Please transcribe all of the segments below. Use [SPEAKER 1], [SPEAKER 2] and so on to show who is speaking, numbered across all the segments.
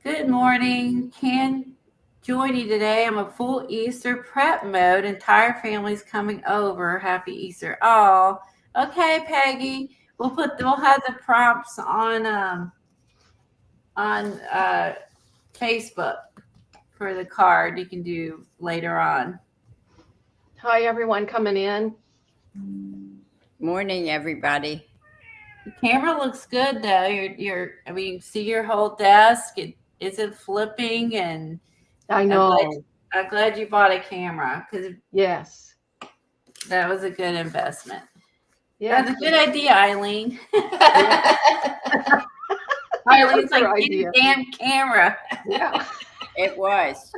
[SPEAKER 1] Good morning. Can't join you today. I'm a full Easter prep mode. Entire family's coming over. Happy Easter. Oh, okay, Peggy. We'll have the prompts on Facebook for the card you can do later on.
[SPEAKER 2] Hi, everyone coming in.
[SPEAKER 3] Morning, everybody.
[SPEAKER 1] The camera looks good though. I mean, see your whole desk. It isn't flipping, and
[SPEAKER 2] I
[SPEAKER 1] I'm glad
[SPEAKER 2] know.
[SPEAKER 1] I'm glad you bought a camera because
[SPEAKER 2] Yes.
[SPEAKER 1] that was a good investment.
[SPEAKER 2] Yes.
[SPEAKER 1] That's a good idea, Eileen.
[SPEAKER 2] Yeah.
[SPEAKER 1] Eileen's like,
[SPEAKER 2] Her
[SPEAKER 1] get a
[SPEAKER 2] idea.
[SPEAKER 1] damn camera.
[SPEAKER 2] Yeah.
[SPEAKER 3] It was.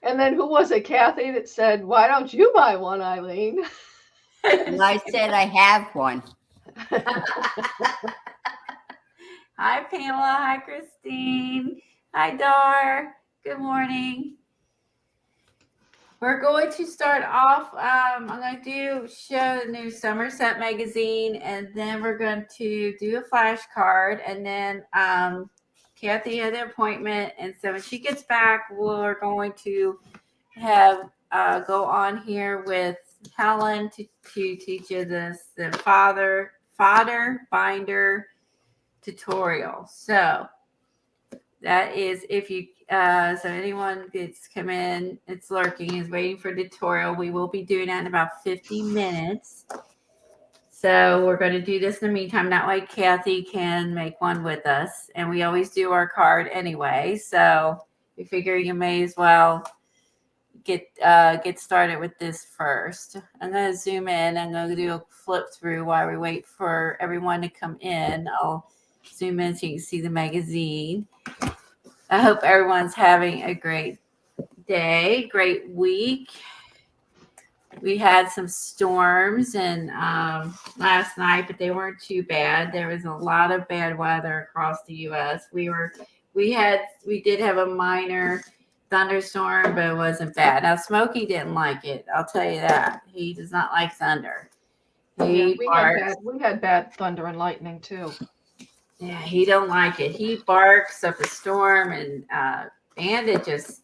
[SPEAKER 2] And then who was it, Kathy, that said, "Why don't you buy one, Eileen?"
[SPEAKER 3] And I said I have one.
[SPEAKER 1] Hi, Pamela. Hi, Christine. Hi, Dar. Good morning. We're going to start off. I'm going to show the new Somerset magazine, and then we're going to do a flashcard, and then Kathy had an appointment, and so when she gets back, we're going to have go on here with Helen to teach you the fodder binder tutorial. So that is if you so anyone that's come in, it's lurking, is waiting for a tutorial. We will be doing that in about 50 minutes. So we're going to do this in the meantime. That way Kathy can make one with us. And we always do our card anyway. So we figure you may as well get started with this first. I'm going to zoom in. I'm going to do a flip through while we wait for everyone to come in. I'll zoom in so you can see the magazine. I hope everyone's having a great day, great week. We had some storms and last night, but they weren't too bad. There was a lot of bad weather across the U.S. We did have a minor thunderstorm, but it wasn't bad. Now Smokey didn't like it. I'll tell you that. He does not like thunder.
[SPEAKER 2] Yeah, we had bad thunder and lightning too.
[SPEAKER 1] Yeah, he don't like it. He barks up a storm, and it just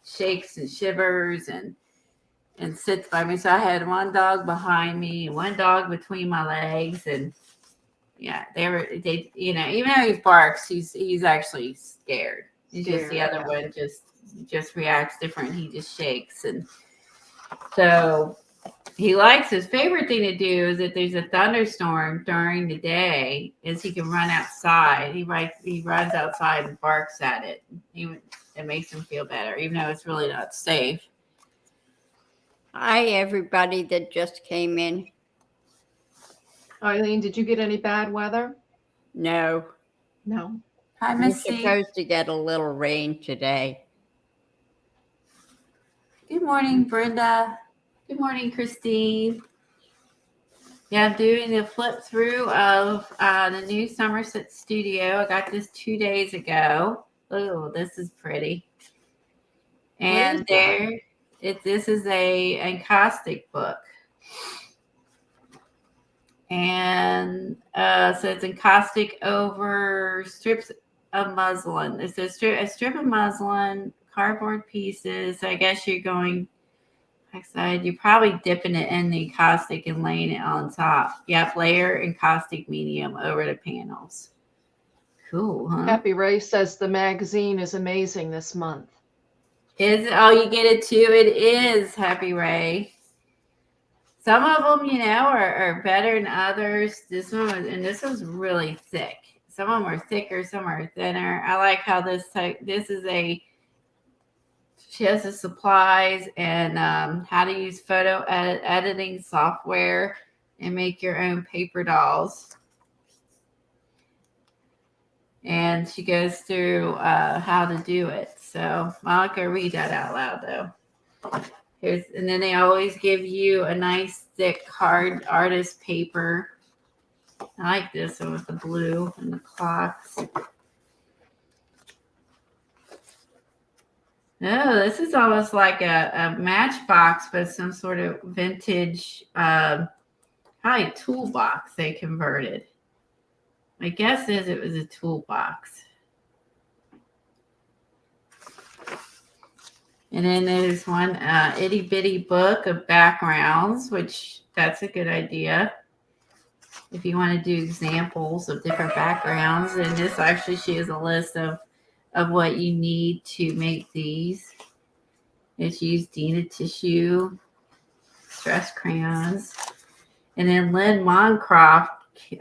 [SPEAKER 1] shakes and shivers and sits by me. So I had one dog behind me and one dog between my legs, and yeah, they even though he barks, he's actually scared. He's just the other one just reacts different. He just shakes, and so he likes, his favorite thing to do is if there's a thunderstorm during the day is he can run outside. He runs outside and barks at it. It makes him feel better, even though it's really not safe.
[SPEAKER 3] Hi, everybody that just came in.
[SPEAKER 2] Eileen, did you get any bad weather?
[SPEAKER 3] No.
[SPEAKER 2] No.
[SPEAKER 1] Hi,
[SPEAKER 3] We're
[SPEAKER 1] Missy.
[SPEAKER 3] supposed to get a little rain today.
[SPEAKER 1] Good morning, Brenda. Good morning, Christine. Yeah, I'm doing the flip through of the new Somerset studio. I got this 2 days ago. Oh, this is pretty. And this is a encaustic book. And so it's encaustic over strips of muslin. It's a strip of muslin, cardboard pieces. So I guess you're going backside. You're probably dipping it in the encaustic and laying it on top. Yep, layer encaustic medium over the panels. Cool, huh?
[SPEAKER 2] Happy Ray says the magazine is amazing this month.
[SPEAKER 1] Is it? Oh, you get it too? It is, Happy Ray. Some of them, are better than others. This one's really thick. Some of them are thicker, some are thinner. I like how she has the supplies and how to use photo editing software and make your own paper dolls. And she goes through how to do it. So I'm not going to read that out loud, though. And then they always give you a nice thick hard artist paper. I like this one with the blue and the clocks. Oh, this is almost like a matchbox, but some sort of vintage, probably a toolbox they converted. My guess is it was a toolbox. And then there's one itty bitty book of backgrounds, which that's a good idea if you want to do examples of different backgrounds. And this actually, she has a list of what you need to make these. It's used Dina tissue, stress crayons, and then Lynn Moncroft.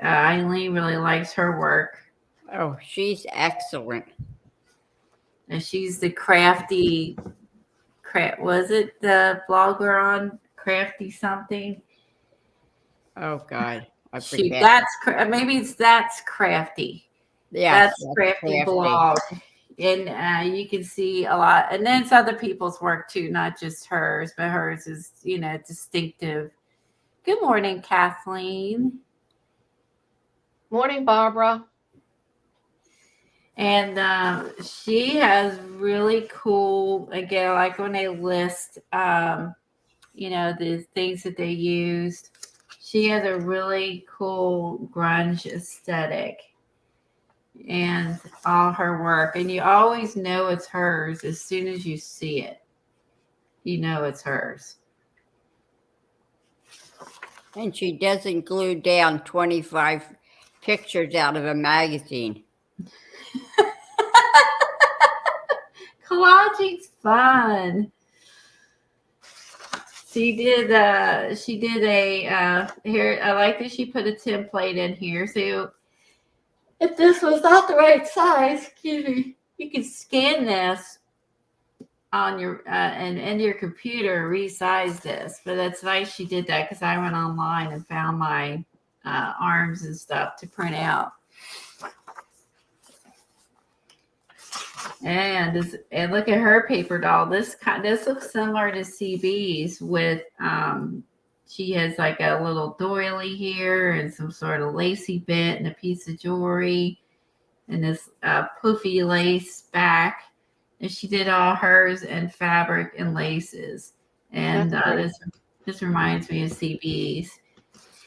[SPEAKER 1] Eileen really likes her work.
[SPEAKER 3] Oh, she's excellent.
[SPEAKER 1] And she's the crafty. Was it the blogger on Crafty something?
[SPEAKER 3] Oh God, I
[SPEAKER 1] She
[SPEAKER 3] forget.
[SPEAKER 1] maybe that's Crafty.
[SPEAKER 3] Yes,
[SPEAKER 1] That's Crafty blog, and you can see a lot. And then it's other people's work too, not just hers, but hers is distinctive. Good morning, Kathleen.
[SPEAKER 2] Morning, Barbara.
[SPEAKER 1] And she has really cool. Again, like when they list, the things that they used. She has a really cool grunge aesthetic and all her work. And you always know it's hers as soon as you see it. You know it's hers.
[SPEAKER 3] And she doesn't glue down 25 pictures out of a magazine.
[SPEAKER 1] Collaging's fun. She did a here. I like that she put a template in here. So if this was not the right size, excuse me, you can scan this on your and into your computer, resize this. But that's nice she did that because I went online and found my arms and stuff to print out. And look at her paper doll. This looks similar to CB's with she has like a little doily here and some sort of lacy bit and a piece of jewelry and this poofy lace back. And she did all hers in fabric and laces. And this reminds me of CB's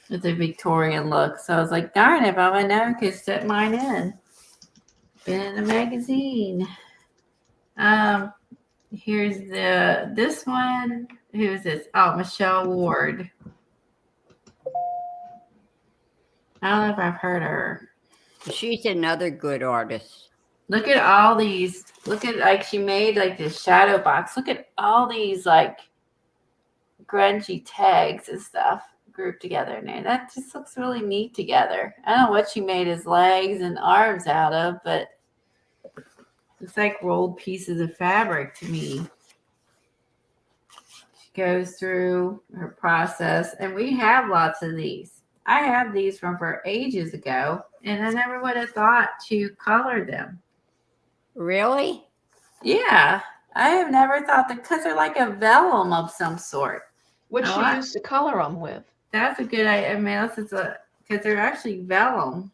[SPEAKER 1] with a Victorian look. So I was like, darn, if I would know, I could set mine in. Been in a magazine. Here's this one. Who is this? Oh, Michelle Ward. I don't know if I've heard of her.
[SPEAKER 3] She's another good artist.
[SPEAKER 1] Look at all these. Look at like she made like this shadow box. Look at all these like grungy tags and stuff grouped together in there. That just looks really neat together. I don't know what she made his legs and arms out of, but it's like rolled pieces of fabric to me. She goes through her process, and we have lots of these. I have these from her ages ago, and I never would have thought to color them.
[SPEAKER 3] Really?
[SPEAKER 1] Yeah, I have never thought that because they're like a vellum of some sort.
[SPEAKER 2] What she used to color them with.
[SPEAKER 1] That's a good idea. I mean, because they're actually vellum.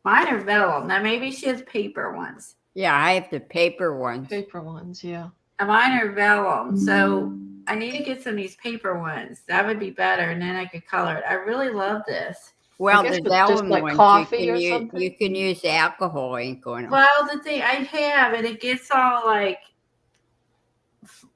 [SPEAKER 1] Mine are vellum. Now maybe she has paper ones.
[SPEAKER 3] Yeah, I have the paper ones.
[SPEAKER 2] Paper ones, yeah.
[SPEAKER 1] And mine are vellum, so I need to get some of these paper ones. That would be better, and then I could color it. I really love this.
[SPEAKER 3] Well, the vellum
[SPEAKER 2] like
[SPEAKER 3] ones,
[SPEAKER 2] coffee or something?
[SPEAKER 3] you can use alcohol ink on them.
[SPEAKER 1] Well, the thing I have, and it gets all like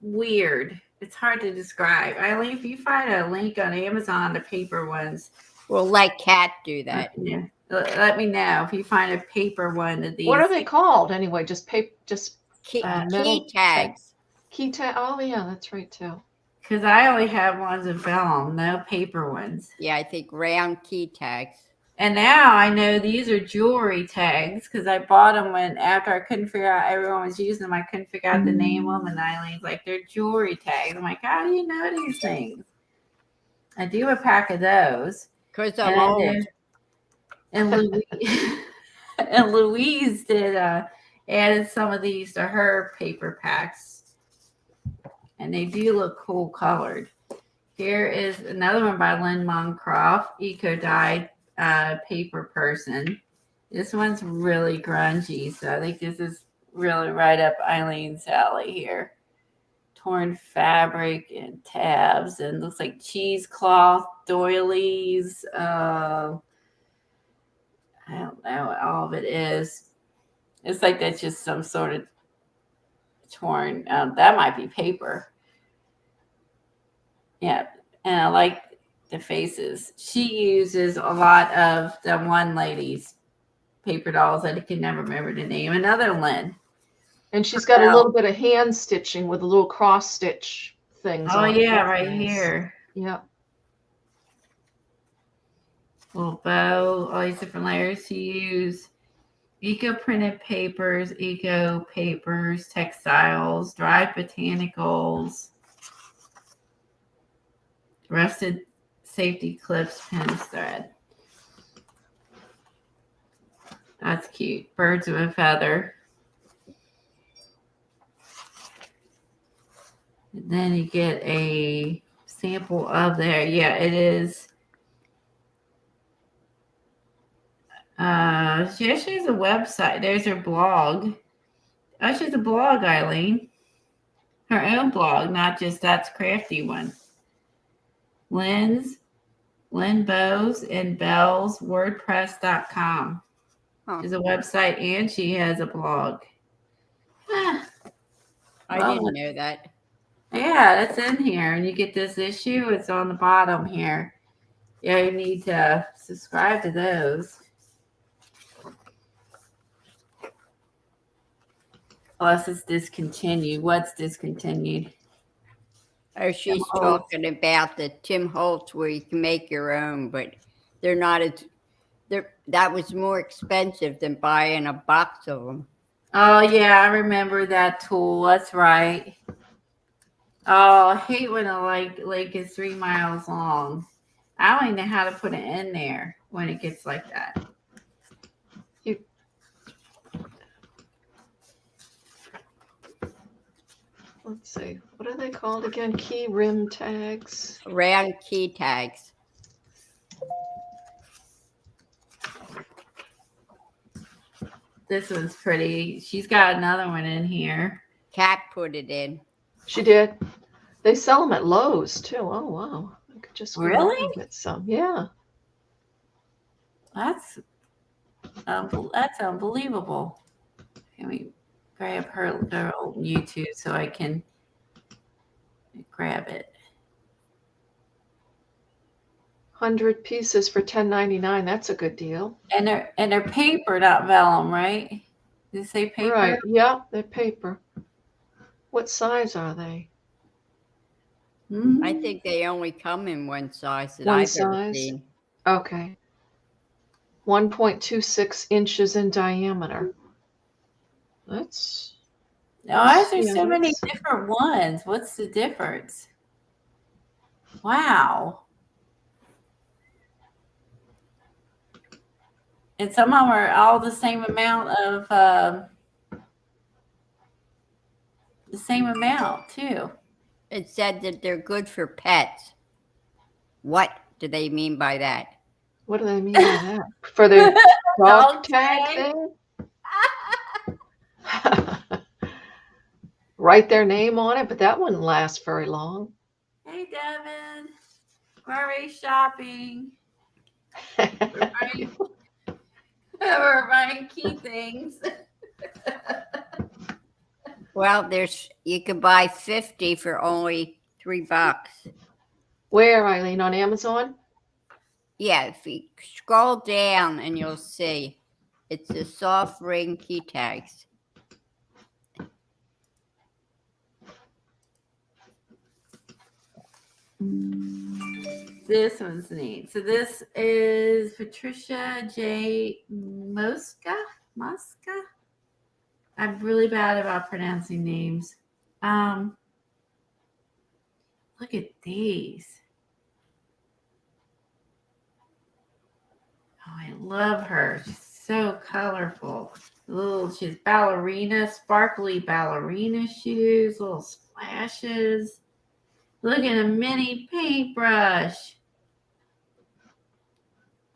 [SPEAKER 1] weird. It's hard to describe. Eileen, if you find a link on Amazon, the paper ones.
[SPEAKER 3] Well, let Kat do that.
[SPEAKER 1] Yeah. Let me know if you find a paper one of these.
[SPEAKER 2] What are they called anyway? Just paper,
[SPEAKER 3] key
[SPEAKER 2] metal
[SPEAKER 3] tags.
[SPEAKER 2] Key tag. Oh yeah, that's right too.
[SPEAKER 1] Because I only have ones of vellum, no paper ones.
[SPEAKER 3] Yeah, I think round key tags.
[SPEAKER 1] And now I know these are jewelry tags because I bought them after I couldn't figure out, everyone was using them. I couldn't figure out the name of them. And Eileen's like, they're jewelry tags. I'm like, how do you know these things? I do a pack of those.
[SPEAKER 3] Because I'm old.
[SPEAKER 1] And Louise did added some of these to her paper packs. And they do look cool colored. Here is another one by Lynn Moncroft, Eco Dye paper person. This one's really grungy, so I think this is really right up Eileen's alley here. Torn fabric and tabs, and looks like cheesecloth doilies. I don't know what all of it is. It's like that's just some sort of torn. That might be paper. Yeah, and I like the faces. She uses a lot of the one lady's paper dolls. I can never remember the name. Another Lynn.
[SPEAKER 2] And she's got a
[SPEAKER 1] Well,
[SPEAKER 2] little bit of hand stitching with a little cross stitch things
[SPEAKER 1] oh
[SPEAKER 2] on it.
[SPEAKER 1] yeah,
[SPEAKER 2] That's
[SPEAKER 1] right
[SPEAKER 2] nice.
[SPEAKER 1] here.
[SPEAKER 2] Yeah.
[SPEAKER 1] Little bow, all these different layers to use. Eco printed papers, eco papers, textiles, dried botanicals, rusted safety clips, pins, thread. That's cute. Birds of a feather. And then you get a sample of there. Yeah, it is. She actually has a website. There's her blog. Oh, she has a blog, Eileen. Her own blog, not just That's Crafty one. Lynn Bows and Bells WordPress.com is a website, and she has a blog.
[SPEAKER 3] I didn't know that.
[SPEAKER 1] Yeah, that's in here. And you get this issue, it's on the bottom here. Yeah, you need to subscribe to those. Unless it's discontinued. What's discontinued?
[SPEAKER 3] Oh, she's
[SPEAKER 1] Tim Holtz.
[SPEAKER 3] talking about the Tim Holtz where you can make your own, but they're not as that was more expensive than buying a box of them.
[SPEAKER 1] Oh yeah, I remember that tool. That's right. Oh, I hate when a lake is 3 miles long. I don't even know how to put it in there when it gets like that.
[SPEAKER 2] Let's see. What are they called again? Key rim tags.
[SPEAKER 3] Round key tags.
[SPEAKER 1] This one's pretty. She's got another one in here.
[SPEAKER 3] Kat put it in.
[SPEAKER 2] She did. They sell them at Lowe's too. Oh wow! I could just go
[SPEAKER 1] Really?
[SPEAKER 2] and get some. Yeah.
[SPEAKER 1] That's unbelievable. Let me grab her old YouTube so I can grab it.
[SPEAKER 2] 100 pieces for $10.99. That's a good deal.
[SPEAKER 1] And they're paper, not vellum, right? Did it say paper?
[SPEAKER 2] Right. Yeah, they're paper. What size are they?
[SPEAKER 1] Mm-hmm.
[SPEAKER 3] I think they only come in one size that
[SPEAKER 2] One
[SPEAKER 3] I've ever
[SPEAKER 2] size?
[SPEAKER 3] seen.
[SPEAKER 2] Okay. 1.26 inches in diameter. That's.
[SPEAKER 1] Why is there
[SPEAKER 2] yeah,
[SPEAKER 1] so many
[SPEAKER 2] that's-
[SPEAKER 1] different ones? What's the difference? Wow. And some of them are all the same amount too.
[SPEAKER 3] It said that they're good for pets. What do they mean by that?
[SPEAKER 2] What do they mean by that? For the dog tag thing? Write their name on it, but that wouldn't last very long.
[SPEAKER 1] Hey, Devin. We're already shopping. We're buying key things.
[SPEAKER 3] Well, you can buy 50 for only $3.
[SPEAKER 2] Where, Eileen? On Amazon?
[SPEAKER 3] Yeah, if you scroll down and you'll see it's the soft ring key tags.
[SPEAKER 1] This one's neat. So this is Patricia J. Mosca. I'm really bad about pronouncing names. Look at these. Oh, I love her. She's so colorful. She's sparkly ballerina shoes, little splashes. Look at a mini paintbrush.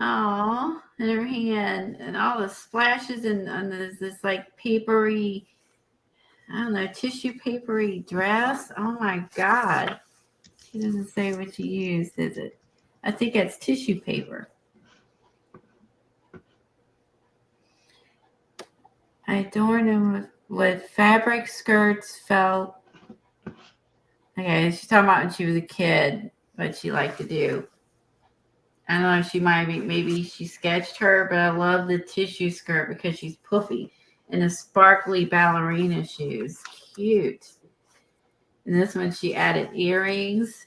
[SPEAKER 1] Oh, in her hand, and all the splashes, and there's this like papery, I don't know, tissue papery dress. Oh my God. She doesn't say what she used, is it? I think it's tissue paper. I adorn them with fabric skirts, felt. Okay, she's talking about when she was a kid, what she liked to do. I don't know, she might be, maybe she sketched her, but I love the tissue skirt because she's puffy and the sparkly ballerina shoes. Cute. And this one, she added earrings.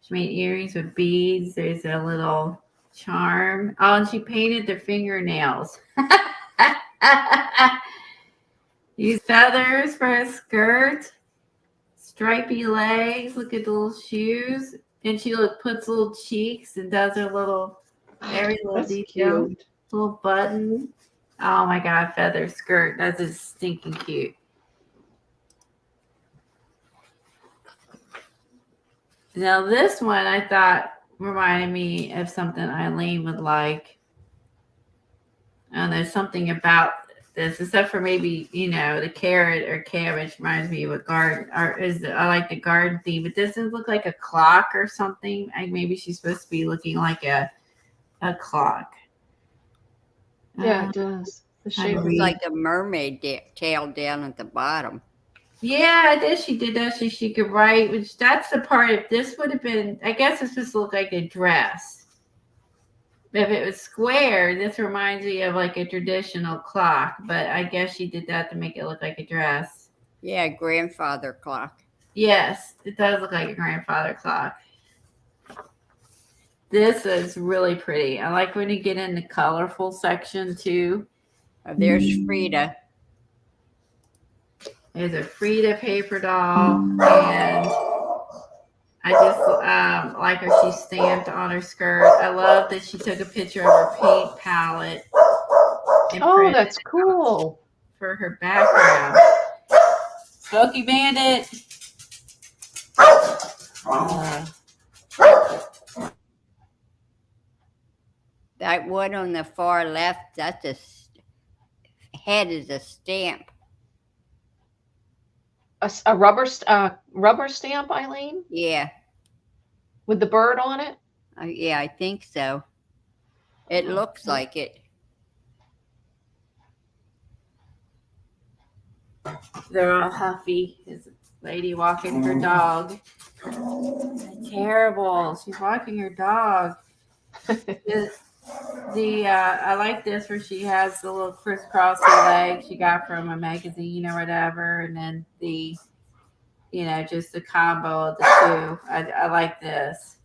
[SPEAKER 1] She made earrings with beads. There's a little charm. Oh, and she painted their fingernails. Used feathers for a skirt. Stripy legs. Look at the little shoes. And she puts little cheeks and does her little, every little
[SPEAKER 2] That's
[SPEAKER 1] detail.
[SPEAKER 2] cute.
[SPEAKER 1] Little button. Oh my God, feather skirt. That's just stinking cute. Now this one I thought reminded me of something Eileen would like. And there's something about this, except for maybe, the carrot or cabbage reminds me of a garden, or I like the garden theme, but this doesn't look like a clock or something. Maybe she's supposed to be looking like a clock.
[SPEAKER 2] Yeah, it does. The
[SPEAKER 1] I
[SPEAKER 2] shape
[SPEAKER 3] Looks
[SPEAKER 1] read.
[SPEAKER 3] like a mermaid tail down at the bottom.
[SPEAKER 1] Yeah, I guess she did that so she could write, which that's the part of this would have been, I guess it's supposed to look like a dress. If it was square, this reminds me of like a traditional clock, but I guess she did that to make it look like a dress.
[SPEAKER 3] Yeah, grandfather clock.
[SPEAKER 1] Yes, it does look like a grandfather clock. This is really pretty. I like when you get in the colorful section too.
[SPEAKER 3] Oh, there's Frida.
[SPEAKER 1] There's a Frida paper doll, and I just like her. She stamped on her skirt. I love that she took a picture of her paint palette. And
[SPEAKER 2] Oh,
[SPEAKER 1] printed
[SPEAKER 2] that's
[SPEAKER 1] it
[SPEAKER 2] cool.
[SPEAKER 1] for her background. Smoky Bandit.
[SPEAKER 3] That one on the far left, that's head is a stamp.
[SPEAKER 2] A rubber stamp, Eileen,
[SPEAKER 3] Yeah,
[SPEAKER 2] with the bird on it.
[SPEAKER 3] yeah, I think so. It looks like it.
[SPEAKER 1] They're all huffy. There's a lady walking her dog. Terrible. She's walking her dog. I like this where she has the little crisscrossy leg she got from a magazine or whatever, and then just the combo of the two. I like this.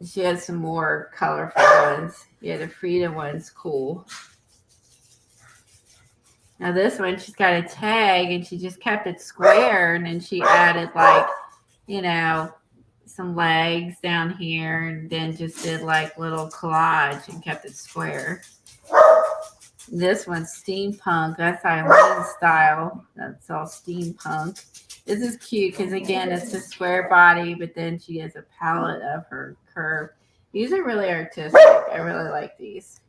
[SPEAKER 1] She has some more colorful ones. Yeah, the Frida one's cool. Now this one, she's got a tag and she just kept it square, and then she added some legs down here, and then just did like little collage and kept it square. This one's steampunk. That's Eileen's style. That's all steampunk. This is cute because again, it's a square body, but then she has a palette of her curve. These are really artistic. I really like these.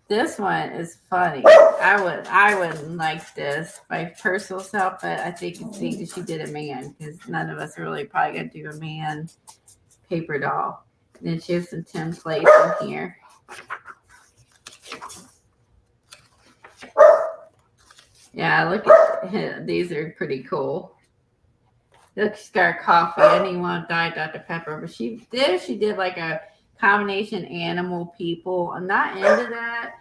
[SPEAKER 1] This one is funny. I wouldn't like this my personal self, but I think it's neat that she did a man because none of us are really probably gonna do a man paper doll. And then she has some templates in here. Yeah, look at these are pretty cool. Look, she's got her coffee. I didn't want Diet Dr. Pepper, but she did like a combination animal people. I'm not into that.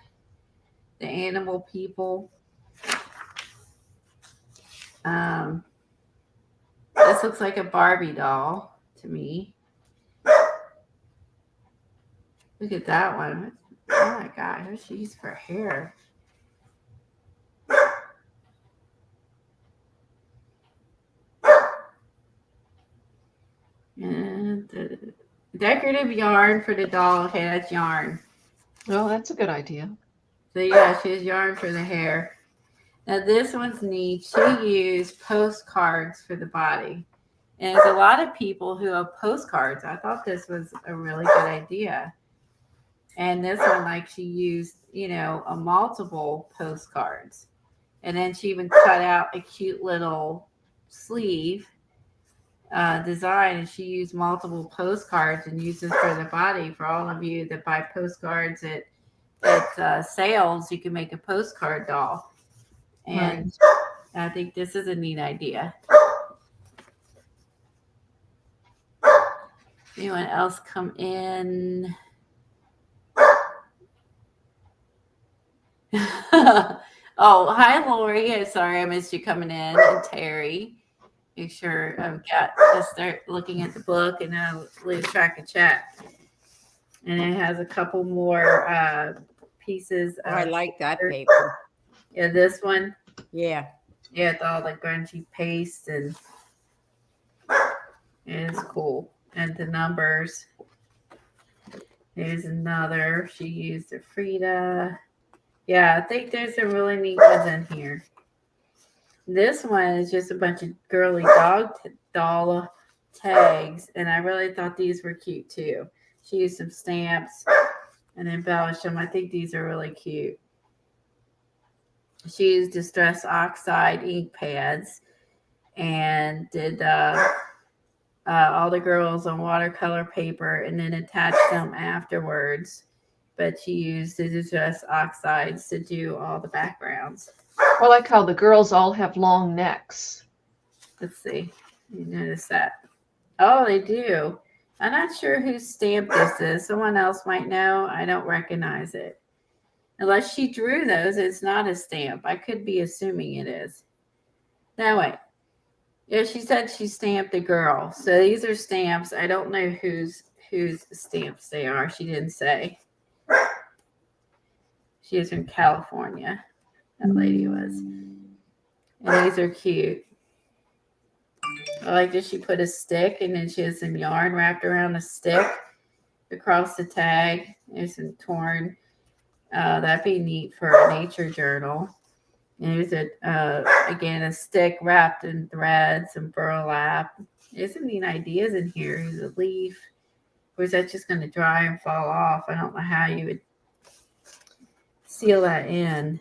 [SPEAKER 1] The animal people. This looks like a Barbie doll to me. Look at that one. Oh my God, who's she use for hair? And the decorative yarn for the doll. Okay, that's yarn.
[SPEAKER 2] Oh, that's a good idea.
[SPEAKER 1] So yeah, she has yarn for the hair. Now this one's neat. She used postcards for the body. And there's a lot of people who have postcards. I thought this was a really good idea. And this one, like she used, a multiple postcards. And then she even cut out a cute little sleeve design, and she used multiple postcards and uses for the body. For all of you that buy postcards at sales, you can make a postcard doll. And I think this is a neat idea. Anyone else come in? Oh, hi, Lori. Sorry I missed you coming in. And Terry. Make sure I've got to start looking at the book and I'll lose track of chat. And it has a couple more pieces.
[SPEAKER 3] Oh, I like that paper.
[SPEAKER 1] Yeah, this one.
[SPEAKER 3] Yeah.
[SPEAKER 1] Yeah, with all the grungy paste, and it's cool. And the numbers. There's another. She used a Frida. Yeah, I think there's some really neat ones in here. This one is just a bunch of girly doll tags, and I really thought these were cute too. She used some stamps and embellished them. I think these are really cute. She used Distress Oxide ink pads and did all the girls on watercolor paper and then attached them afterwards. But she used the Distress Oxides to do all the backgrounds.
[SPEAKER 2] I like how the girls all have long necks.
[SPEAKER 1] Let's see. You notice that? Oh, they do. I'm not sure whose stamp this is. Someone else might know. I don't recognize it. Unless she drew those, it's not a stamp. I could be assuming it is. No, wait. Yeah, she said she stamped a girl. So these are stamps. I don't know whose stamps they are. She didn't say. She is from California. That lady was. And these are cute. I like that she put a stick and then she has some yarn wrapped around the stick across the tag. There's some torn. That'd be neat for a nature journal. And there's again a stick wrapped in thread, some burlap. There's some neat ideas in here. There's a leaf. Or is that just going to dry and fall off? I don't know how you would seal that in.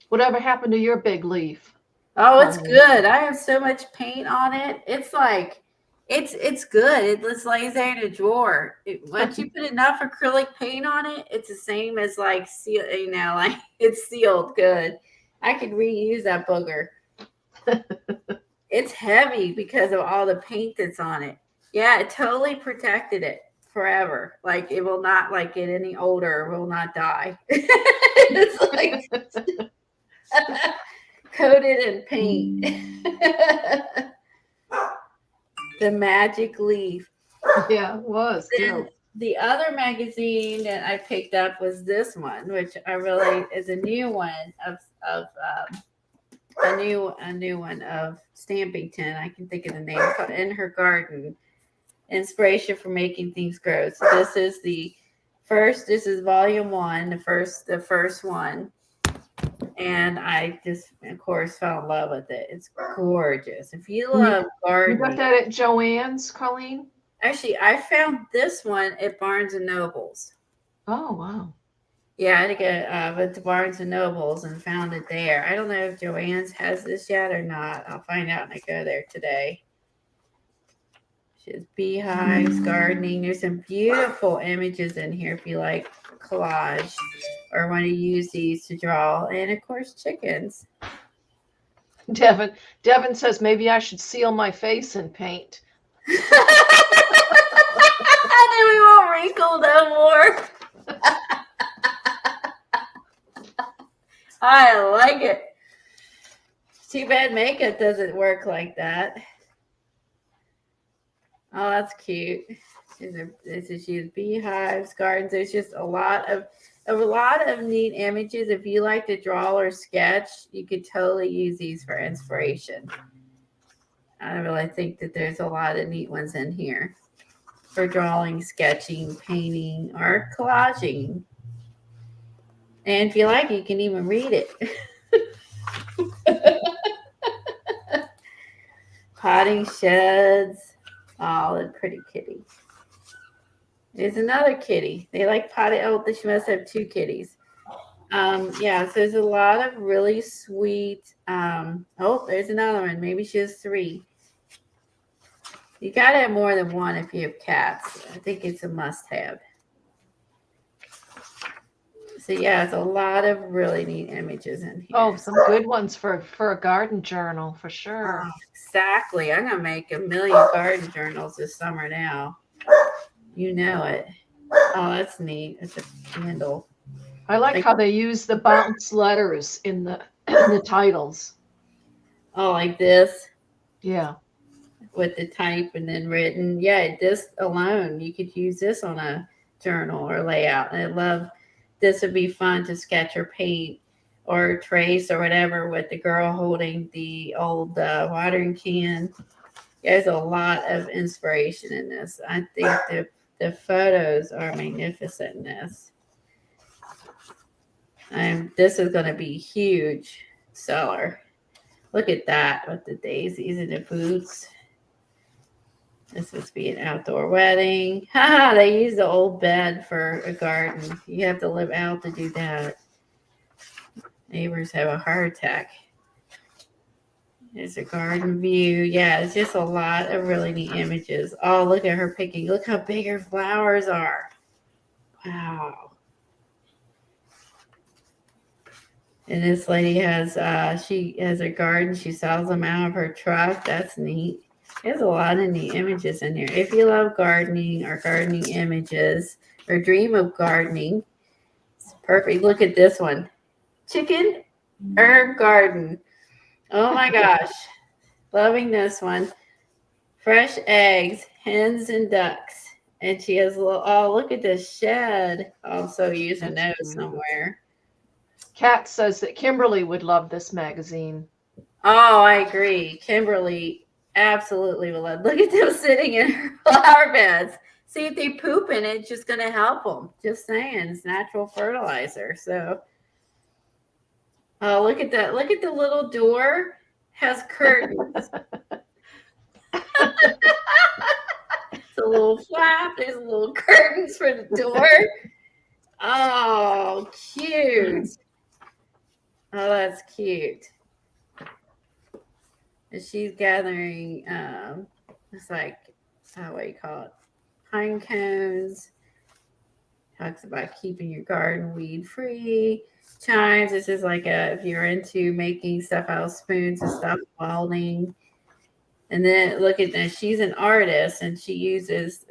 [SPEAKER 2] Whatever happened to your big leaf?
[SPEAKER 1] Oh, it's good. I have so much paint on it. It's like, it's good. It just lays there in a drawer. Once you put enough acrylic paint on it, it's the same as like seal. You know, like it's sealed good. I could reuse that booger. It's heavy because of all the paint that's on it. Yeah, it totally protected it forever. Like it will not like get any older. Will not die. It's like coated in paint. The Magic Leaf.
[SPEAKER 2] Yeah, it was.
[SPEAKER 1] Then the other magazine that I picked up was this one, which I really is a new one of a new one of Stampington. I can think of the name. Called In Her Garden. Inspiration for Making Things Grow. So this is the first. This is volume 1, the first one. And I just, of course, fell in love with it. It's gorgeous. If you love gardening.
[SPEAKER 2] You got that at Joann's, Colleen?
[SPEAKER 1] Actually, I found this one at Barnes & Noble's.
[SPEAKER 2] Oh, wow.
[SPEAKER 1] Yeah, I had to get went to Barnes & Noble's and found it there. I don't know if Joann's has this yet or not. I'll find out when I go there today. She has beehives, gardening. There's some beautiful images in here if you like collage or want to use these to draw. And, of course, chickens.
[SPEAKER 2] Devin says maybe I should seal my face in paint.
[SPEAKER 1] Then we won't wrinkle no more. I like it. Too bad makeup doesn't work like that. Oh, that's cute. She has beehives, gardens. There's just a lot of neat images. If you like to draw or sketch, you could totally use these for inspiration. I really think that there's a lot of neat ones in here for drawing, sketching, painting, or collaging. And if you like, you can even read it. Potting sheds. Oh, the pretty kitty. There's another kitty. They like potted. Oh, she must have 2 kitties. Yeah, so there's a lot of really sweet. Oh, there's another one. Maybe she has 3. You got to have more than one if you have cats. I think it's a must-have. So yeah, it's a lot of really neat images in here.
[SPEAKER 2] Oh, some good ones for a garden journal for sure.
[SPEAKER 1] Oh, exactly. I'm gonna make a million garden journals this summer now. You know it. Oh, that's neat. It's a candle.
[SPEAKER 2] I like how they use the bounce letters in the titles.
[SPEAKER 1] Oh, like this
[SPEAKER 2] Yeah.
[SPEAKER 1] with the type and then written. Yeah, this alone, you could use this on a journal or layout. And I love this would be fun to sketch or paint or trace or whatever with the girl holding the old watering can. There's a lot of inspiration in this. I think the photos are magnificent in this. This is going to be a huge seller. Look at that with the daisies and the boots. This must be an outdoor wedding. Haha, they use the old bed for a garden. You have to live out to do that. Neighbors have a heart attack. There's a garden view. Yeah, it's just a lot of really neat images. Oh, look at her picking. Look how big her flowers are. Wow. And this lady has she has a garden. She sells them out of her truck. That's neat. There's a lot of neat images in here. If you love gardening or gardening images or dream of gardening, it's perfect. Look at this one. Chicken herb garden. Oh my gosh. Loving this one. Fresh eggs, hens and ducks. And she has a little, oh, look at this shed. Also using those somewhere.
[SPEAKER 2] Kat says that Kimberly would love this magazine.
[SPEAKER 1] Oh, I agree. Kimberly absolutely will love. Look at them sitting in her flower beds. See if they poop in it, it's just going to help them. Just saying, it's natural fertilizer. So, oh, look at that. Look at the little door. Has curtains. It's a little flap. There's little curtains for the door. Oh, cute. Oh, that's cute. And she's gathering, it's like, what do you call it? Pine cones. Talks about keeping your garden weed free. Chimes. This is like if you're into making stuff out of spoons and stuff, welding. And then look at that. She's an artist, and she uses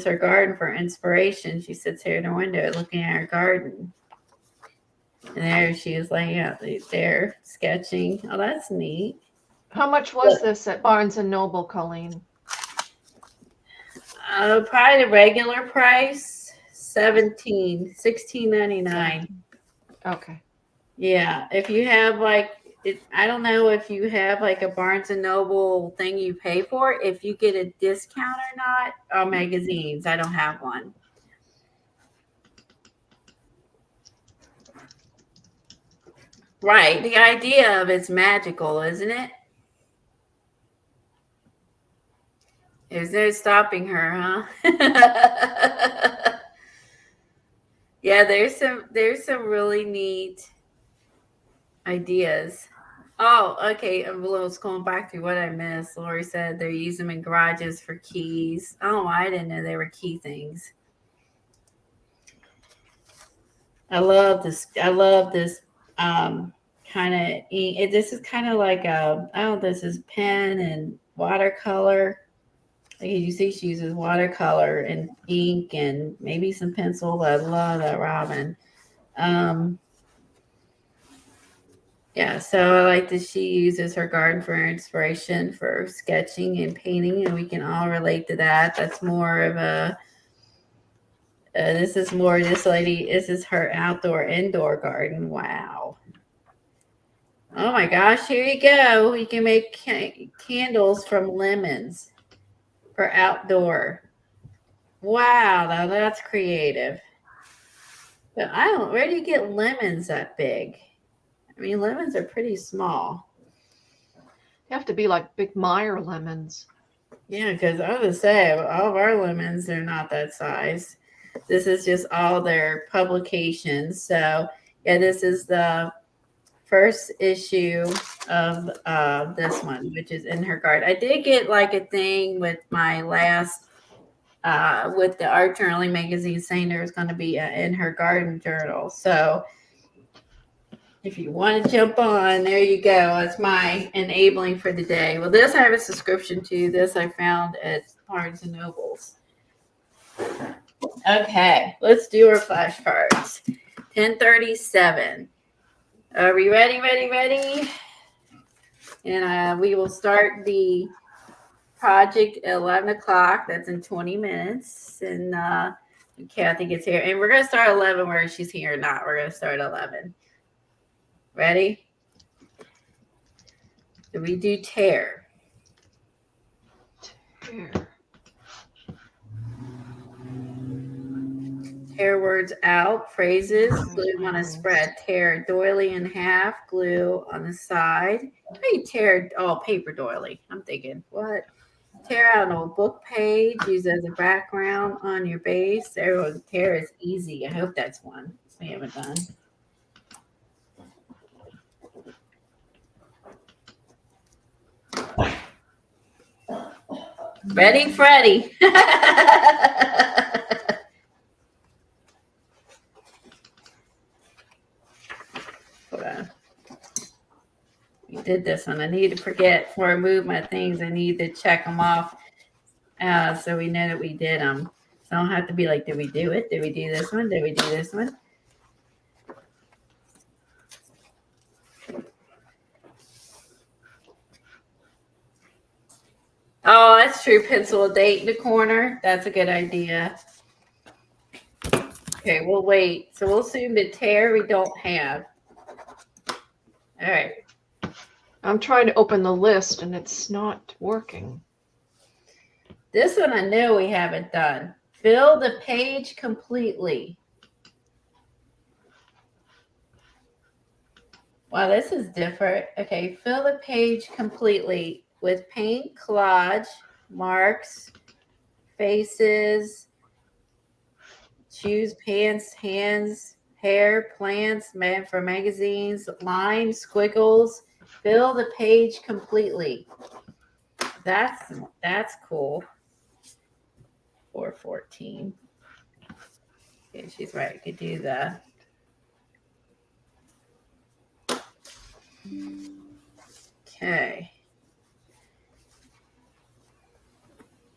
[SPEAKER 1] her garden for inspiration. She sits here in her window looking at her garden. And there she is laying out there sketching. Oh, that's neat.
[SPEAKER 2] How much was this at Barnes and Noble, Colleen?
[SPEAKER 1] Probably the regular price, $16.99.
[SPEAKER 2] Okay.
[SPEAKER 1] Yeah, if you have I don't know if you have like a Barnes and Noble thing you pay for. If you get a discount or not on magazines, I don't have one. Right. The idea of it's magical, isn't it? There's no stopping her, huh? Yeah, there's some really neat ideas. Oh, okay. I was going back to what I missed. Lori said they use them in garages for keys. Oh, I didn't know they were key things. I love this. Kind of ink. This is kind of like this is pen and watercolor. Like you see, she uses watercolor and ink and maybe some pencil. I love that, Robin. Yeah, so I like that she uses her garden for inspiration for sketching and painting, and we can all relate to that. That's more of a. This is her indoor garden. Wow. Oh my gosh, here you go. You can make candles from lemons for outdoor. Wow, now that's creative. But where do you get lemons that big? I mean, lemons are pretty small.
[SPEAKER 2] They have to be like big Meyer lemons.
[SPEAKER 1] Yeah, because I was going to say, all of our lemons are not that size. This is just all their publications. So, yeah, this is the first issue of this one, which is In Her Garden. I did get like a thing with my last with the art journaling magazine saying there's going to be an In Her Garden journal. So if you want to jump on, there you go. It's my enabling for the day. Well, this I have a subscription to. This I found at Barnes and Nobles. Okay, let's do our flashcards. 10:37. Are we ready? Ready? And we will start the project at 11 o'clock. That's in 20 minutes. And Kathy gets here. And we're going to start at 11 whether she's here or not. We're going to start at 11. Ready? Do we do tear? Tear words out, phrases, glue on a spread. Tear doily in half, glue on the side. How do you tear? Oh, paper doily. I'm thinking, what? Tear out an old book page, use as a background on your base. Everyone, tear is easy. I hope that's one we haven't done. Ready, Freddie? Hold on. We did this one. I need to forget before I move my things. I need to check them off so we know that we did them. So I don't have to be like, did we do it? Did we do this one? Did we do this one? Oh, that's true. Pencil a date in the corner. That's a good idea. Okay, we'll wait. So we'll assume the tear we don't have. All right.
[SPEAKER 2] I'm trying to open the list and it's not working.
[SPEAKER 1] This one I know we haven't done. Fill the page completely. Wow, this is different. Okay, fill the page completely with paint, collage, marks, faces, shoes, pants, hands, hair, plants, for magazines, lines, squiggles. Fill the page completely. That's cool. 414. Okay, she's right. I could do that. Okay.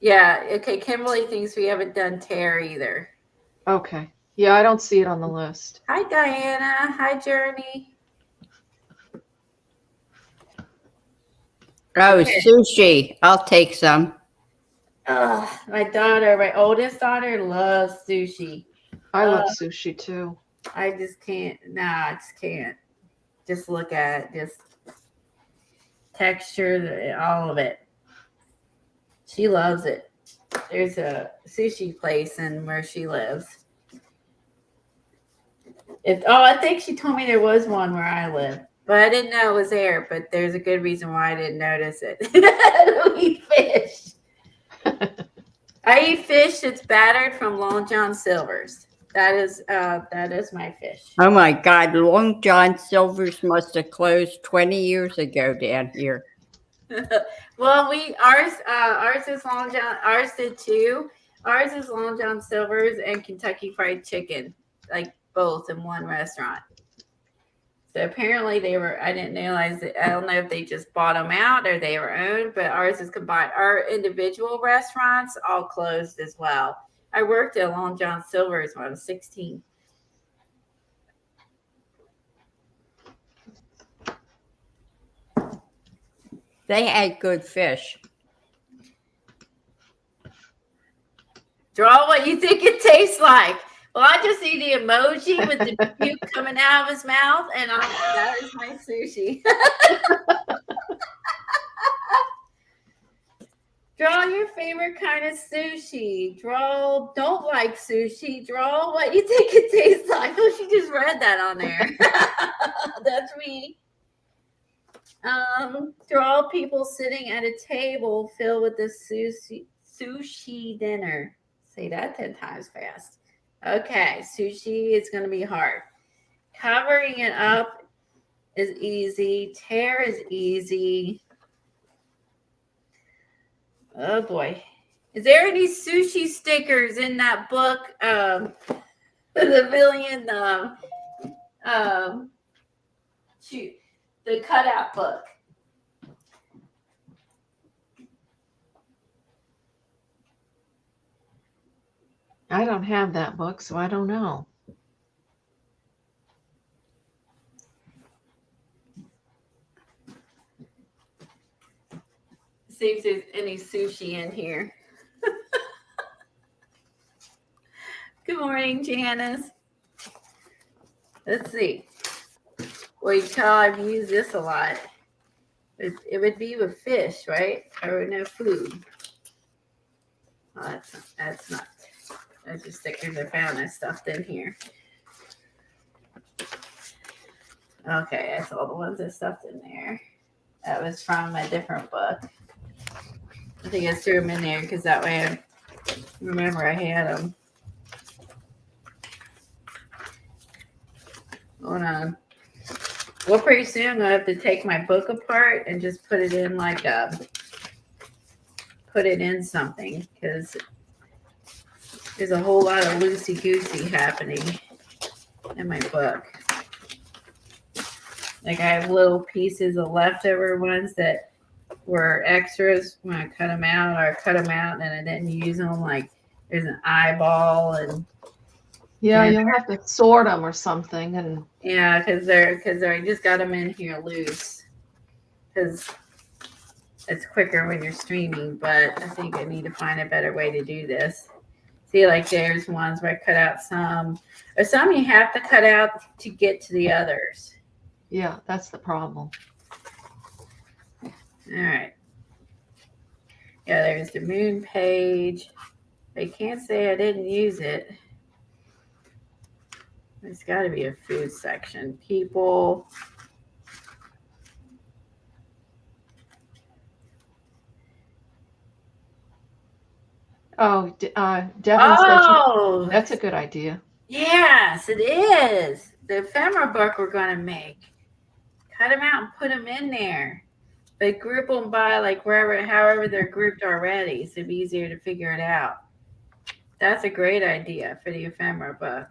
[SPEAKER 1] Yeah, okay. Kimberly thinks we haven't done tear either.
[SPEAKER 2] Okay. Yeah, I don't see it on the list.
[SPEAKER 1] Hi, Diana. Hi, Journey.
[SPEAKER 3] Oh, sushi. I'll take some.
[SPEAKER 1] My oldest daughter loves sushi.
[SPEAKER 2] I love sushi too.
[SPEAKER 1] I just can't. Nah, I just can't. Just look at it. Just texture, all of it. She loves it. There's a sushi place in where she lives. I think she told me there was one where I live, but I didn't know it was there. But there's a good reason why I didn't notice it. I don't eat fish. I eat fish that's battered from Long John Silver's. That is my fish.
[SPEAKER 3] Oh my God, Long John Silver's must have closed 20 years ago down here.
[SPEAKER 1] Well, ours is Long John. Ours did too. Ours is Long John Silver's and Kentucky Fried Chicken, like both in one restaurant. So apparently they were. I didn't realize that. I don't know if they just bought them out or they were owned, but ours is combined. Our individual restaurants all closed as well. I worked at Long John Silver's when I was 16.
[SPEAKER 3] They had good fish.
[SPEAKER 1] Draw what you think it tastes like. Well, I just see the emoji with the puke coming out of his mouth, and that is my sushi. Draw your favorite kind of sushi. Draw don't like sushi. Draw what you think it tastes like. Oh, she just read that on there. That's me. Draw people sitting at a table filled with the sushi dinner. Say that 10 times fast. Okay, sushi is going to be hard. Covering it up is easy. Tear is easy. Oh boy. Is there any sushi stickers in that book? The million shoot, the cutout book.
[SPEAKER 2] I don't have that book, so I don't know.
[SPEAKER 1] See if there's any sushi in here. Good morning, Janice. Let's see. Well, you tell I've used this a lot. It would be with fish, right? Or no food. Oh, that's not. That's just stickers I found that stuffed in here. Okay, that's all the ones that stuffed in there. That was from a different book. I think I threw them in there because that way I remember I had them. Hold on. Well, pretty soon I'll have to take my book apart and just put it in put it in something because there's a whole lot of loosey-goosey happening in my book. Like I have little pieces of leftover ones that were extras when I cut them out, or I cut them out and I didn't use them. Like there's an eyeball and
[SPEAKER 2] Yeah, you'll have to sort them or something. And
[SPEAKER 1] yeah, because I just got them in here loose because it's quicker when you're streaming. But I think I need to find a better way to do this. See, like there's ones where I cut out some, or some you have to cut out to get to the others.
[SPEAKER 2] yeah, that's the problem.
[SPEAKER 1] All right. Yeah, there's the moon page. I can't say I didn't use it. There's got to be a food section. People.
[SPEAKER 2] Oh, Devin
[SPEAKER 1] Oh,
[SPEAKER 2] said that's a good idea.
[SPEAKER 1] yes, it is. The ephemera book we're going to make. Cut them out and put them in there. But group them by like wherever, however they're grouped already. So it'd be easier to figure it out. That's a great idea for the ephemera book.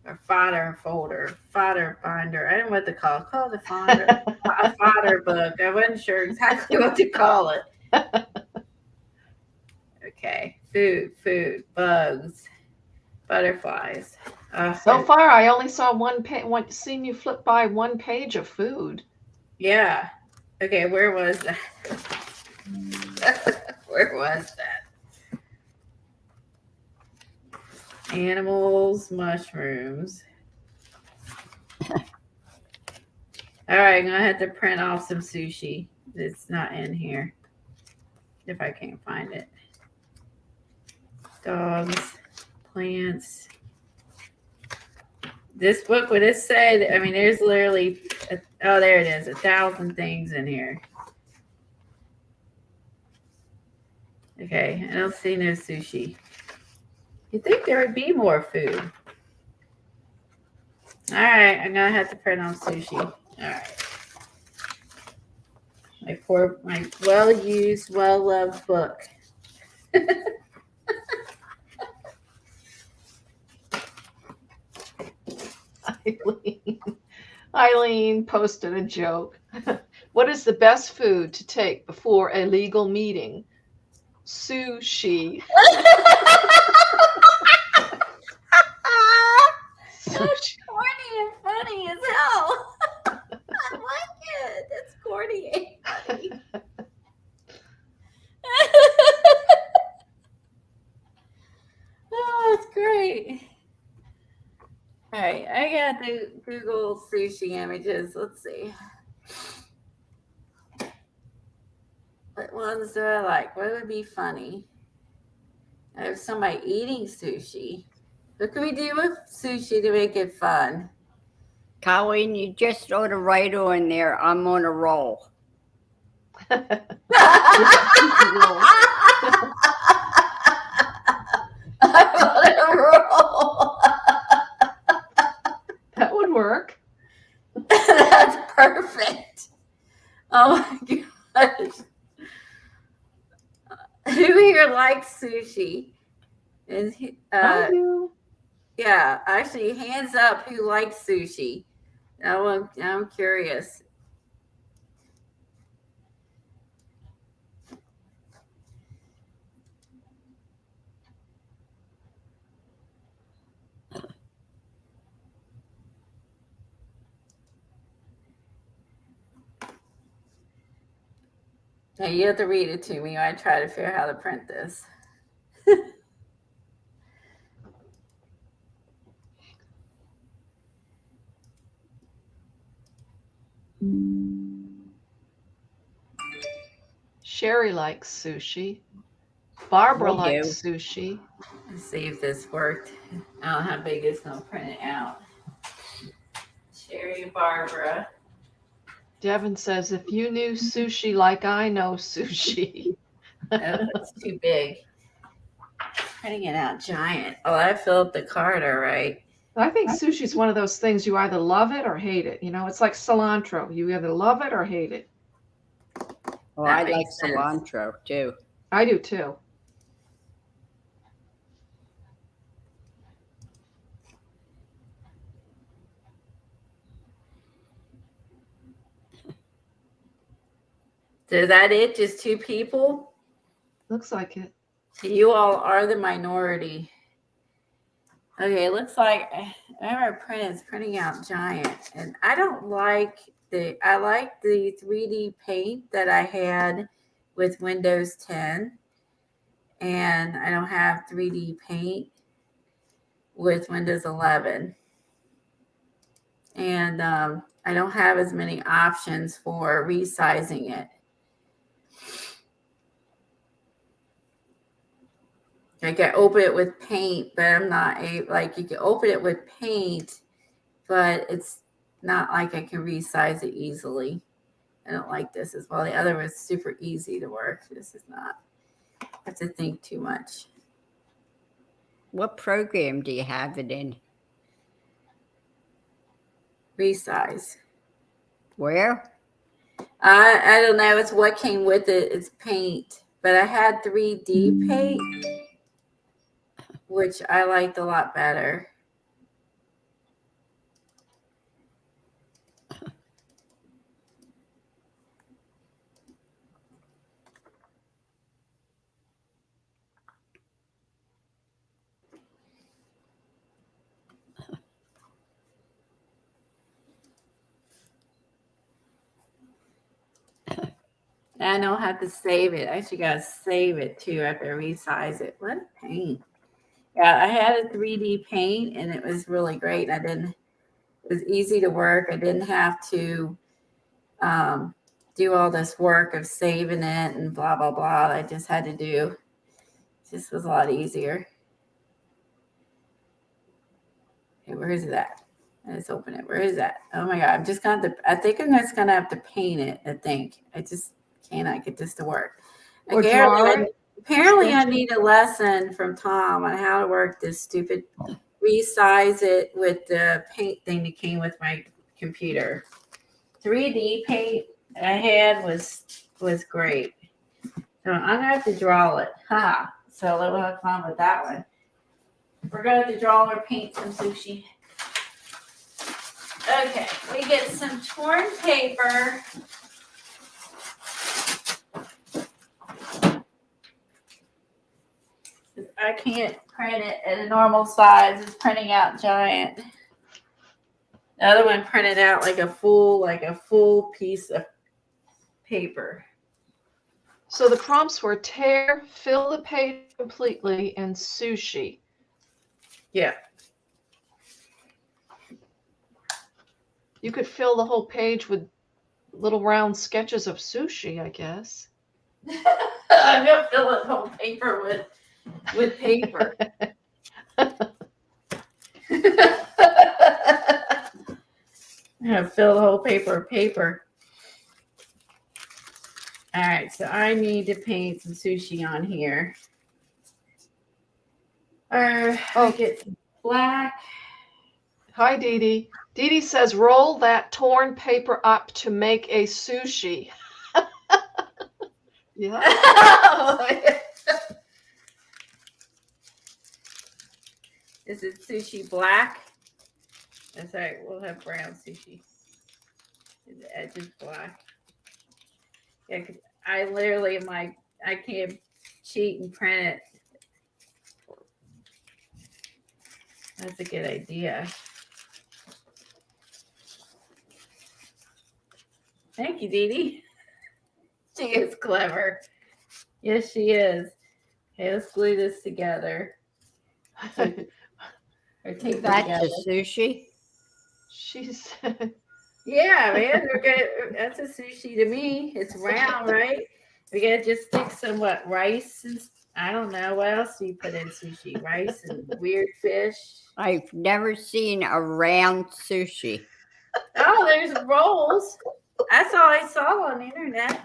[SPEAKER 1] Or fodder folder, fodder binder. I don't know what to call it. Call it a fodder book. I wasn't sure exactly what to call it. Okay. Food, bugs, butterflies.
[SPEAKER 2] So far, I only saw seen you flip by one page of food.
[SPEAKER 1] Yeah. Okay, where was that? Where was that? Animals, mushrooms. All right, I'm gonna have to print off some sushi. It's not in here. If I can't find it. Dogs, plants. This book, would it say? I mean, there's literally, oh, there it is, 1,000 things in here. Okay, I don't see no sushi. You'd think there would be more food. All right, I'm gonna have to print on sushi. All right. My well-used, well-loved book.
[SPEAKER 2] Eileen posted a joke. What is the best food to take before a legal meeting? Sushi.
[SPEAKER 1] That's corny and funny as hell. I like it. That's corny and funny. Oh, that's great. All right, I got the Google sushi images. Let's see. What ones do I like? What would be funny? I have somebody eating sushi. What can we do with sushi to make it fun?
[SPEAKER 3] Colleen, you just throw the right on there. I'm on a roll.
[SPEAKER 1] I'm on a roll.
[SPEAKER 2] That would work.
[SPEAKER 1] That sushi? And
[SPEAKER 2] I do.
[SPEAKER 1] yeah, actually, hands up who likes sushi. I'm curious. Now you have to read it to me. I try to figure out how to print this.
[SPEAKER 2] Sherry likes sushi. Barbara
[SPEAKER 3] I
[SPEAKER 2] likes
[SPEAKER 3] do.
[SPEAKER 2] sushi.
[SPEAKER 1] Let's see if this worked. I don't know how big it's gonna print it out. Sherry Barbara.
[SPEAKER 2] Devin says, if you knew sushi like I know sushi.
[SPEAKER 1] Oh, it's too big. Printing it out giant. Oh, I filled the card all right.
[SPEAKER 2] I think sushi is one of those things you either love it or hate it. You know, it's like cilantro. You either love it or hate it.
[SPEAKER 3] Oh,
[SPEAKER 1] That
[SPEAKER 3] I like
[SPEAKER 1] makes sense.
[SPEAKER 3] cilantro too.
[SPEAKER 2] I do too.
[SPEAKER 1] So is that it? Just two people?
[SPEAKER 2] Looks like it.
[SPEAKER 1] You all are the minority. Okay, it looks like whenever I print, it's printing out giant. And I don't like I like the 3D paint that I had with Windows 10. And I don't have 3D paint with Windows 11. And I don't have as many options for resizing it. Like I open it with paint, but I'm not like you can open it with paint, but it's not like I can resize it easily. I don't like this as well. The other was super easy to work. This is not. I have to think too much.
[SPEAKER 3] What program do you have it in?
[SPEAKER 1] Resize.
[SPEAKER 3] Where?
[SPEAKER 1] I don't know. It's what came with it. It's paint, but I had 3D paint, which I liked a lot better. I don't have to save it. I actually got to save it too. I have to resize it. What a pain. Yeah, I had a 3D paint and it was really great. It was easy to work. I didn't have to do all this work of saving it and blah, blah, blah. I just had to do. It just was a lot easier. Okay, where is it at? Let's open it. Where is that? Oh my God. I think I'm just going to have to paint it. I just cannot get this to work.
[SPEAKER 2] Or draw it.
[SPEAKER 1] Apparently I need a lesson from Tom on how to work this stupid resize it with the paint thing that came with my computer. 3D paint I had was great. So I'm gonna have to draw it. Ha! So we'll have fun with that one. We're gonna have to draw or paint some sushi. Okay, we get some torn paper. I can't print it at a normal size. It's printing out giant. The other one printed out like a full piece of paper.
[SPEAKER 2] So the prompts were tear, fill the page completely, and sushi.
[SPEAKER 1] Yeah.
[SPEAKER 2] You could fill the whole page with little round sketches of sushi, I guess.
[SPEAKER 1] I'm gonna fill the whole paper with paper. I'm gonna fill the whole paper with paper. All right, so I need to paint some sushi on here. I'll get some black.
[SPEAKER 2] Hi, Dee Dee. Dee Dee says, roll that torn paper up to make a sushi. Yeah.
[SPEAKER 1] Is it sushi black? That's right. We'll have brown sushi. The edge is black. Yeah, because I literally am like, I can't cheat and print it. That's a good idea. Thank you, Dee Dee. She is clever. Yes, she is. Okay, let's glue this together. Or tape
[SPEAKER 3] That's
[SPEAKER 1] together.
[SPEAKER 3] a sushi.
[SPEAKER 2] She's
[SPEAKER 1] Yeah, man. We're gonna, that's a sushi to me. It's round, right? We gotta just stick some what rice and I don't know what else do you put in sushi? Rice and weird fish.
[SPEAKER 3] I've never seen a round sushi.
[SPEAKER 1] Oh, there's rolls. That's all I saw on the internet.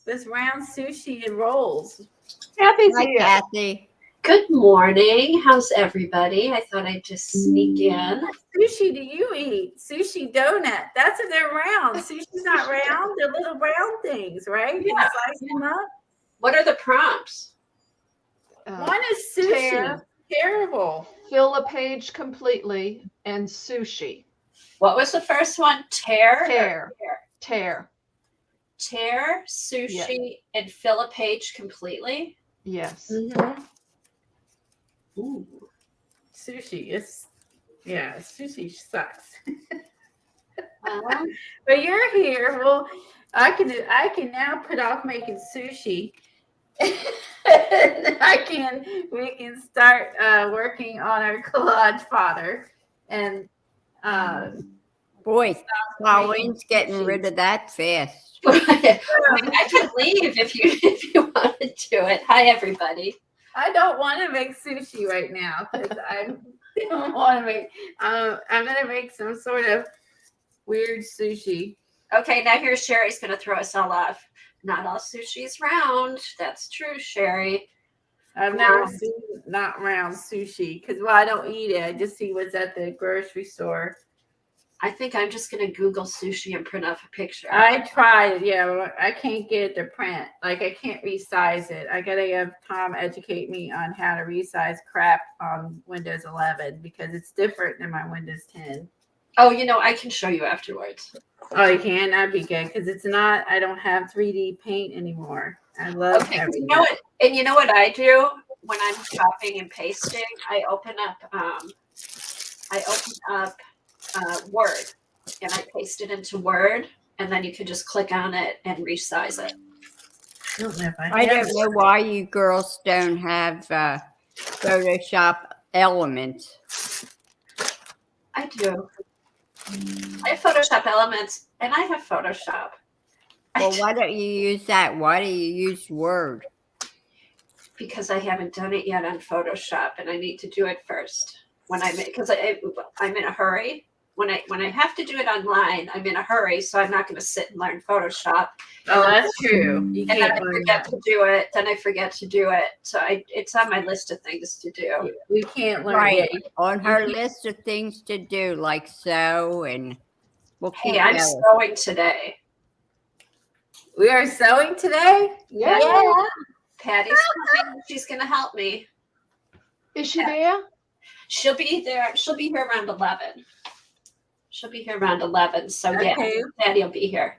[SPEAKER 1] This round sushi and rolls.
[SPEAKER 4] Kathy's
[SPEAKER 3] Hi,
[SPEAKER 4] here.
[SPEAKER 3] Kathy.
[SPEAKER 4] Good morning. How's everybody? I thought I'd just sneak in.
[SPEAKER 1] What sushi do you eat? Sushi donut. That's if they're round. Sushi's not round. They're little round things, right? You
[SPEAKER 4] Yeah.
[SPEAKER 1] slice them up.
[SPEAKER 4] What are the prompts?
[SPEAKER 1] One is sushi.
[SPEAKER 2] tear.
[SPEAKER 1] Terrible.
[SPEAKER 2] Fill a page completely and sushi.
[SPEAKER 4] What was the first one? Tear?
[SPEAKER 2] Tear.
[SPEAKER 4] Tear.
[SPEAKER 2] Tear.
[SPEAKER 4] Tear, sushi, and fill a page completely?
[SPEAKER 2] Yes.
[SPEAKER 1] Mm-hmm.
[SPEAKER 4] Ooh.
[SPEAKER 1] Sushi is, yeah, sushi sucks.
[SPEAKER 4] Well,
[SPEAKER 1] But you're here. Well, I can now put off making sushi. We can start working on our collage fodder and
[SPEAKER 3] Boy, Pauline's getting rid of that fast.
[SPEAKER 4] I could leave if you want to do it. Hi, everybody.
[SPEAKER 1] I don't want to make sushi right now because I don't want to make. I'm gonna make some sort of weird sushi.
[SPEAKER 4] Okay, now here's Sherry's going to throw us all off. Not all sushi's round. That's true, Sherry.
[SPEAKER 1] I've never seen not round sushi because I don't eat it. I just see what's at the grocery store.
[SPEAKER 4] I think I'm just going to Google sushi and print off a picture.
[SPEAKER 1] I tried, yeah, I can't get it to print. Like I can't resize it. I gotta have Tom educate me on how to resize crap on Windows 11 because it's different than my Windows 10.
[SPEAKER 4] Oh, I can show you afterwards.
[SPEAKER 1] Oh, you can? That'd be good because it's not. I don't have 3D paint anymore. I love
[SPEAKER 4] Okay,
[SPEAKER 1] having
[SPEAKER 4] you know what? And you know what I do when I'm copying and pasting? I open up Word and I paste it into Word, and then you can just click on it and resize it.
[SPEAKER 1] I don't know if
[SPEAKER 3] I don't know why you girls don't have Photoshop Elements.
[SPEAKER 4] I do. I have Photoshop Elements, and I have Photoshop.
[SPEAKER 3] Well, why don't you use that? Why do you use Word?
[SPEAKER 4] Because I haven't done it yet on Photoshop, and I need to do it first. Because I'm in a hurry. When I have to do it online, I'm in a hurry, so I'm not going to sit and learn Photoshop.
[SPEAKER 1] Oh, that's true. You
[SPEAKER 4] And then
[SPEAKER 1] can't
[SPEAKER 4] I
[SPEAKER 1] learn
[SPEAKER 4] forget
[SPEAKER 1] that.
[SPEAKER 4] to do it. Then I forget to do it. So it's on my list of things to do.
[SPEAKER 1] We can't learn.
[SPEAKER 3] Right.
[SPEAKER 1] Yeah,
[SPEAKER 3] On her list of things to do, like sew, and we'll keep
[SPEAKER 4] Hey, I'm
[SPEAKER 3] going.
[SPEAKER 4] sewing today.
[SPEAKER 1] we are sewing today.
[SPEAKER 2] Yeah.
[SPEAKER 4] Patty's coming. She's going to help me.
[SPEAKER 2] Is she there?
[SPEAKER 4] She'll be there. She'll be here around 11. She'll be here around 11. So yeah,
[SPEAKER 1] Okay.
[SPEAKER 4] Patty will be here.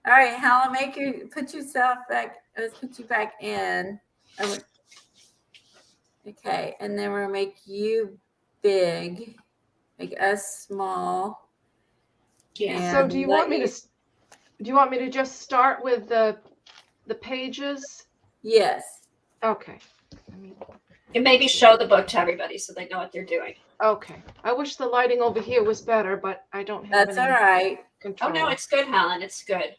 [SPEAKER 1] All right, Helen, put yourself back. Let's put you back in. Okay, and then we'll make you big, make us small.
[SPEAKER 4] Yeah.
[SPEAKER 2] So do you want me to just start with the pages?
[SPEAKER 1] Yes.
[SPEAKER 2] Okay.
[SPEAKER 4] And maybe show the book to everybody so they know what they're doing.
[SPEAKER 2] Okay. I wish the lighting over here was better, but I don't have
[SPEAKER 1] That's
[SPEAKER 2] any
[SPEAKER 1] all right.
[SPEAKER 2] control.
[SPEAKER 4] Oh no, it's good, Helen. It's good.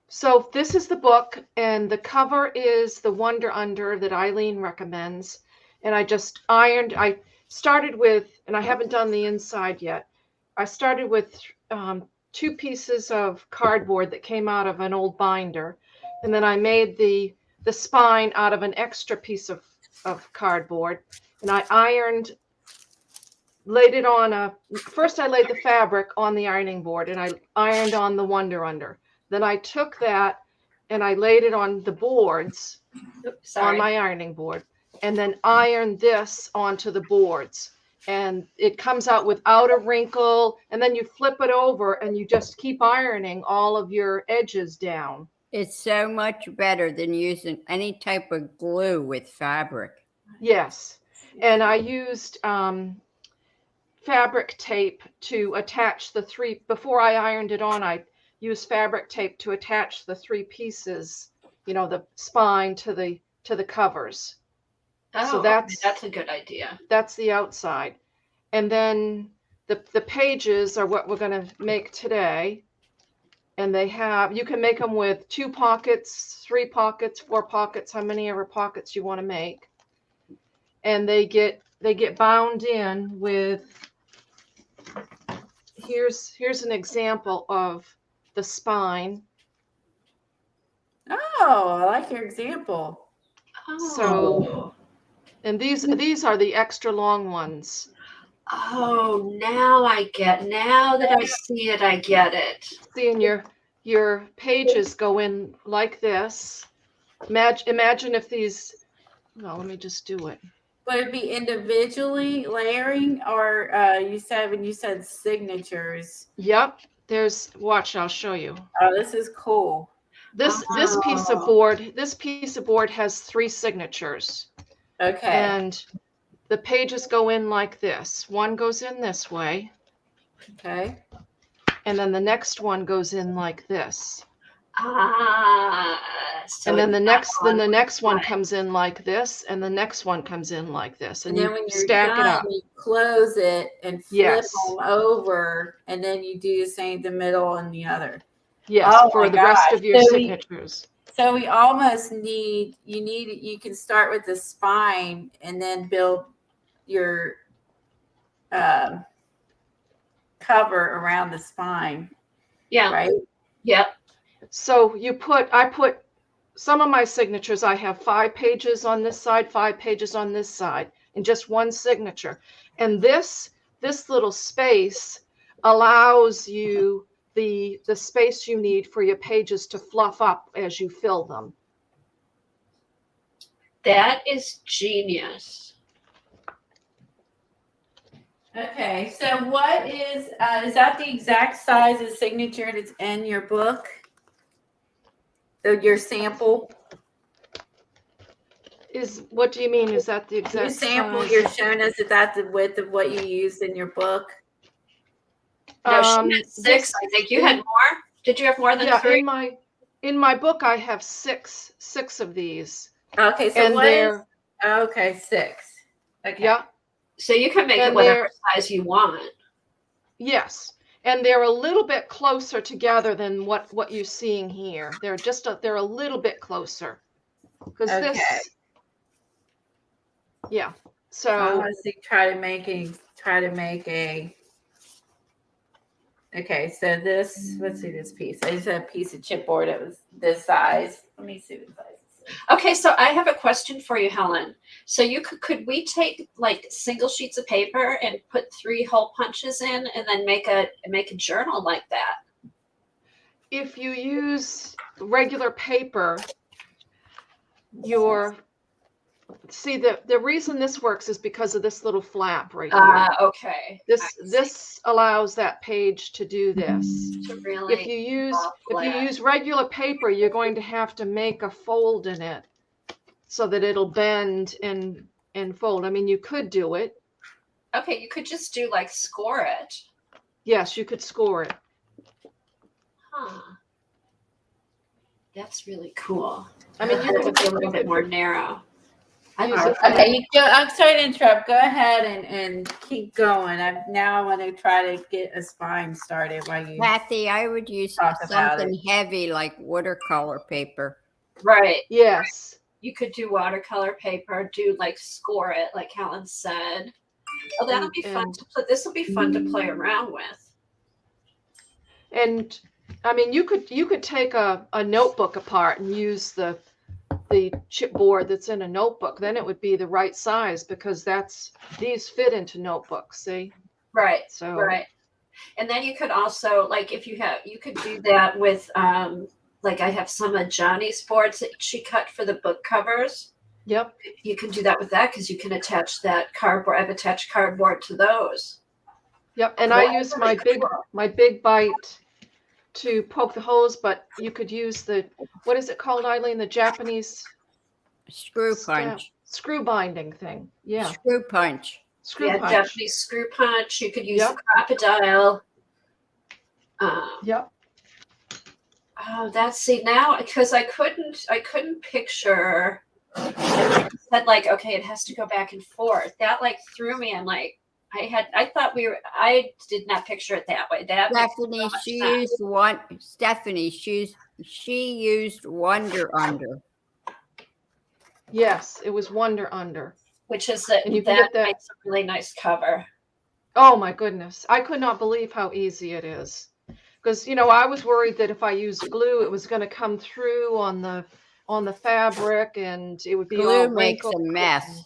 [SPEAKER 2] So this is the book, and the cover is the Wonder Under that Eileen recommends. And I started with, and I haven't done the inside yet. I started with 2 pieces of cardboard that came out of an old binder. And then I made the spine out of an extra piece of cardboard. And I first I laid the fabric on the ironing board, and I ironed on the Wonder Under. Then I took that and I laid it on the boards
[SPEAKER 4] Oops, sorry.
[SPEAKER 2] on my ironing board. and then iron this onto the boards. And it comes out without a wrinkle. And then you flip it over and you just keep ironing all of your edges down.
[SPEAKER 3] It's so much better than using any type of glue with fabric.
[SPEAKER 2] Yes. And I used fabric tape to attach the three. Before I ironed it on, I used fabric tape to attach the three pieces, the spine to the covers.
[SPEAKER 4] Oh,
[SPEAKER 2] So
[SPEAKER 4] that's a good idea.
[SPEAKER 2] That's the outside. And then the pages are what we're going to make today. And you can make them with 2 pockets, 3 pockets, 4 pockets, how many ever pockets you want to make. And they get bound in with, here's an example of the spine.
[SPEAKER 1] Oh, I like your example.
[SPEAKER 4] Oh.
[SPEAKER 2] So, and these are the extra long ones.
[SPEAKER 4] Oh, now that I see it, I get it.
[SPEAKER 2] See, and your pages go in like this. Imagine if these, well, let me just do it.
[SPEAKER 1] Would it be individually layering, or you said signatures?
[SPEAKER 2] Yep. Watch, I'll show you.
[SPEAKER 1] Oh, this is cool.
[SPEAKER 2] This piece of board has 3 signatures.
[SPEAKER 1] Okay.
[SPEAKER 2] And the pages go in like this. One goes in this way.
[SPEAKER 1] Okay.
[SPEAKER 2] And then the next one goes in like this.
[SPEAKER 4] So
[SPEAKER 2] and then the next one comes in like this, and the next one comes in like this. And
[SPEAKER 1] then
[SPEAKER 2] you
[SPEAKER 1] when you're
[SPEAKER 2] stack it up.
[SPEAKER 1] you close it and flip
[SPEAKER 2] Yes.
[SPEAKER 1] them over, and then you do the same the middle and the other.
[SPEAKER 2] Yes,
[SPEAKER 1] Oh
[SPEAKER 2] for
[SPEAKER 1] my
[SPEAKER 2] the rest
[SPEAKER 1] gosh.
[SPEAKER 2] of your
[SPEAKER 1] So
[SPEAKER 2] signatures.
[SPEAKER 1] So we almost you can start with the spine and then build your cover around the spine.
[SPEAKER 4] Yeah.
[SPEAKER 1] Right?
[SPEAKER 4] Yep.
[SPEAKER 2] So I put some of my signatures, I have 5 pages on this side, 5 pages on this side, and just one signature. And this little space allows you the space you need for your pages to fluff up as you fill them.
[SPEAKER 4] That is genius.
[SPEAKER 1] Okay, so what is that the exact size of signature that's in your book? Your sample?
[SPEAKER 2] What do you mean? Is that the exact
[SPEAKER 1] Your sample
[SPEAKER 2] size?
[SPEAKER 1] you're showing us, is that the width of what you used in your book?
[SPEAKER 4] No, she had 6. I think you had more. Did you have more than 3?
[SPEAKER 2] In my book, I have six of these.
[SPEAKER 1] Okay, so okay, 6. Okay.
[SPEAKER 2] Yeah.
[SPEAKER 4] So you can make it whatever size you want.
[SPEAKER 2] Yes. And they're a little bit closer together than what you're seeing here. They're a little bit closer. Because yeah. So
[SPEAKER 1] I want to try to make a. Okay, so let's see this piece. I just had a piece of chipboard that was this size. Let me see what size it is.
[SPEAKER 4] Okay, so I have a question for you, Helen. So could we take like single sheets of paper and put 3 hole punches in, and then make a journal like that?
[SPEAKER 2] If you use regular paper, the reason this works is because of this little flap right here.
[SPEAKER 4] Okay.
[SPEAKER 2] This allows that page to do this.
[SPEAKER 4] To really
[SPEAKER 2] If you use regular paper, you're going to have to make a fold in it so that it'll bend and fold. I mean, you could do it.
[SPEAKER 4] Okay, you could just do like score it.
[SPEAKER 2] Yes, you could score it.
[SPEAKER 4] Huh. That's really cool.
[SPEAKER 2] I mean,
[SPEAKER 4] it would be a little bit more narrow.
[SPEAKER 1] Okay, I'm sorry to interrupt. Go ahead and keep going. I want to try to get a spine started while you.
[SPEAKER 3] Kathy, I would use something heavy like watercolor paper.
[SPEAKER 4] Right.
[SPEAKER 2] Yes.
[SPEAKER 4] You could do watercolor paper, do like score it, like Helen said. Oh, that'll be fun to play. This will be fun to play around with.
[SPEAKER 2] And I mean, you could take a notebook apart and use the chipboard that's in a notebook. Then it would be the right size because these fit into notebooks. See?
[SPEAKER 4] Right.
[SPEAKER 2] So
[SPEAKER 4] right. And then you could also, like, you could do that with like I have some of Johnny's boards that she cut for the book covers.
[SPEAKER 2] Yep.
[SPEAKER 4] You can do that with that because you can attach that cardboard. I've attached cardboard to those.
[SPEAKER 2] Yep. And
[SPEAKER 4] So
[SPEAKER 2] I
[SPEAKER 4] that's
[SPEAKER 2] use
[SPEAKER 4] really cool.
[SPEAKER 2] my big bite to poke the holes, but you could use the, what is it called, Eileen? The Japanese
[SPEAKER 3] Screw punch.
[SPEAKER 2] screw binding thing. Yeah.
[SPEAKER 3] Screw punch.
[SPEAKER 2] Screw
[SPEAKER 4] Yeah,
[SPEAKER 2] punch.
[SPEAKER 4] Japanese screw punch. You could use
[SPEAKER 2] Yep.
[SPEAKER 4] the crocodile.
[SPEAKER 2] Yep.
[SPEAKER 4] Oh, that's see now because I couldn't picture. I said like, okay, it has to go back and forth. That like threw me. I'm like, I did not picture it that way. That makes so
[SPEAKER 3] Stephanie,
[SPEAKER 4] much
[SPEAKER 3] she
[SPEAKER 4] sense.
[SPEAKER 3] used one. Stephanie, she used Wonder Under.
[SPEAKER 2] Yes, it was Wonder Under.
[SPEAKER 4] Which is that
[SPEAKER 2] And you can get that.
[SPEAKER 4] makes a really nice cover.
[SPEAKER 2] Oh my goodness. I could not believe how easy it is. Because, you know, I was worried that if I used glue, it was going to come through on the fabric and it would be all
[SPEAKER 3] Glue makes
[SPEAKER 2] wrinkled.
[SPEAKER 3] a mess.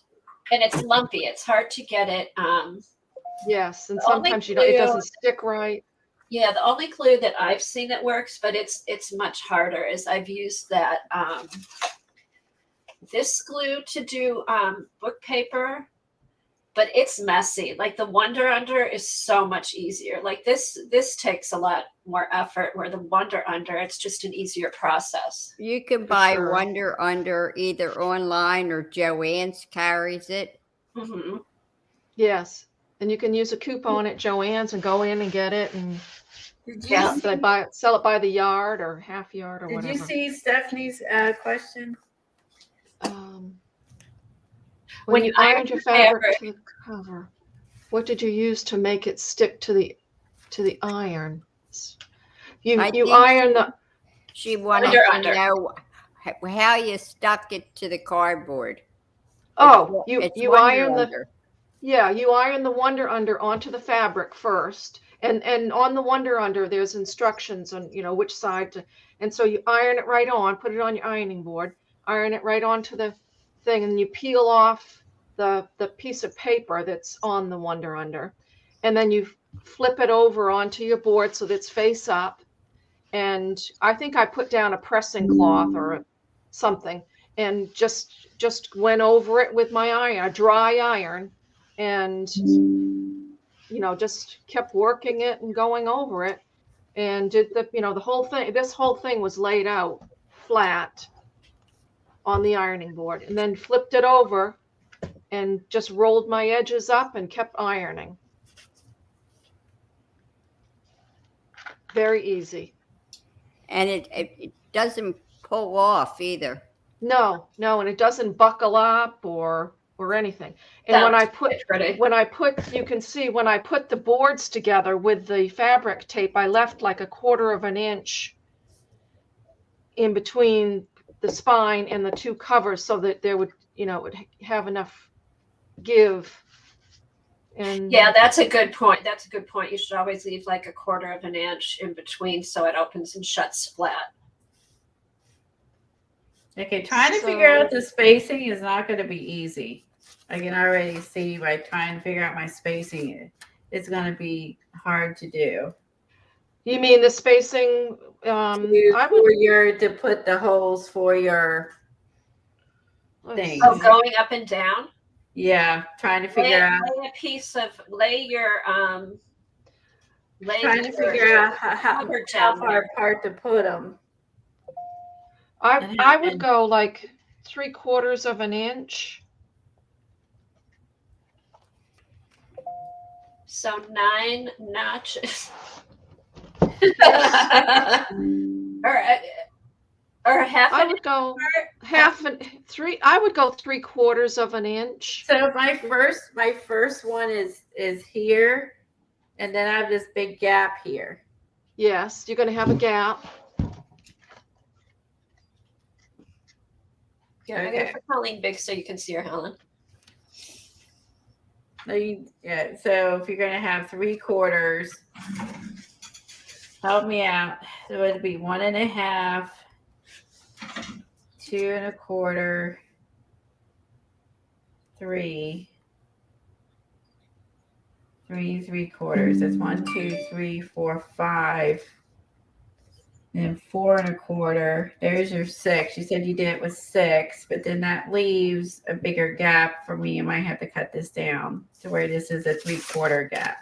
[SPEAKER 4] And it's lumpy. It's hard to get it.
[SPEAKER 2] Yes, and
[SPEAKER 4] The only
[SPEAKER 2] sometimes it
[SPEAKER 4] glue-
[SPEAKER 2] doesn't stick right.
[SPEAKER 4] Yeah, the only glue that I've seen that works, but it's much harder, is I've used that this glue to do book paper, but it's messy. Like the Wonder Under is so much easier. Like this takes a lot more effort, where the Wonder Under, it's just an easier process.
[SPEAKER 3] You can buy
[SPEAKER 2] sure.
[SPEAKER 3] Wonder Under either online or Joann's carries it.
[SPEAKER 4] Mm-hmm.
[SPEAKER 2] Yes. And you can use a coupon at Joann's and go in and get it, and
[SPEAKER 1] Did you
[SPEAKER 4] Yeah,
[SPEAKER 1] see,
[SPEAKER 2] sell it by the yard or half yard or
[SPEAKER 1] did
[SPEAKER 2] whatever.
[SPEAKER 1] you see Stephanie's question?
[SPEAKER 2] When
[SPEAKER 4] When
[SPEAKER 2] you
[SPEAKER 4] you
[SPEAKER 2] ironed
[SPEAKER 4] iron
[SPEAKER 2] your
[SPEAKER 4] the
[SPEAKER 2] fabric to the cover, what did you use to make it stick to the iron? You
[SPEAKER 3] I think
[SPEAKER 2] iron the
[SPEAKER 3] She wanted
[SPEAKER 4] Wonder
[SPEAKER 3] to
[SPEAKER 4] Under.
[SPEAKER 3] know how you stuck it to the cardboard. It's
[SPEAKER 2] you
[SPEAKER 3] Wonder
[SPEAKER 2] iron the
[SPEAKER 3] Under.
[SPEAKER 2] you iron the Wonder Under onto the fabric first, and on the Wonder Under there's instructions on, you know, which side to, and so you iron it right on, put it on your ironing board, iron it right onto the thing, and you peel off the piece of paper that's on the Wonder Under, and then you flip it over onto your board so that it's face up. And I think I put down a pressing cloth or something, and just went over it with my iron, a dry iron, and you know, just kept working it and going over it, and did the whole thing. This whole thing was laid out flat on the ironing board, and then flipped it over and just rolled my edges up and kept ironing. Very easy.
[SPEAKER 3] And it doesn't pull off either.
[SPEAKER 2] No, and it doesn't buckle up or anything. And
[SPEAKER 4] That
[SPEAKER 2] when I
[SPEAKER 4] looks
[SPEAKER 2] put
[SPEAKER 4] pretty.
[SPEAKER 2] you can see when I put the boards together with the fabric tape, I left like 1/4 of an inch in between the spine and the two covers so that there would, you know, it would have enough give. And
[SPEAKER 4] Yeah, that's a good point. That's a good point. You should always leave like 1/4 of an inch in between so it opens and shuts flat.
[SPEAKER 1] Okay, trying to figure out the spacing is not going to be easy. I can already see by trying to figure out my spacing, it's going to be hard to do.
[SPEAKER 2] You mean the spacing?
[SPEAKER 1] To put the holes for your thing.
[SPEAKER 4] Oh, going up and down?
[SPEAKER 1] Yeah, trying to figure out.
[SPEAKER 4] Lay a piece of, lay your,
[SPEAKER 1] Trying to figure out how far apart to put them.
[SPEAKER 2] I would go like 3/4 of an inch.
[SPEAKER 4] So 9 notches. or half
[SPEAKER 2] I
[SPEAKER 4] an
[SPEAKER 2] would
[SPEAKER 4] inch
[SPEAKER 2] go
[SPEAKER 4] apart?
[SPEAKER 2] I would go 3/4 of an inch.
[SPEAKER 1] So my first one is here, and then I have this big gap here.
[SPEAKER 2] Yes, you're going to have a gap.
[SPEAKER 4] I'm
[SPEAKER 1] Okay.
[SPEAKER 4] gonna put Helen big so you can see her, Helen.
[SPEAKER 1] Yeah. So if you're gonna have 3/4, help me out. So it'd be 1.5, 2 1/4, 3, 3 3/4. That's 1, 2, 3, 4, 5. and 4 1/4. There's your 6. You said you did it with 6, but then that leaves a bigger gap for me. I might have to cut this down to where this is a 3/4 gap.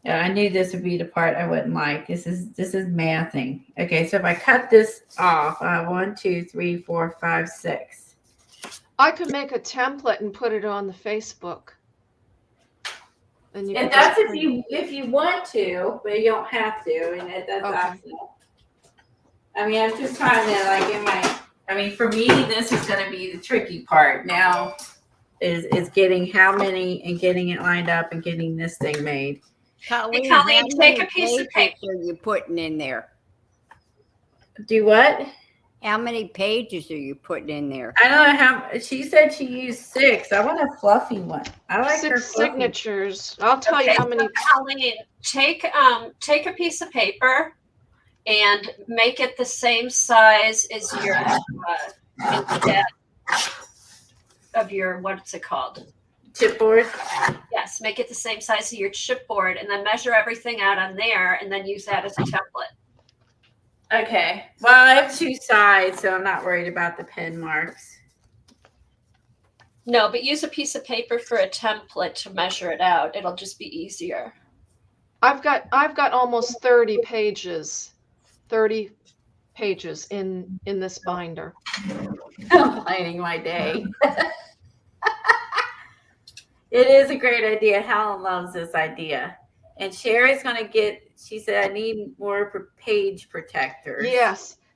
[SPEAKER 1] Yeah, I knew this would be the part I wouldn't like. This is mathing. Okay, so if I cut this off, 1, 2, 3, 4, 5, 6.
[SPEAKER 2] I could make a template and put it on the Facebook. And you
[SPEAKER 1] And
[SPEAKER 2] can
[SPEAKER 1] that's
[SPEAKER 2] just
[SPEAKER 1] if you want to, but you don't have to, and that's
[SPEAKER 2] Okay.
[SPEAKER 1] optional. I mean, I'm just trying to for me, this is going to be the tricky part now. Is getting how many and getting it lined up and getting this thing made.
[SPEAKER 3] Colleen,
[SPEAKER 4] Colleen,
[SPEAKER 3] how
[SPEAKER 4] take
[SPEAKER 3] many
[SPEAKER 4] a piece of
[SPEAKER 3] pages are you putting in there?
[SPEAKER 1] Do what?
[SPEAKER 3] How many pages are you putting in there?
[SPEAKER 1] I don't know how. She said she used 6. I want a fluffy one. I like her
[SPEAKER 2] 6
[SPEAKER 1] fluffy.
[SPEAKER 2] signatures. I'll tell you how many.
[SPEAKER 4] Colleen, take a piece of paper and make it the same size as your instead of your, what's it called?
[SPEAKER 1] Chipboard.
[SPEAKER 4] Yes, make it the same size as your chipboard, and then measure everything out on there, and then use that as a template.
[SPEAKER 1] Okay. Well, I have 2 sides, so I'm not worried about the pen marks.
[SPEAKER 4] No, but use a piece of paper for a template to measure it out. It'll just be easier.
[SPEAKER 2] I've got almost 30 pages. 30 pages in this binder.
[SPEAKER 1] I'm planning my day. It is a great idea. Helen loves this idea. And Sherry's going to she said, I need more page protectors.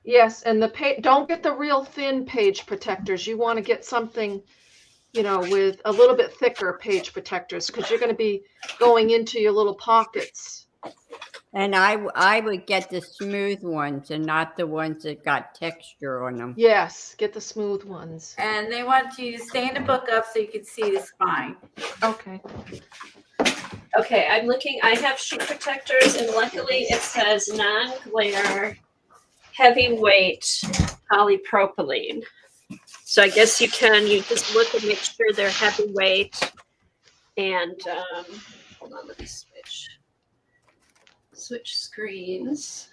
[SPEAKER 2] Yes, and don't get the real thin page protectors. You want to get something, with a little bit thicker page protectors, because you're going to be going into your little pockets.
[SPEAKER 3] And I would get the smooth ones and not the ones that got texture on them.
[SPEAKER 2] Yes, get the smooth ones.
[SPEAKER 1] And they want you to stand the book up so you can see the spine.
[SPEAKER 2] Okay.
[SPEAKER 4] Okay, I'm looking. I have sheet protectors, and luckily it says non-glare, heavyweight polypropylene. So I guess you just look and make sure they're heavyweight. And hold on, let me switch screens.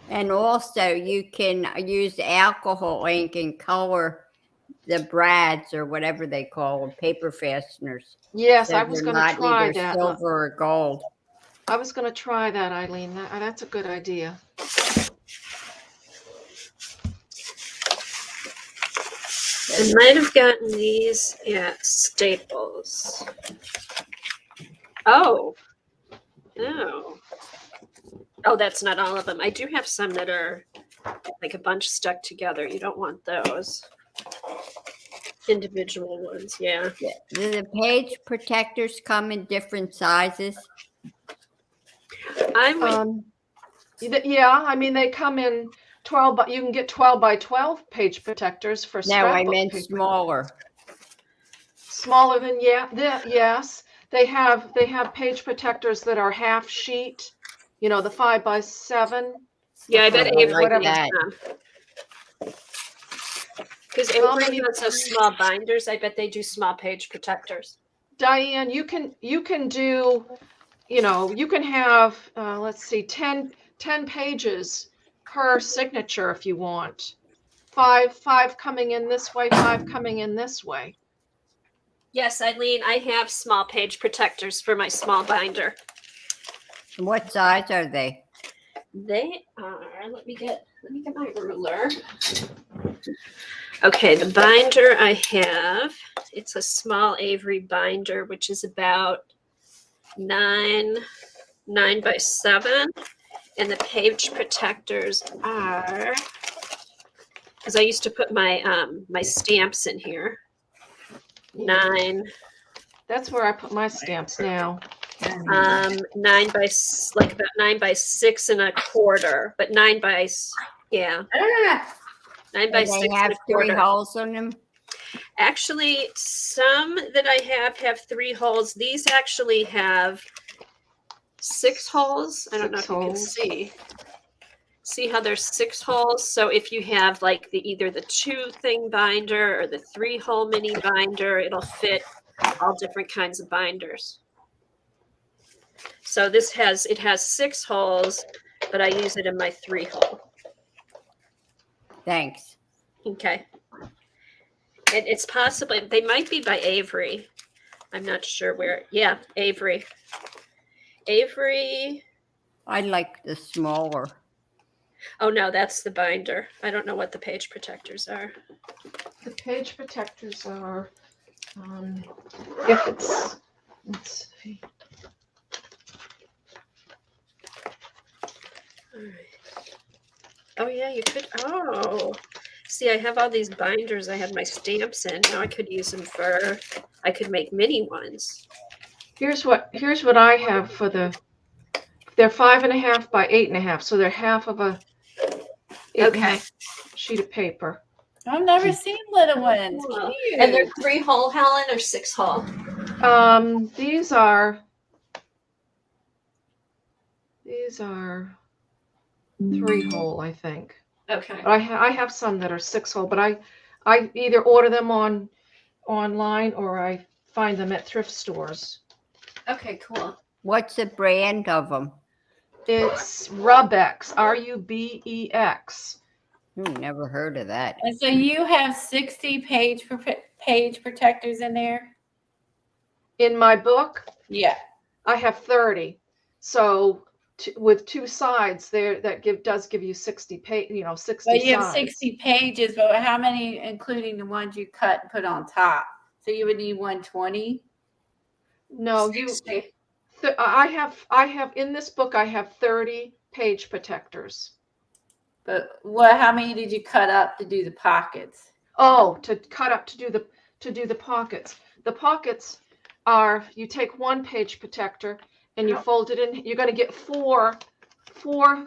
[SPEAKER 3] And also you can use alcohol ink and color the brads or whatever they call them, paper fasteners.
[SPEAKER 2] Yes,
[SPEAKER 3] So
[SPEAKER 2] I was
[SPEAKER 3] they're
[SPEAKER 2] going to
[SPEAKER 3] not
[SPEAKER 2] try
[SPEAKER 3] either
[SPEAKER 2] that.
[SPEAKER 3] silver or gold.
[SPEAKER 2] I was going to try that, Eileen. That's a good idea.
[SPEAKER 4] I might have gotten these at Staples. Oh, no. Oh, that's not all of them. I do have some that are like a bunch stuck together. You don't want those. Individual ones, yeah.
[SPEAKER 3] Do the page protectors come in different sizes?
[SPEAKER 2] Yeah, I mean, they come in 12, but you can get 12 by 12 page protectors for
[SPEAKER 3] No, I
[SPEAKER 2] scrapbook
[SPEAKER 3] meant
[SPEAKER 2] paper.
[SPEAKER 3] smaller.
[SPEAKER 2] Smaller than yes. They have page protectors that are half sheet. The 5 by 7.
[SPEAKER 4] Yeah, I bet
[SPEAKER 3] Oh,
[SPEAKER 4] Avery
[SPEAKER 3] like
[SPEAKER 4] makes
[SPEAKER 3] that.
[SPEAKER 4] them. Because
[SPEAKER 2] How
[SPEAKER 4] Avery
[SPEAKER 2] many-
[SPEAKER 4] does those small binders. I bet they do small page protectors.
[SPEAKER 2] Diane, you can do, you can have, let's see, 10 pages per signature if you want. 5 coming in this way, 5 coming in this way.
[SPEAKER 4] Yes, Eileen, I have small page protectors for my small binder.
[SPEAKER 3] What size are they?
[SPEAKER 4] They are, let me get my ruler. Okay, the binder I have, it's a small Avery binder, which is about 9 by 7. And the page protectors are, because I used to put my my stamps in here. 9.
[SPEAKER 2] That's where I put my stamps now.
[SPEAKER 4] 9 by about 9 by 6 1/4, but 9 by 9 by
[SPEAKER 3] Do
[SPEAKER 4] 6
[SPEAKER 3] they have 3
[SPEAKER 4] 1/4.
[SPEAKER 3] holes in them?
[SPEAKER 4] Actually, some that I have 3 holes. These actually have 6 holes. I don't know if you can see. See how there's 6 holes? So if you have like either the 2-thing binder or the 3-hole mini binder, it'll fit all different kinds of binders. So this has 6 holes, but I use it in my 3 hole.
[SPEAKER 3] Thanks.
[SPEAKER 4] Okay. And it's possibly, they might be by Avery. I'm not sure where. Yeah, Avery. Avery.
[SPEAKER 3] I like the smaller.
[SPEAKER 4] Oh no, that's the binder. I don't know what the page protectors are.
[SPEAKER 2] The page protectors are, if it's, let's see.
[SPEAKER 4] All right. Oh yeah, you could. Oh, see, I have all these binders. I had my stamps in. Now I could use them for. I could make mini ones.
[SPEAKER 2] Here's what I have for the. They're 5.5 by 8.5, so they're half of a 8.5 sheet of paper.
[SPEAKER 1] I've never seen little ones.
[SPEAKER 4] Cool.
[SPEAKER 1] Cute.
[SPEAKER 4] And they're 3 hole, Helen, or 6 hole?
[SPEAKER 2] These are 3 hole, I think.
[SPEAKER 4] Okay.
[SPEAKER 2] But I have some that are 6 hole, but I either order them online or I find them at thrift stores.
[SPEAKER 4] Okay, cool.
[SPEAKER 3] What's the brand of them?
[SPEAKER 2] It's Rubex, Rubex.
[SPEAKER 3] Never heard of that.
[SPEAKER 1] And so you have 60 page protectors in there?
[SPEAKER 2] In my book,
[SPEAKER 1] Yeah.
[SPEAKER 2] I have 30. So with 2 sides there, that does give you 60 page, 60
[SPEAKER 1] But you have
[SPEAKER 2] sides.
[SPEAKER 1] 60 pages, but how many, including the ones you cut and put on top? So you would need 120?
[SPEAKER 2] No,
[SPEAKER 4] 60.
[SPEAKER 2] I have in this book, I have 30 page protectors.
[SPEAKER 1] But how many did you cut up to do the pockets?
[SPEAKER 2] Oh, to cut up to do the pockets. The pockets are, you take 1 page protector and you fold it in. You're going to get four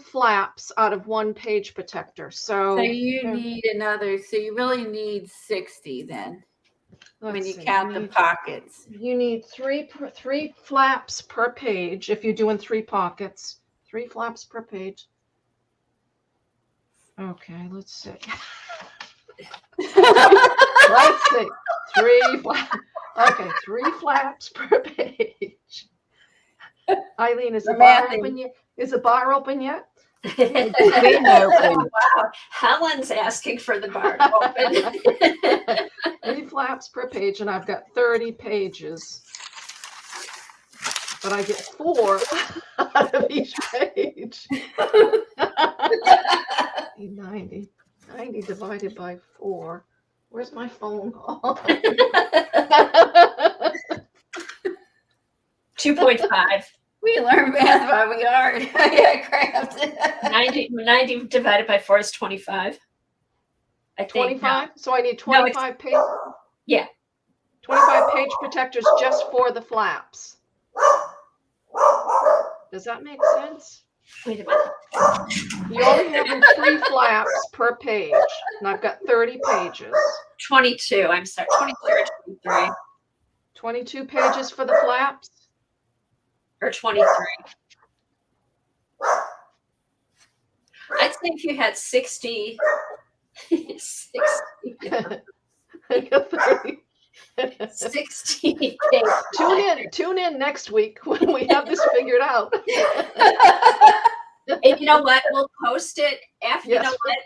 [SPEAKER 2] flaps out of 1 page protector. So
[SPEAKER 1] you need another. So you really need 60 then, when you count the pockets.
[SPEAKER 2] You need 3 flaps per page if you're doing 3 pockets. 3 flaps per page. Okay, let's see. Let's see. 3 flaps. Okay, 3 flaps per page. Eileen, is the bar open yet? Is the bar open yet?
[SPEAKER 3] It's been open.
[SPEAKER 4] Wow. Helen's asking for the bar to open.
[SPEAKER 2] 3 flaps per page, and I've got 30 pages. But I get 4 out of each page. 90 divided by 4. Where's my phone?
[SPEAKER 4] 2.5.
[SPEAKER 1] We learn math while we are. Yeah, craft.
[SPEAKER 4] 90 divided by 4 is 25. I think.
[SPEAKER 2] 25? So I need 25 page.
[SPEAKER 4] Yeah.
[SPEAKER 2] 25 page protectors just for the flaps. Does that make sense?
[SPEAKER 4] Wait a minute.
[SPEAKER 2] You only have 3 flaps per page, and I've got 30 pages.
[SPEAKER 4] 22. I'm sorry. 22 or 23.
[SPEAKER 2] 22 pages for the flaps.
[SPEAKER 4] Or 23. I'd say if you had 60. 60.
[SPEAKER 2] I got 30.
[SPEAKER 4] 60 pages.
[SPEAKER 2] Tune in next week when we have this figured out.
[SPEAKER 4] And you know what? We'll post it after.
[SPEAKER 2] Yes.
[SPEAKER 4] You know what?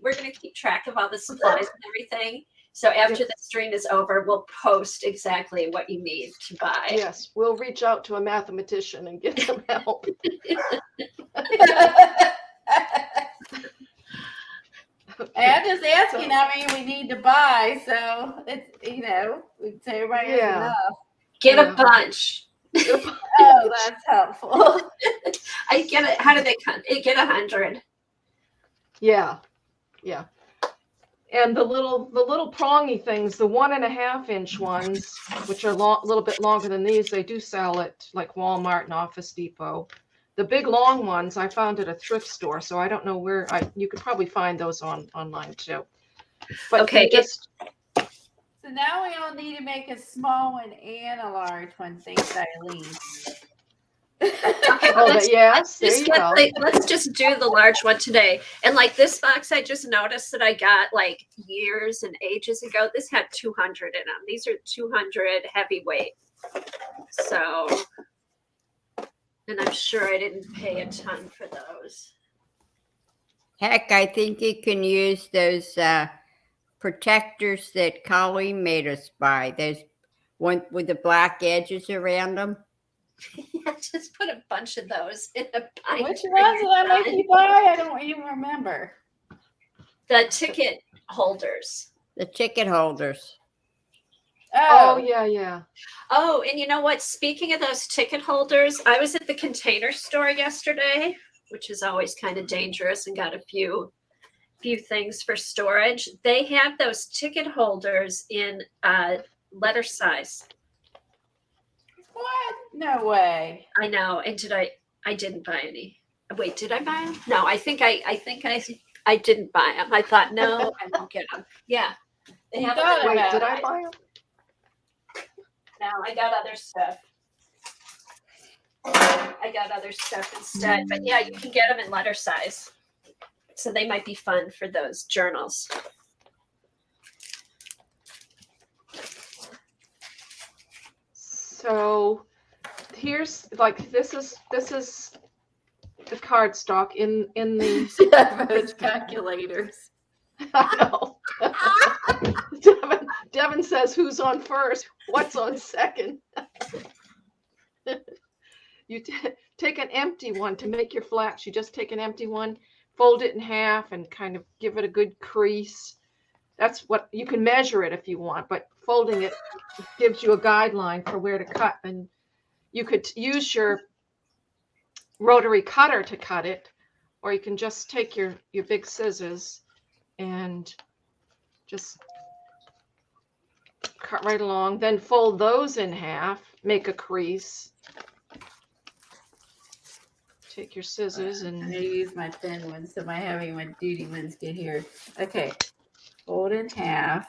[SPEAKER 4] We're gonna keep track of all the supplies and everything. So after the stream is over, we'll post exactly what you need to buy.
[SPEAKER 2] Yes, we'll reach out to a mathematician and get some help.
[SPEAKER 1] I'm just asking how many we need to buy, so it's we'd say everybody has enough.
[SPEAKER 4] Get a bunch.
[SPEAKER 1] Oh, that's helpful.
[SPEAKER 4] I get it. How do they come? Get 100.
[SPEAKER 2] Yeah. And the little prongy things, the 1.5 inch ones, which are a little bit longer than these, they do sell at like Walmart and Office Depot. The big long ones I found at a thrift store, so I don't know where. You could probably find those online too. But
[SPEAKER 4] okay,
[SPEAKER 1] so now we all need to make a small one and a large one. Thanks, Eileen.
[SPEAKER 4] Okay, let's just do the large one today. And like this box, I just noticed that I got like years and ages ago. This had 200 in them. These are 200 heavyweight. So And I'm sure I didn't pay a ton for those.
[SPEAKER 3] Heck, I think you can use those protectors that Colleen made us buy. Those one with the black edges around them.
[SPEAKER 4] Yeah, just put a bunch of those in a binder.
[SPEAKER 1] Which ones did I make you buy? I don't even remember.
[SPEAKER 4] The ticket holders.
[SPEAKER 3] The ticket holders.
[SPEAKER 2] Oh, yeah.
[SPEAKER 4] Oh, and you know what? Speaking of those ticket holders, I was at the Container Store yesterday, which is always kind of dangerous, and got a few things for storage. They have those ticket holders in letter size.
[SPEAKER 1] What? No way.
[SPEAKER 4] I know. And I didn't buy any. Wait, did I buy them? No, I think I didn't buy them. I thought, no, I won't get them. Yeah. They
[SPEAKER 1] You
[SPEAKER 4] have
[SPEAKER 1] thought
[SPEAKER 4] them.
[SPEAKER 2] Wait,
[SPEAKER 1] about
[SPEAKER 2] did
[SPEAKER 1] it.
[SPEAKER 2] I buy them?
[SPEAKER 4] No, I got other stuff. I got other stuff instead. But yeah, you can get them in letter size. So they might be fun for those journals.
[SPEAKER 2] So here's like this is the cardstock in the
[SPEAKER 1] Those calculators.
[SPEAKER 2] I know. Devin says who's on first, what's on second. You take an empty one to make your flaps. You just take an empty one, fold it in half, and kind of give it a good crease. That's what you can measure it if you want, but folding it gives you a guideline for where to cut. And you could use your rotary cutter to cut it, or you can just take your big scissors and just cut right along, then fold those in half, make a crease. Take your scissors
[SPEAKER 1] I'm
[SPEAKER 2] and
[SPEAKER 1] gonna use my thin ones so my heavy my duty ones get here. Okay. Fold in half.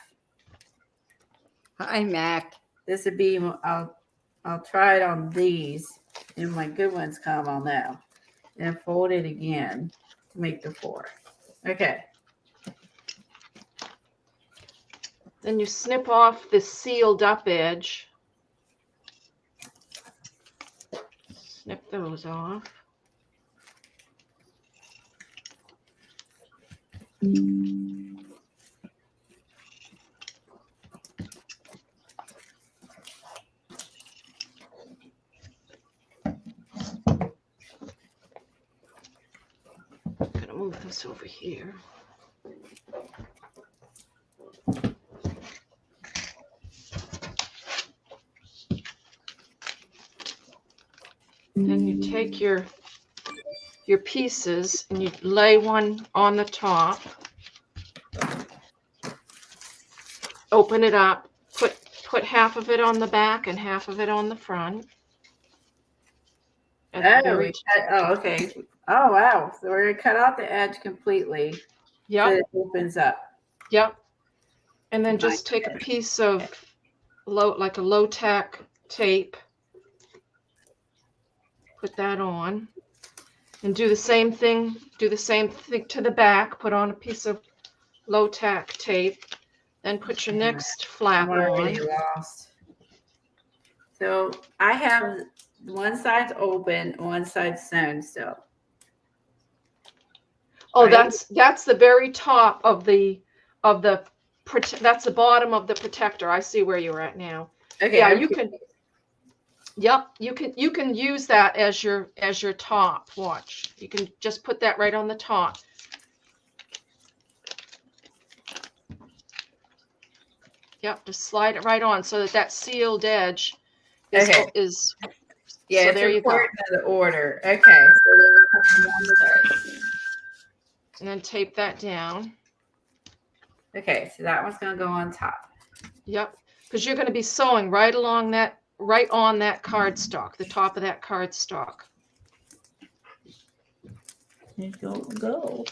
[SPEAKER 3] Hi, Mac.
[SPEAKER 1] This would be I'll try it on these. And my good ones come, I'll know. And fold it again to make the 4. Okay.
[SPEAKER 2] then you snip off the sealed up edge. Snip those off. Gonna move this over here. Then you take your pieces and you lay one on the top. Open it up. Put half of it on the back and half of it on the front.
[SPEAKER 1] Okay. Oh wow. So we're gonna cut out the edge completely. So
[SPEAKER 2] Yep.
[SPEAKER 1] it opens up.
[SPEAKER 2] Yep. And then just take a piece of low tack tape. Put that on. And do the same thing to the back. Put on a piece of low tack tape. Then put your next flap
[SPEAKER 1] I'm already
[SPEAKER 2] on.
[SPEAKER 1] lost. So I have one side's open, one side's sewn still.
[SPEAKER 2] Oh,
[SPEAKER 1] right?
[SPEAKER 2] that's the very top of the that's the bottom of the protector. I see where you're at now.
[SPEAKER 1] Okay.
[SPEAKER 2] Yeah, you can. Yep, you can use that as your top. Watch. You can just put that right on the top. Yep, just slide it right on so that sealed edge is
[SPEAKER 1] Okay.
[SPEAKER 2] is.
[SPEAKER 1] Yeah,
[SPEAKER 2] So
[SPEAKER 1] it's
[SPEAKER 2] there you go.
[SPEAKER 1] important to the order. Okay. So
[SPEAKER 2] And then tape that down.
[SPEAKER 1] okay, so that one's gonna go on top.
[SPEAKER 2] Yep, because you're going to be sewing right on that cardstock, the top of that cardstock.
[SPEAKER 1] Go.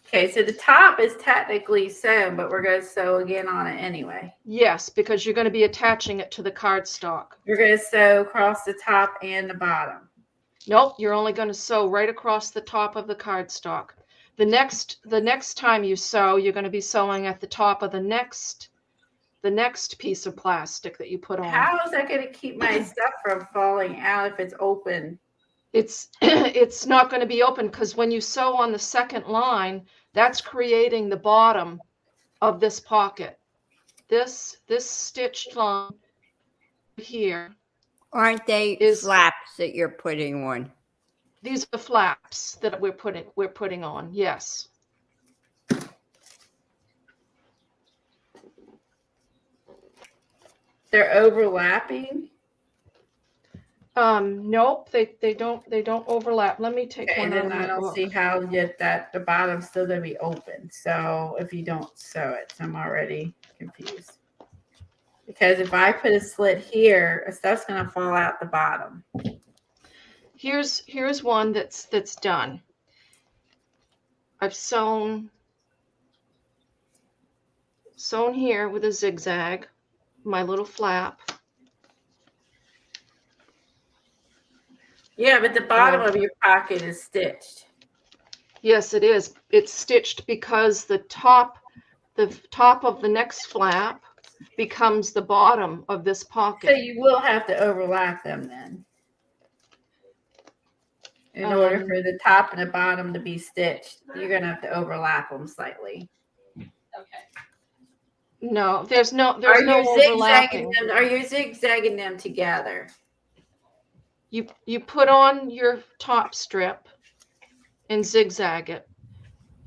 [SPEAKER 1] Okay, so the top is technically sewn, but we're going to sew again on it anyway.
[SPEAKER 2] Yes, because you're going to be attaching it to the cardstock.
[SPEAKER 1] We're going to sew across the top and the bottom.
[SPEAKER 2] Nope, you're only going to sew right across the top of the cardstock. The next time you sew, you're going to be sewing at the top of the next the next piece of plastic that you put on.
[SPEAKER 1] How is that going to keep my stuff from falling out if it's open?
[SPEAKER 2] It's it's not going to be open because when you sew on the second line, that's creating the bottom of this pocket. This stitched line here.
[SPEAKER 3] Aren't they
[SPEAKER 2] Is-
[SPEAKER 3] flaps that you're putting on?
[SPEAKER 2] These are the flaps that we're putting on. Yes.
[SPEAKER 1] They're overlapping.
[SPEAKER 2] Nope, they don't overlap. Let me take
[SPEAKER 1] Okay,
[SPEAKER 2] one
[SPEAKER 1] and
[SPEAKER 2] out
[SPEAKER 1] then
[SPEAKER 2] of
[SPEAKER 1] I
[SPEAKER 2] my
[SPEAKER 1] don't
[SPEAKER 2] book.
[SPEAKER 1] see how yet that the bottom's still going to be open. So if you don't sew it, I'm already confused. Because if I put a slit here, stuff's going to fall out the bottom.
[SPEAKER 2] Here's one that's done. I've sewn here with a zigzag, my little flap.
[SPEAKER 1] Yeah, but the bottom of your pocket is stitched.
[SPEAKER 2] Yes, it is. It's stitched because the top of the next flap becomes the bottom of this
[SPEAKER 1] So
[SPEAKER 2] pocket.
[SPEAKER 1] you will have to overlap them then. In order for the top and the bottom to be stitched, you're going to have to overlap them slightly.
[SPEAKER 4] Okay.
[SPEAKER 2] No, there's no
[SPEAKER 1] Are you
[SPEAKER 2] overlapping.
[SPEAKER 1] zigzagging them? Are you zigzagging them together?
[SPEAKER 2] You put on your top strip and zigzag it.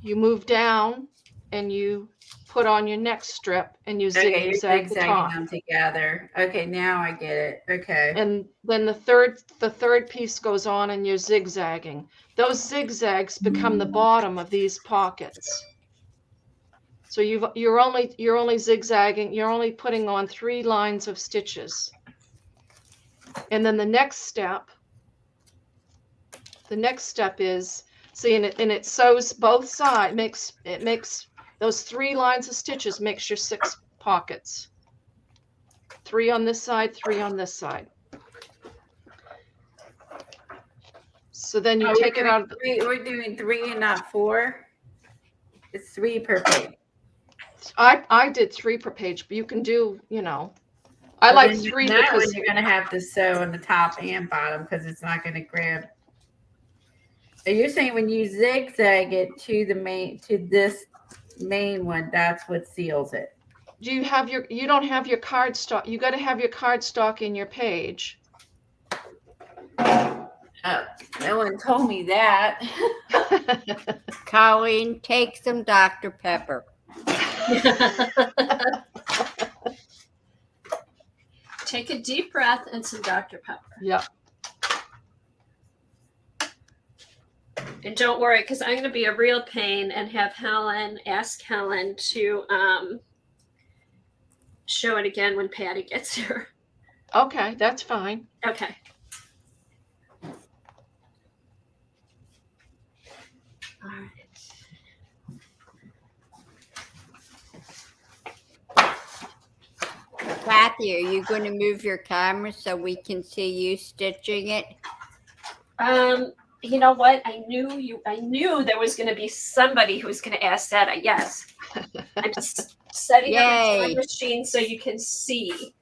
[SPEAKER 2] You move down and you put on your next strip and you
[SPEAKER 1] Okay, you're
[SPEAKER 2] zigzag the
[SPEAKER 1] zigzagging
[SPEAKER 2] top.
[SPEAKER 1] them together. Okay, now I get it. Okay.
[SPEAKER 2] And then the third piece goes on and you're zigzagging. Those zigzags become the bottom of these pockets. So you're only zigzagging, you're only putting on 3 lines of stitches. And then the next step is, see, and it sews both sides, it makes those 3 lines of stitches makes your 6 pockets. 3 on this side, 3 on this side. So then you take it out of the,
[SPEAKER 1] we're doing 3 and not 4. It's 3 per page.
[SPEAKER 2] I did 3 per page, but you can do, I like 3
[SPEAKER 1] that
[SPEAKER 2] because
[SPEAKER 1] one you're gonna have to sew on the top and bottom because it's not gonna grab. So you're saying when you zigzag it to this main one, that's what seals it.
[SPEAKER 2] you don't have your cardstock. You got to have your cardstock in your page.
[SPEAKER 1] Oh, no one told me that.
[SPEAKER 3] Colleen, take some Dr. Pepper.
[SPEAKER 4] Take a deep breath and some Dr. Pepper.
[SPEAKER 2] Yep.
[SPEAKER 4] And don't worry, because I'm going to be a real pain and ask Helen to show it again when Patty gets here.
[SPEAKER 2] Okay, that's fine.
[SPEAKER 4] Okay. All right.
[SPEAKER 3] Kathy, are you going to move your camera so we can see you stitching it?
[SPEAKER 4] You know what? I knew there was going to be somebody who was going to ask that. Yes. I'm just setting up the time machine so you can see.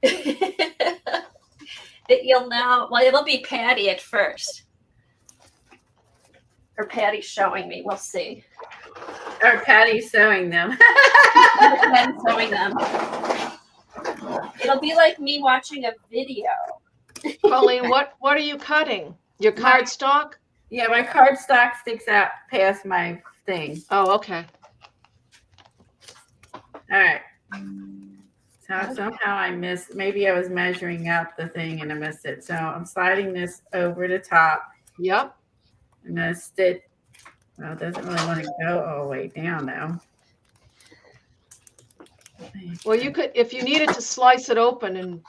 [SPEAKER 4] That you'll know. Well, it'll be Patty at first. Or Patty showing me. We'll see.
[SPEAKER 1] Or Patty's sewing them.
[SPEAKER 4] I'm sewing them. It'll be like me watching a video.
[SPEAKER 2] Colleen, what are you cutting? Your cardstock?
[SPEAKER 1] Yeah, my cardstock sticks out past my thing.
[SPEAKER 2] Oh, okay.
[SPEAKER 1] All right. So somehow I missed. Maybe I was measuring out the thing and I missed it. So I'm sliding this over the top.
[SPEAKER 2] Yep.
[SPEAKER 1] I'm gonna stitch. Well, it doesn't really want to go all the way down though.
[SPEAKER 2] Well, you could, if you needed to slice it open and.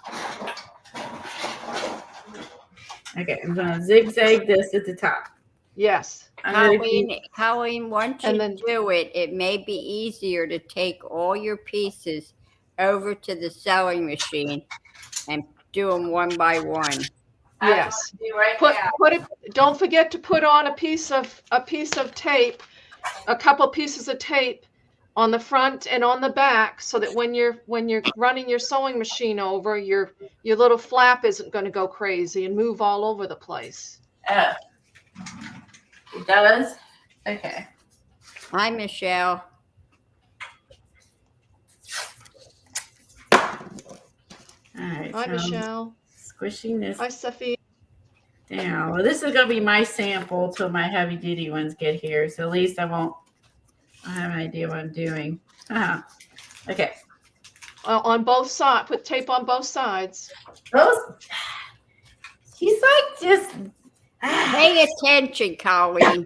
[SPEAKER 1] Okay, I'm gonna zigzag this at the top.
[SPEAKER 2] Yes.
[SPEAKER 3] Colleen, once you do it, it may be easier to take all your pieces over to the sewing machine and do them one by one.
[SPEAKER 2] Yes.
[SPEAKER 1] Right
[SPEAKER 2] Put it. Don't forget to put on a piece of tape, a couple pieces of tape on the front and on the back, so that when you're running your sewing machine over, your little flap isn't going to go crazy and move all over the place.
[SPEAKER 1] Oh, it does? Okay.
[SPEAKER 3] Hi, Michelle.
[SPEAKER 1] All right.
[SPEAKER 2] Hi,
[SPEAKER 1] so I'm
[SPEAKER 2] Michelle.
[SPEAKER 1] squishing this
[SPEAKER 2] Hi, Sophie.
[SPEAKER 1] down. Well, this is going to be my sample till my heavy duty ones get here. So at least I'll have an idea what I'm doing. Okay.
[SPEAKER 2] On both sides. Put tape on both sides.
[SPEAKER 1] He's like just.
[SPEAKER 3] Pay attention, Colleen.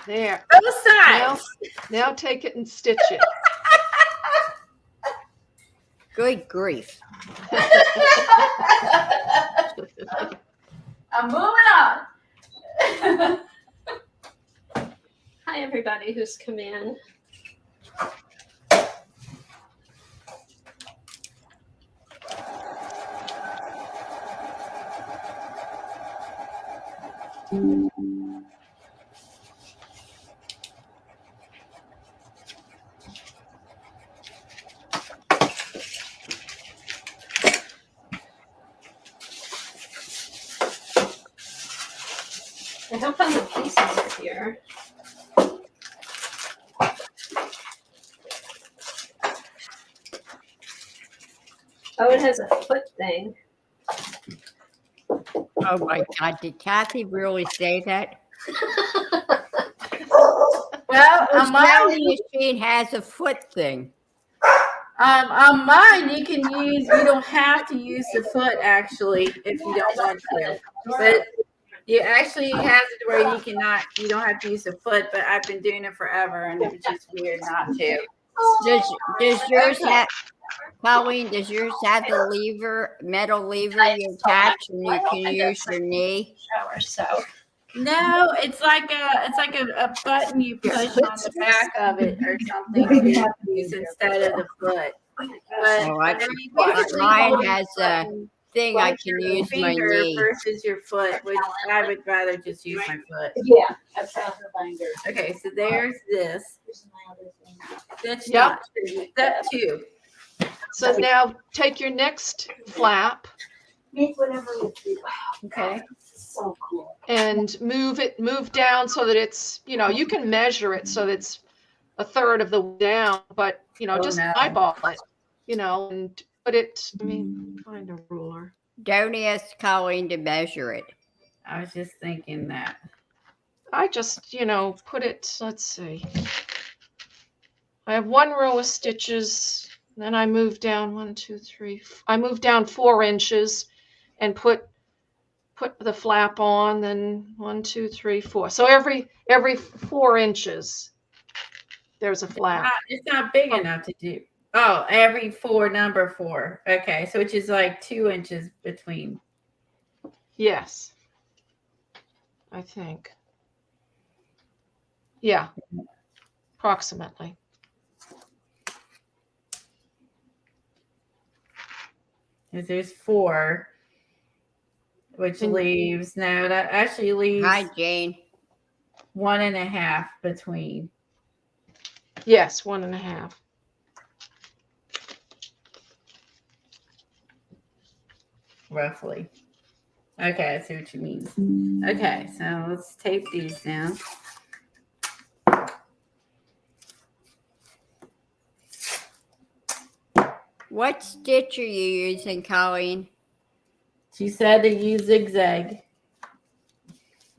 [SPEAKER 2] There.
[SPEAKER 1] Both sides.
[SPEAKER 2] Now take it and stitch it.
[SPEAKER 3] Good grief.
[SPEAKER 1] I'm moving on.
[SPEAKER 4] Hi, everybody who's come in. I hope all the pieces are here. Oh, it has a foot thing.
[SPEAKER 3] Oh my God, did Kathy really say that?
[SPEAKER 1] Well,
[SPEAKER 3] The
[SPEAKER 1] on mine,
[SPEAKER 3] sewing machine has a foot thing.
[SPEAKER 1] on mine, you don't have to use the foot actually if you don't want to. But you actually has it where you don't have to use the foot, but I've been doing it forever and it was just weird not to.
[SPEAKER 3] Does yours have, Colleen, does yours have the metal lever you attach and you can use your knee?
[SPEAKER 4] Shower, so
[SPEAKER 1] No, it's like a button you push on the back of it or something to use instead of the foot. But
[SPEAKER 3] Oh,
[SPEAKER 1] whenever you basically
[SPEAKER 3] mine
[SPEAKER 1] hold
[SPEAKER 3] has
[SPEAKER 1] the
[SPEAKER 3] a
[SPEAKER 1] button,
[SPEAKER 3] thing I
[SPEAKER 1] push
[SPEAKER 3] can
[SPEAKER 1] your
[SPEAKER 3] use my
[SPEAKER 1] finger
[SPEAKER 3] knee.
[SPEAKER 1] versus your foot, which I would rather just use my foot.
[SPEAKER 4] yeah, I found her binder.
[SPEAKER 1] Okay, so there's this. That's
[SPEAKER 2] Yep.
[SPEAKER 1] step 2.
[SPEAKER 2] So now take your next flap
[SPEAKER 4] Make whatever you do.
[SPEAKER 1] Okay.
[SPEAKER 4] So cool.
[SPEAKER 2] and move down so that it's, you can measure it so that it's a third of the way down, but
[SPEAKER 1] Oh,
[SPEAKER 2] just
[SPEAKER 1] no.
[SPEAKER 2] eyeball it, and put it, find a ruler.
[SPEAKER 3] Don't ask Colleen to measure it.
[SPEAKER 1] I was just thinking that.
[SPEAKER 2] I just, put it, let's see. I have 1 row of stitches, then I move down 1, 2, 3. I move down 4 inches and put the flap on, then 1, 2, 3, 4. So every 4 inches, there's a flap.
[SPEAKER 1] It's not big enough to do. Oh, every 4, number 4. Okay, so which is like 2 inches between.
[SPEAKER 2] Yes, I think. Yeah, approximately.
[SPEAKER 1] Because there's 4, which leaves, no, that actually leaves
[SPEAKER 3] Hi, Jane.
[SPEAKER 1] 1.5 between.
[SPEAKER 2] Yes, 1.5.
[SPEAKER 1] Roughly. Okay, I see what you mean. Okay, so let's tape these down.
[SPEAKER 3] What stitch are you using, Colleen?
[SPEAKER 1] She said to use zigzag.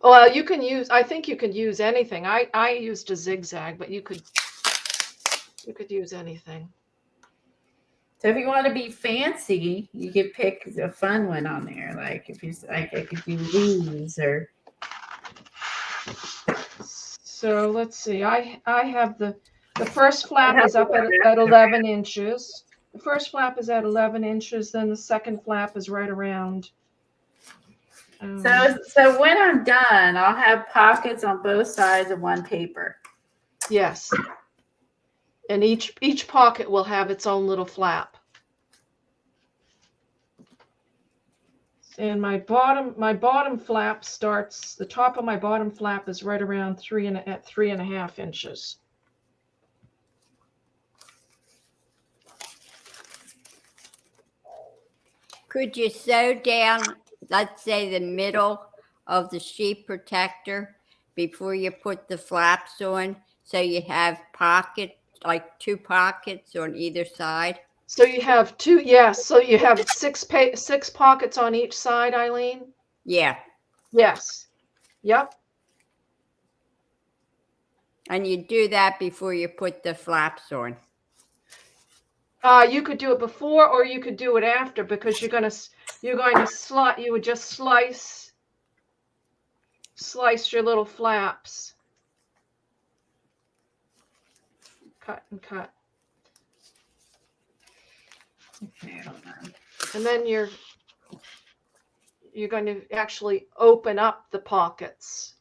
[SPEAKER 2] Well, I think you could use anything. I used a zigzag, but you could use anything.
[SPEAKER 1] So if you want to be fancy, you could pick a fun one on there. Like if you like, I could do leaves or.
[SPEAKER 2] So let's see. I have the first flap is up at 11 inches. The first flap is at 11 inches. Then the second flap is right around.
[SPEAKER 1] So when I'm done, I'll have pockets on both sides of one paper.
[SPEAKER 2] Yes. And each pocket will have its own little flap. And my bottom flap starts, the top of my bottom flap is right around 3.5 inches.
[SPEAKER 3] Could you sew down, let's say, the middle of the sheet protector before you put the flaps on, so you have pockets, like 2 pockets on either side?
[SPEAKER 2] So you have two, yes. So you have six pockets on each side, Eileen?
[SPEAKER 3] Yeah.
[SPEAKER 2] Yes. Yep.
[SPEAKER 3] And you do that before you put the flaps on.
[SPEAKER 2] You could do it before or you could do it after, because you would just slice your little flaps. Cut and cut.
[SPEAKER 1] Okay, hold on.
[SPEAKER 2] And then you're going to actually open up the pockets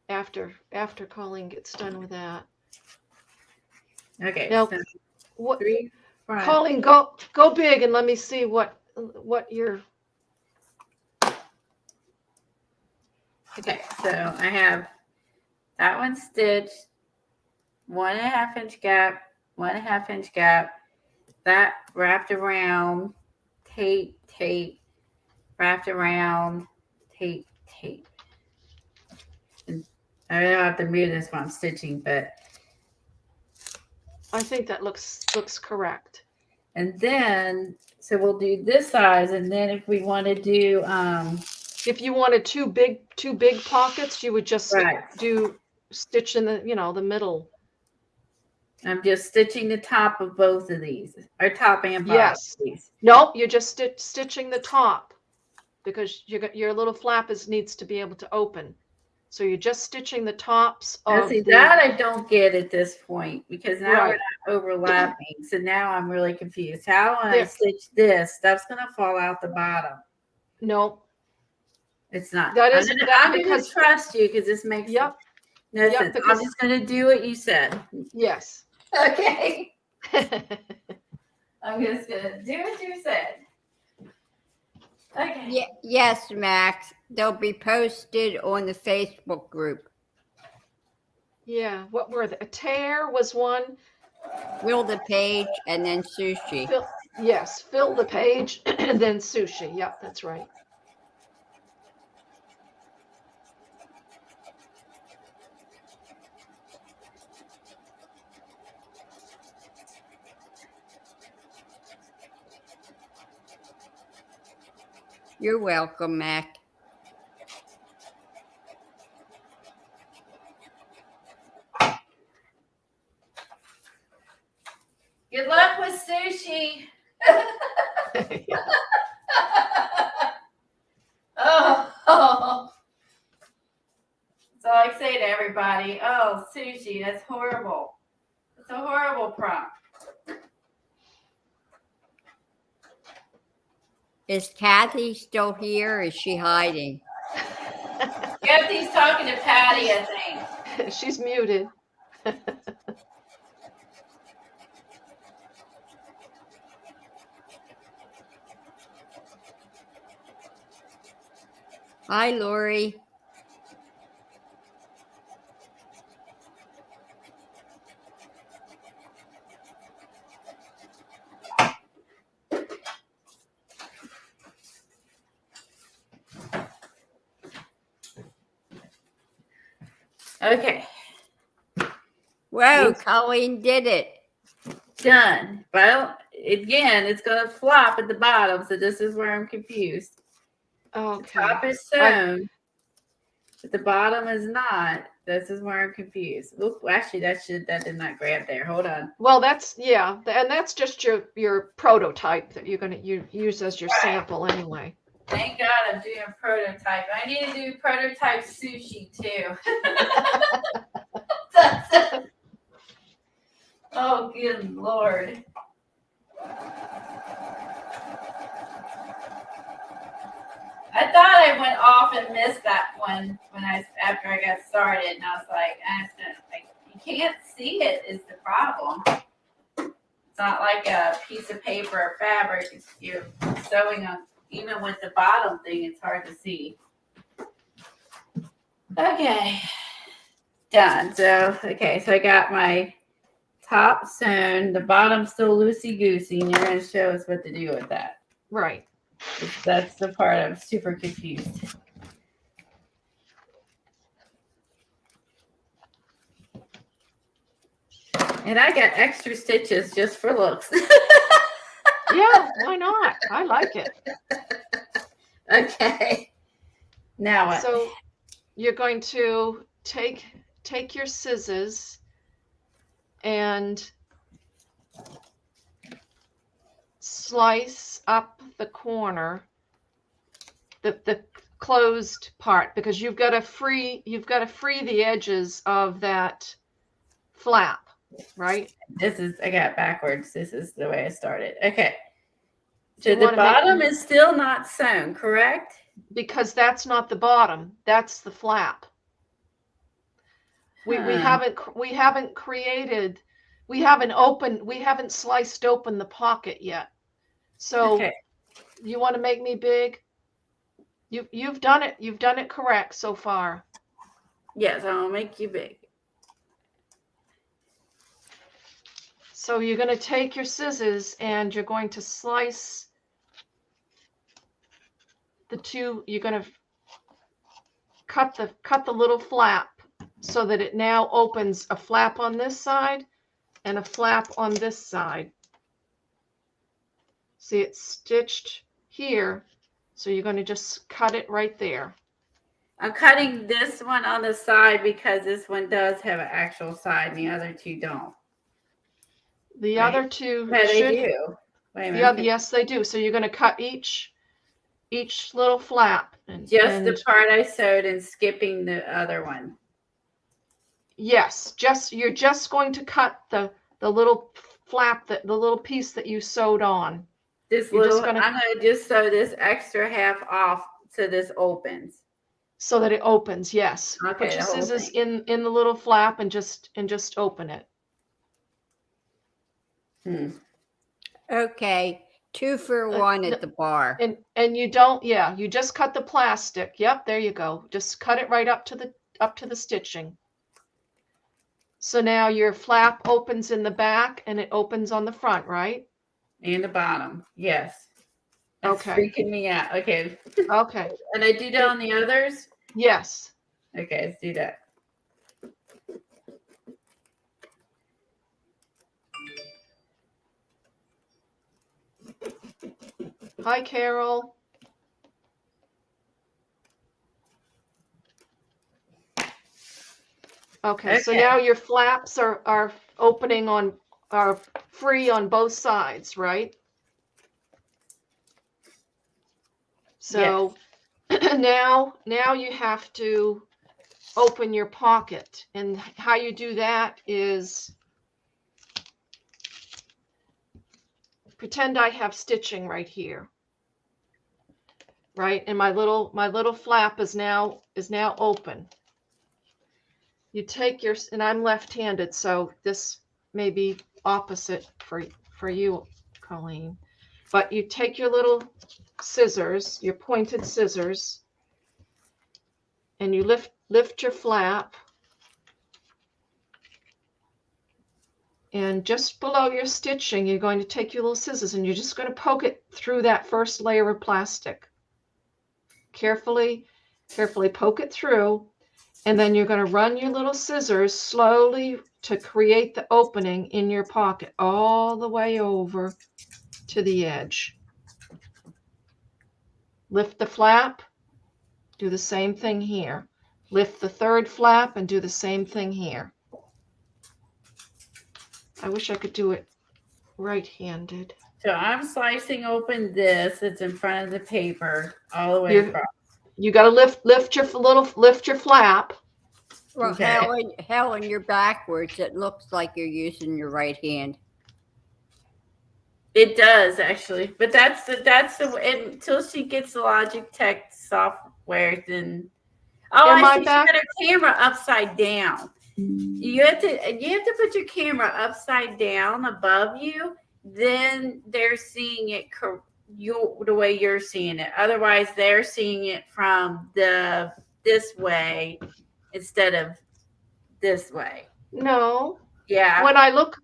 [SPEAKER 2] after Colleen gets done with that.
[SPEAKER 1] Okay,
[SPEAKER 2] Now,
[SPEAKER 1] so
[SPEAKER 2] what,
[SPEAKER 1] 3 front.
[SPEAKER 2] Colleen, go big and let me see what you're.
[SPEAKER 1] Okay, so I have that one stitched, 1.5 inch gap, 1.5 inch gap, that wrapped around, tape, wrapped around, tape. And I don't have to move this while I'm stitching, but
[SPEAKER 2] I think that looks correct.
[SPEAKER 1] and then so we'll do this size, and then if we want to do
[SPEAKER 2] If you wanted two big pockets, you would just
[SPEAKER 1] right.
[SPEAKER 2] stitch in the the middle.
[SPEAKER 1] I'm just stitching the top of both of these, or top and bottom.
[SPEAKER 2] Yes.
[SPEAKER 1] Of these.
[SPEAKER 2] No, you're just stitching the top, because your little flap needs to be able to open. So you're just stitching the tops
[SPEAKER 1] Now,
[SPEAKER 2] of
[SPEAKER 1] see,
[SPEAKER 2] the.
[SPEAKER 1] that I don't get at this point, because now
[SPEAKER 2] Right.
[SPEAKER 1] we're not overlapping. So now I'm really confused. How when I
[SPEAKER 2] There.
[SPEAKER 1] stitch this, stuff's gonna fall out the bottom.
[SPEAKER 2] No,
[SPEAKER 1] It's not.
[SPEAKER 2] That is-
[SPEAKER 1] I'm
[SPEAKER 2] that's
[SPEAKER 1] gonna
[SPEAKER 2] because-
[SPEAKER 1] trust you, because this makes
[SPEAKER 2] Yep.
[SPEAKER 1] no
[SPEAKER 2] Yep,
[SPEAKER 1] sense.
[SPEAKER 2] because-
[SPEAKER 1] I'm just gonna do what you said.
[SPEAKER 2] Yes.
[SPEAKER 1] Okay. I'm just gonna do what you said. Okay.
[SPEAKER 3] Yes, Max. They'll be posted on the Facebook group.
[SPEAKER 2] Yeah. What were they? A tear was one.
[SPEAKER 3] Will the page and then sushi.
[SPEAKER 2] Fill the page and then sushi. Yep, that's right.
[SPEAKER 3] You're welcome, Mac.
[SPEAKER 1] Good luck with sushi. Oh. So I say to everybody, oh, sushi, that's horrible. It's a horrible prompt.
[SPEAKER 3] Is Kathy still here? Or is she hiding?
[SPEAKER 1] Kathy's talking to Patty, I think.
[SPEAKER 2] She's muted.
[SPEAKER 3] Hi, Lori.
[SPEAKER 1] Okay,
[SPEAKER 3] Whoa,
[SPEAKER 1] Yes.
[SPEAKER 3] Colleen did it.
[SPEAKER 1] done. Well, again, it's going to flop at the bottom, so this is where I'm confused. The
[SPEAKER 2] Okay.
[SPEAKER 1] top is sewn, but the bottom is not. This is where I'm confused. Oop, actually, that did not grab there. Hold on.
[SPEAKER 2] Well, and that's just your prototype that you're going to use as your sample anyway.
[SPEAKER 1] Thank God I'm doing a prototype. I need to do prototype sushi too. Oh, good Lord. I thought I went off and missed that one after I got started, and I was like, you can't see it is the problem. It's not like a piece of paper or fabric. You're sewing on even with the bottom thing, it's hard to see. Okay, done. So I got my top sewn, the bottom still loosey goosey, and you're going to show us what to do with that.
[SPEAKER 2] Right.
[SPEAKER 1] That's the part I'm super confused. And I got extra stitches just for looks.
[SPEAKER 2] Yeah, why not? I like it.
[SPEAKER 1] Okay. Now what?
[SPEAKER 2] So you're going to take your scissors and slice up the corner, the closed part, because you've got to free the edges of that flap, right?
[SPEAKER 1] I got backwards. This is the way I started. Okay. So
[SPEAKER 2] You
[SPEAKER 1] the
[SPEAKER 2] wanna
[SPEAKER 1] bottom is still not sewn, correct?
[SPEAKER 2] Because that's not the bottom, that's the flap. We haven't sliced open the pocket yet. So
[SPEAKER 1] Okay.
[SPEAKER 2] you want to make me big? You've done it correct so far.
[SPEAKER 1] Yes, I'm gonna make you big.
[SPEAKER 2] So you're going to take your scissors and you're going to slice the two. You're going to cut the little flap so that it now opens a flap on this side and a flap on this side. See, it's stitched here, so you're going to just cut it right there.
[SPEAKER 1] I'm cutting this one on the side because this one does have an actual side and the other two don't.
[SPEAKER 2] The
[SPEAKER 1] Right.
[SPEAKER 2] other two
[SPEAKER 1] Yeah,
[SPEAKER 2] should.
[SPEAKER 1] they do. Wait a minute.
[SPEAKER 2] Yes, they do. So you're going to cut each little flap.
[SPEAKER 1] Just the part I sewed and skipping the other one.
[SPEAKER 2] Yes, you're just going to cut the little flap, the little piece that you sewed on.
[SPEAKER 1] I'm gonna just sew this extra half off so this opens.
[SPEAKER 2] So that it opens, yes.
[SPEAKER 1] Okay,
[SPEAKER 2] Put your scissors in the little flap and just open it.
[SPEAKER 3] Okay, 2 for 1 at the bar.
[SPEAKER 2] And you don't, you just cut the plastic. Yep, there you go. Just cut it right up to the stitching. So now your flap opens in the back and it opens on the front, right?
[SPEAKER 1] And the bottom, yes. That's
[SPEAKER 2] Okay.
[SPEAKER 1] freaking me out. Okay.
[SPEAKER 2] Okay.
[SPEAKER 1] And I do that on the others?
[SPEAKER 2] Yes.
[SPEAKER 1] Okay, let's do that.
[SPEAKER 2] Hi, Carol. Okay, so now your flaps are opening are free on both sides, right? So now you have to open your pocket, and how you do that is pretend I have stitching right here, right? And my little flap is now open. You take and I'm left-handed, so this may be opposite for you, Colleen. But you take your little scissors, your pointed scissors, and you lift your flap, and just below your stitching, you're going to take your little scissors and you're just going to poke it through that first layer of plastic. Carefully poke it through, and then you're going to run your little scissors slowly to create the opening in your pocket all the way over to the edge. Lift the flap, do the same thing here. Lift the third flap and do the same thing here. I wish I could do it right-handed.
[SPEAKER 1] So I'm slicing open this that's in front of the paper all the way across.
[SPEAKER 2] You got to lift your flap.
[SPEAKER 3] Well,
[SPEAKER 1] Okay.
[SPEAKER 3] Helen, you're backwards. It looks like you're using your right hand.
[SPEAKER 1] It does actually, but that's the until she gets the Logitech software. Then I see she got her camera upside down. You have to put your camera upside down above you. Then they're seeing it. the way you're seeing it. Otherwise, they're seeing it from this way instead of this way.
[SPEAKER 2] No.
[SPEAKER 1] Yeah.
[SPEAKER 2] When I look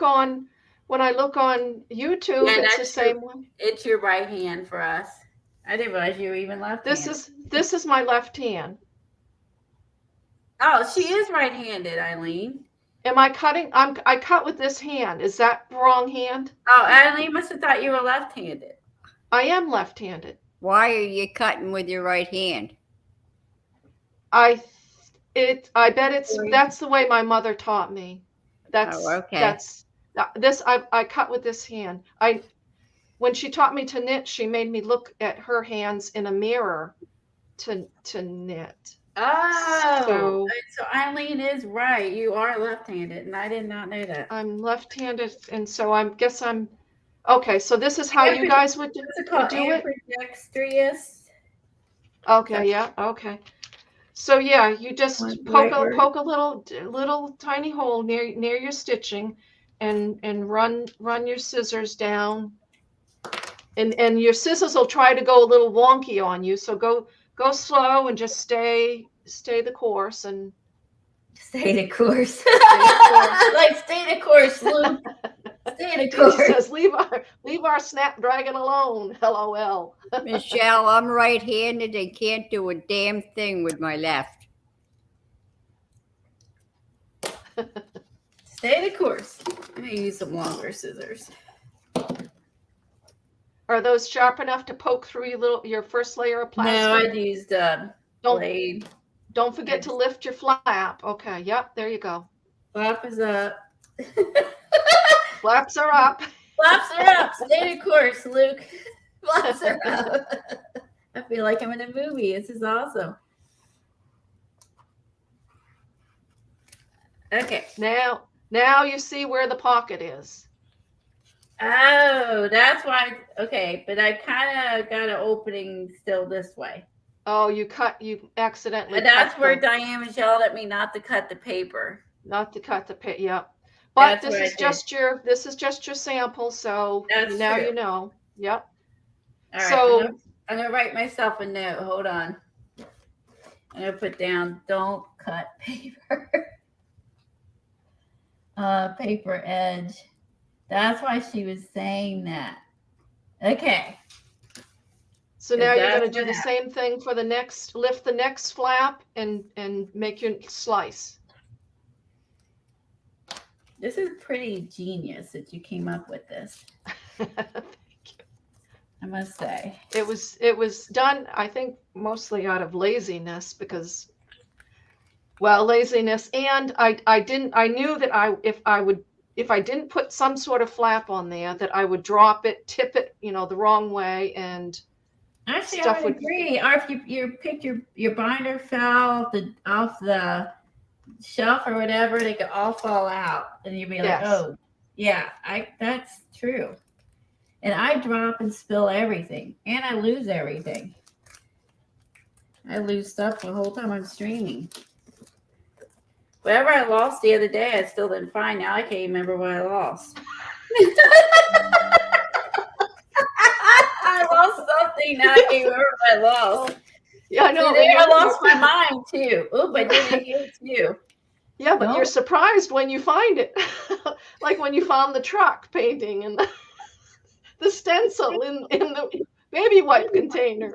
[SPEAKER 2] on YouTube,
[SPEAKER 1] Yeah,
[SPEAKER 2] it's the
[SPEAKER 1] that's
[SPEAKER 2] same one.
[SPEAKER 1] It's your right hand for us. I didn't realize you were even left-handed.
[SPEAKER 2] This is my left hand.
[SPEAKER 1] Oh, she is right-handed, Eileen.
[SPEAKER 2] Am I cutting? I cut with this hand. Is that the wrong hand?
[SPEAKER 1] Oh, Eileen must have thought you were left-handed.
[SPEAKER 2] I am left-handed.
[SPEAKER 3] Why are you cutting with your right hand?
[SPEAKER 2] I bet that's the way my mother taught me.
[SPEAKER 3] Okay.
[SPEAKER 2] I cut with this hand. When she taught me to knit, she made me look at her hands in a mirror to knit.
[SPEAKER 1] Oh, so Eileen is right. You are left-handed, and I did not know that.
[SPEAKER 2] I'm left-handed, and so I'm okay. So this is how you guys would do it.
[SPEAKER 1] Ambidextrous.
[SPEAKER 2] Okay, yeah, okay. So yeah, you just poke a little tiny hole near your stitching, and run your scissors down, and your scissors will try to go a little wonky on you. So go slow and just stay the course and
[SPEAKER 1] stay the course. Like stay the course, Luke. Stay the course.
[SPEAKER 2] Says leave our Snapdragon alone. LOL.
[SPEAKER 3] Michelle, I'm right-handed and can't do a damn thing with my left.
[SPEAKER 1] Stay the course. I'm gonna use some longer scissors.
[SPEAKER 2] Are those sharp enough to poke through your first layer of plastic?
[SPEAKER 1] No, I used blade.
[SPEAKER 2] Don't forget to lift your flap. Okay, yep, there you go.
[SPEAKER 1] Flap is up.
[SPEAKER 2] Flaps are up.
[SPEAKER 1] Flaps are up. Stay the course, Luke. Flaps are up. I feel like I'm in a movie. This is awesome. Okay.
[SPEAKER 2] Now you see where the pocket is.
[SPEAKER 1] Oh, that's why. Okay, but I kind of got an opening still this way.
[SPEAKER 2] Oh, you accidentally.
[SPEAKER 1] But that's where Diane was yelled at me not to cut the paper.
[SPEAKER 2] Not to cut the paper. Yep. But
[SPEAKER 1] That's
[SPEAKER 2] this is just your sample, so
[SPEAKER 1] that's
[SPEAKER 2] now
[SPEAKER 1] true.
[SPEAKER 2] you know. Yep.
[SPEAKER 1] All right.
[SPEAKER 2] So
[SPEAKER 1] I'm gonna write myself a note. Hold on. I'm gonna put down don't cut paper. Paper edge. That's why she was saying that. Okay.
[SPEAKER 2] So now you're going to do the same thing for the next, lift the next flap and make your slice.
[SPEAKER 1] This is pretty genius that you came up with this.
[SPEAKER 2] Thank you.
[SPEAKER 1] I must say.
[SPEAKER 2] It was done, I think, mostly out of laziness because, well, laziness, and I knew that if I didn't put some sort of flap on there, that I would drop it, tip it, the wrong way, and
[SPEAKER 1] actually
[SPEAKER 2] stuff
[SPEAKER 1] I would agree. Or if you picked your binder fell off the shelf or whatever, they could all fall out, and you'd be like,
[SPEAKER 2] yes.
[SPEAKER 1] oh, yeah, that's true. And I drop and spill everything, and I lose everything. I lose stuff the whole time I'm streaming. Whatever I lost the other day, I still didn't find. Now I can't even remember what I lost. I lost something. Now I can't remember what I lost.
[SPEAKER 2] Yeah, I know.
[SPEAKER 1] I lost my mind too. Oop, I did it here too.
[SPEAKER 2] Yeah, but you're surprised when you find it. Like when you found the truck painting and the stencil in the baby wipe container.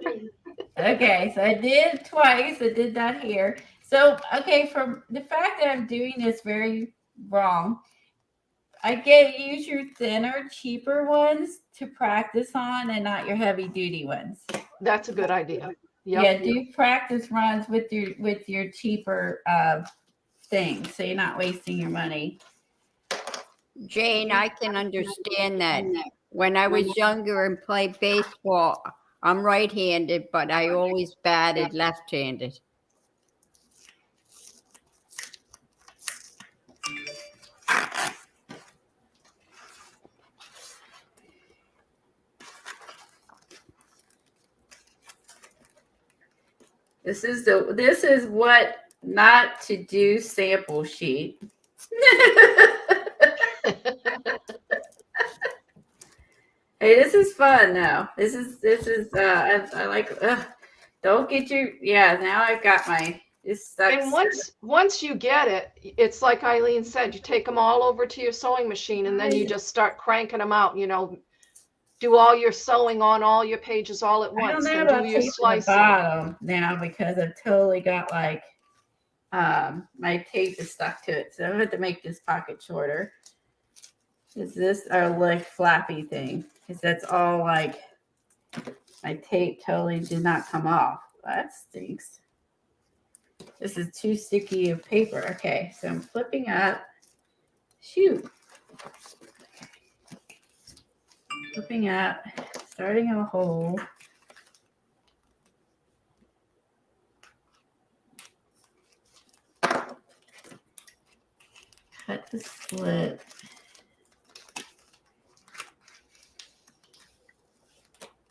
[SPEAKER 1] Okay, so I did twice. I did that here. So, okay, for the fact that I'm doing this very wrong, use your thinner, cheaper ones to practice on and not your heavy duty ones.
[SPEAKER 2] That's a good idea. Yep.
[SPEAKER 1] Yeah, do practice runs with your cheaper things so you're not wasting your money.
[SPEAKER 3] Jane, I can understand that. When I was younger and played baseball, I'm right-handed, but I always batted left-handed.
[SPEAKER 1] This is what not to do sample sheet. Hey, this is fun now. This is I like don't get your now I've got my this sucks.
[SPEAKER 2] And once you get it, it's like Eileen said, you take them all over to your sewing machine and then you just start cranking them out, do all your sewing on all your pages all at
[SPEAKER 1] I don't
[SPEAKER 2] once
[SPEAKER 1] know
[SPEAKER 2] and do
[SPEAKER 1] about
[SPEAKER 2] your
[SPEAKER 1] taping the
[SPEAKER 2] slicing.
[SPEAKER 1] bottom now because I've totally got like my tape is stuck to it. So I'm gonna have to make this pocket shorter. Is this our like flappy thing? Because that's all like my tape totally did not come off. That stinks. This is too sticky of paper. Okay, so I'm flipping up. Shoot. Flipping up, starting a hole. Cut the slit.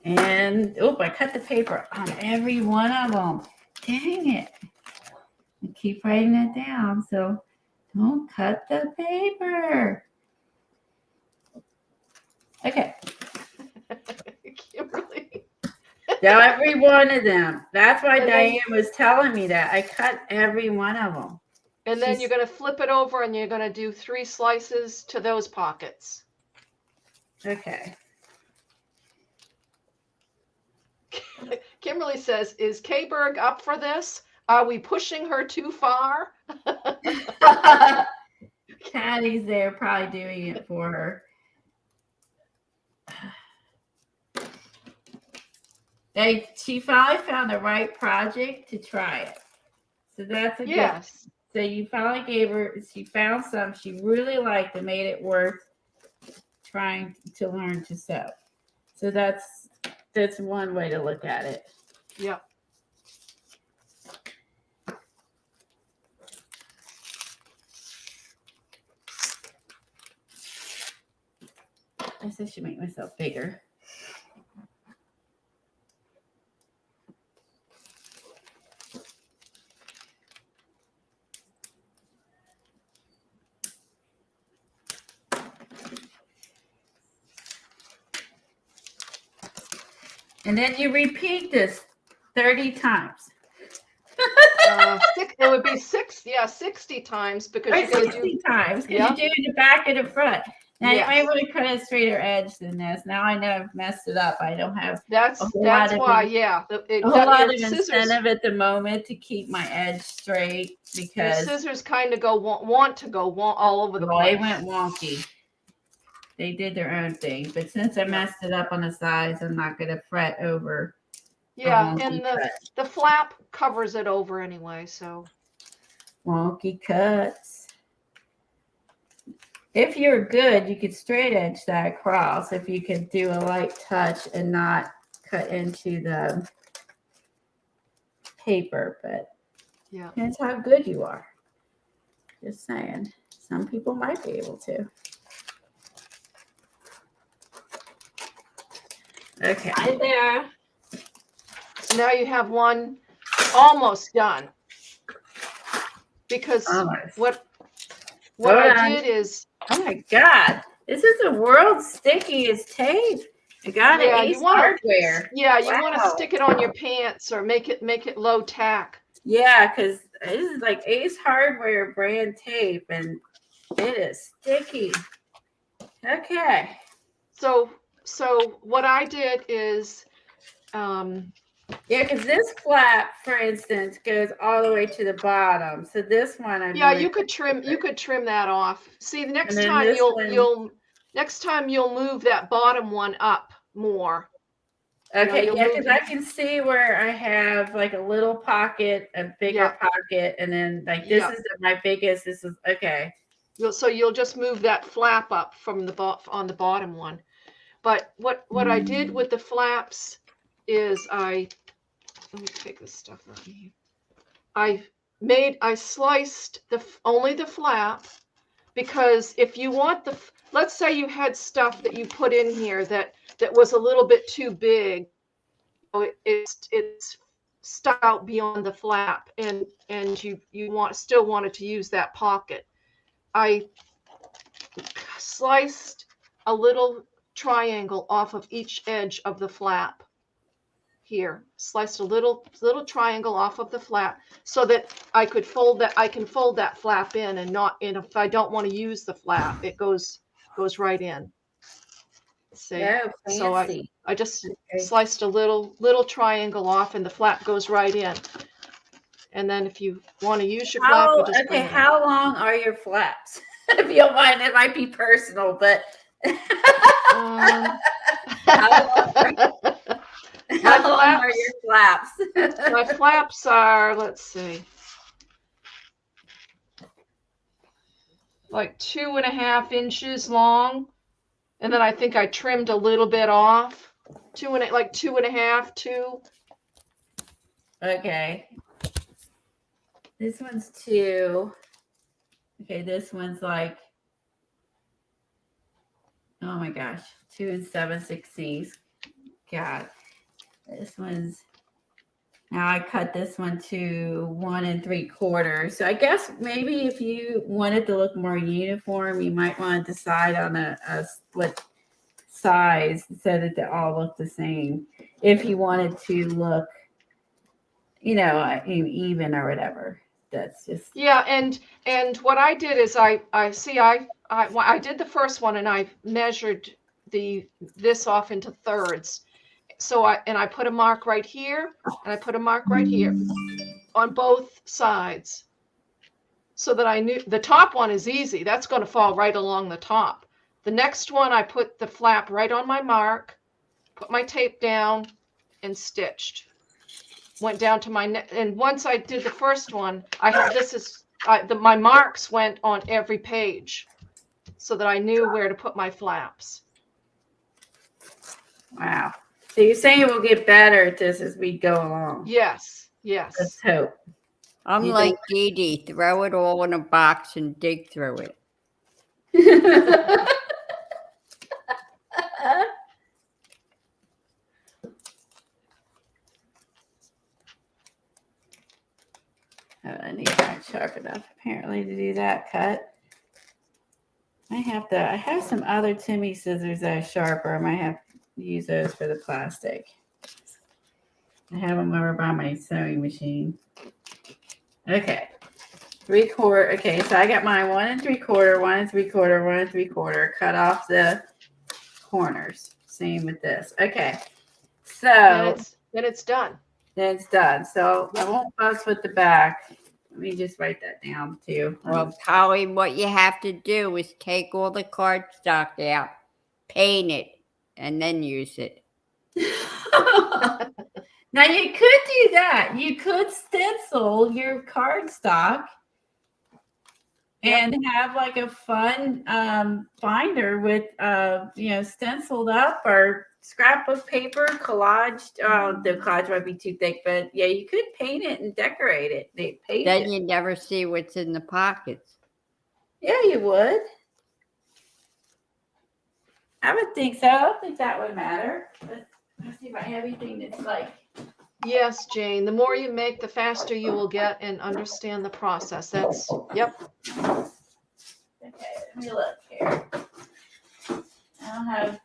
[SPEAKER 1] And, I cut the paper on every one of them. Dang it. I keep writing it down, so don't cut the paper. Okay.
[SPEAKER 2] Kimberly.
[SPEAKER 1] Every one of them. That's why
[SPEAKER 2] And
[SPEAKER 1] Diane was telling me that. I cut every one of them.
[SPEAKER 2] And then you're going to flip it over and you're going to do 3 slices to those pockets.
[SPEAKER 1] Okay.
[SPEAKER 2] Kimberly says, is K-Berg up for this? Are we pushing her too far?
[SPEAKER 1] Caddy's there probably doing it for her. She finally found the right project to try it. So that's a good. So you finally gave her, she found some she really liked and made it worth trying to learn to sew. So that's one way to look at it.
[SPEAKER 2] Yep.
[SPEAKER 1] I guess I should make myself bigger. And then you repeat this 30 times.
[SPEAKER 2] It would be 60 times because you're going to do
[SPEAKER 1] 60 times because you do the back and the front. Now you might want to cut a straighter edge than this. Now I know I've messed it up. I don't have
[SPEAKER 2] that's why a
[SPEAKER 1] whole lot of incentive at the moment to keep my edge straight because
[SPEAKER 2] the scissors kind of want to go all over the place.
[SPEAKER 1] They went wonky. They did their own thing, but since I messed it up on the sides, I'm not going to fret over.
[SPEAKER 2] Yeah, and the flap covers it over anyway, so.
[SPEAKER 1] Wonky cuts. If you're good, you could straight edge that across if you could do a light touch and not cut into the paper, but depends how good you are. Just saying. Some people might be able to. Okay.
[SPEAKER 4] Hi there.
[SPEAKER 2] So now you have one almost done. Because what I did is,
[SPEAKER 1] oh my God, this is the world's stickiest tape. I got it. Ace Hardware.
[SPEAKER 2] Yeah, you want to stick it on your pants or make it low tack.
[SPEAKER 1] Yeah, because this is like Ace Hardware brand tape, and it is sticky. Okay.
[SPEAKER 2] So what I did is,
[SPEAKER 1] because this flap, for instance, goes all the way to the bottom. So this one,
[SPEAKER 2] you could trim that off. See, the next time you'll move that bottom one up more.
[SPEAKER 1] Okay, because I can see where I have like a little pocket, a bigger pocket, and then like this is my biggest. This is okay.
[SPEAKER 2] So you'll just move that flap up from on the bottom one. But what I did with the flaps is let me take this stuff out of here. I sliced only the flap, because if you want let's say you had stuff that you put in here that was a little bit too big, it's stuck out beyond the flap, and you still wanted to use that pocket. I sliced a little triangle off of each edge of the flap. Here, sliced a little triangle off of the flap so that I can fold that flap in and if I don't want to use the flap, it goes right in. See?
[SPEAKER 1] Oh,
[SPEAKER 2] So
[SPEAKER 1] fancy.
[SPEAKER 2] I just
[SPEAKER 1] Okay.
[SPEAKER 2] sliced a little triangle off and the flap goes right in. And then if you want to use your flap, you just bring it in.
[SPEAKER 1] How long are your flaps? If you don't mind, it might be personal, but how long are your flaps?
[SPEAKER 2] My flaps are, let's see, like 2.5 inches long. And then I think I trimmed a little bit off. 2.5, 2.
[SPEAKER 1] Okay. This one's 2. Okay, this one's like, oh my gosh, 2 7/16. God, this one's, now I cut this one to 1 3/4. So I guess maybe if you wanted to look more uniform, you might want to decide on a split size so that they all look the same. If you wanted to look, even or whatever. That's just,
[SPEAKER 2] Yeah, and what I did is I did the first one and I measured this off into thirds. So I put a mark right here and I put a mark right here on both sides so that I knew the top one is easy. That's going to fall right along the top. The next one, I put the flap right on my mark, put my tape down and stitched. Went down to my neck. And once I did the first one, my marks went on every page so that I knew where to put my flaps.
[SPEAKER 1] wow. So you're saying we'll get better at this as we go along?
[SPEAKER 2] Yes.
[SPEAKER 1] Let's hope.
[SPEAKER 3] I'm
[SPEAKER 1] You
[SPEAKER 3] like Dee Dee, throw it all in a box and dig through it. I need that sharp enough apparently to do that cut. I have some other Timmy scissors that are sharper. I might have to use those for the plastic. I have them over by my sewing machine. Okay. 3/4. Okay, so I got my 1 3/4, 1 3/4, 1 3/4. Cut off the corners. Same with this. Okay. So
[SPEAKER 2] Then it's done.
[SPEAKER 1] then it's done. So I won't fuss with the back. Let me just write that down too.
[SPEAKER 3] Well, Polly, what you have to do is take all the cardstock out, paint it, and then use it.
[SPEAKER 1] Now you could do that. You could stencil your cardstock and have like a fun binder with stenciled up or scrapbook paper collaged. The collage might be too thick, but yeah, you could paint it and decorate it.
[SPEAKER 3] Then you never see what's in the pockets.
[SPEAKER 1] Yeah, you would. I would think so. I don't think that would matter. Let's see if I have anything that's like.
[SPEAKER 2] Yes, Jane. The more you make, the faster you will get and understand the process. Yep.
[SPEAKER 1] Okay, let me look here. I don't have.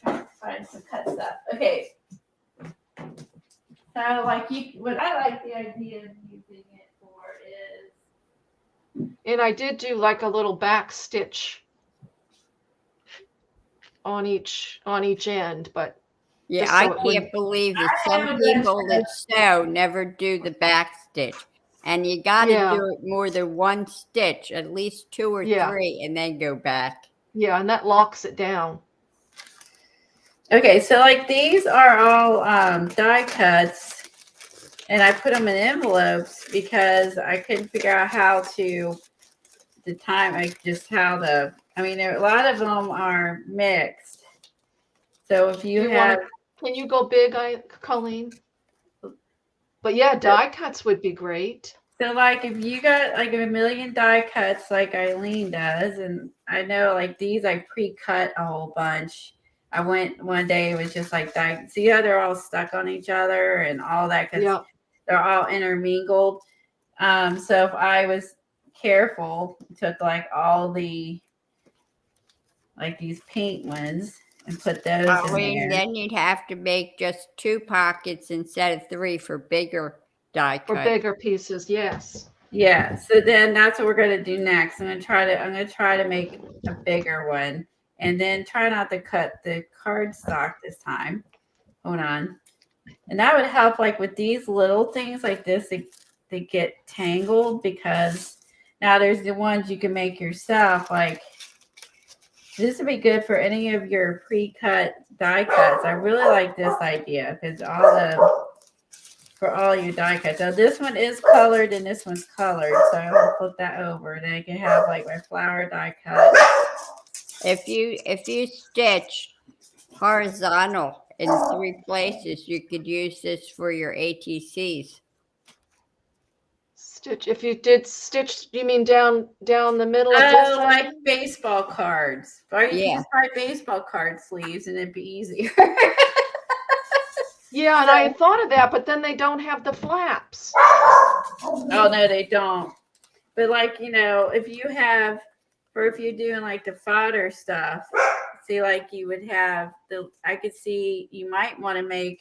[SPEAKER 1] Trying to find some cut stuff. Okay. So, what I like the idea of using it for is.
[SPEAKER 2] And I did do like a little back stitch on each end, but
[SPEAKER 3] yeah,
[SPEAKER 2] so
[SPEAKER 3] I can't believe that some people that sew never do the back stitch. And you got to do it more than one stitch, at least 2 or 3, and then go back.
[SPEAKER 2] Yeah, and that locks it down.
[SPEAKER 1] Okay, so these are all die cuts, and I put them in envelopes because I couldn't figure out how to a lot of them are mixed. So if you have.
[SPEAKER 2] Can you go big, Colleen? But yeah, die cuts would be great.
[SPEAKER 1] So if you got a million die cuts like Eileen does, and I know these I pre-cut a whole bunch. I went one day, it was just die. See how they're all stuck on each other and all that because they're all intermingled. So if I was careful, took all the these paint ones and put those in
[SPEAKER 3] Colleen,
[SPEAKER 1] there.
[SPEAKER 3] then you'd have to make just 2 pockets instead of 3 for bigger die
[SPEAKER 2] For
[SPEAKER 3] cut.
[SPEAKER 2] bigger pieces, yes.
[SPEAKER 1] Yeah, so then that's what we're gonna do next. I'm gonna try to make a bigger one, and then try not to cut the cardstock this time. Hold on, and that would help like with these little things like this. They get tangled because now there's the ones you can make yourself. Like this would be good for any of your pre-cut die cuts. I really like this idea because for all your die cuts. Now this one is colored and this one's colored, so I'm gonna flip that over. Then I can have like my flower die cut.
[SPEAKER 3] If you stitch horizontal in 3 places, you could use this for your ATCs.
[SPEAKER 2] Stitch. If you did stitch, you mean down the middle of this
[SPEAKER 1] Oh,
[SPEAKER 2] thing?
[SPEAKER 1] like baseball cards. Or you
[SPEAKER 3] Yeah.
[SPEAKER 1] can just buy baseball card sleeves and it'd be easier.
[SPEAKER 2] Yeah, and I had thought of that, but then they don't have the flaps.
[SPEAKER 1] Oh no, they don't. But like, you know, if you're doing like the fodder stuff, see like you would have I could see you might want to make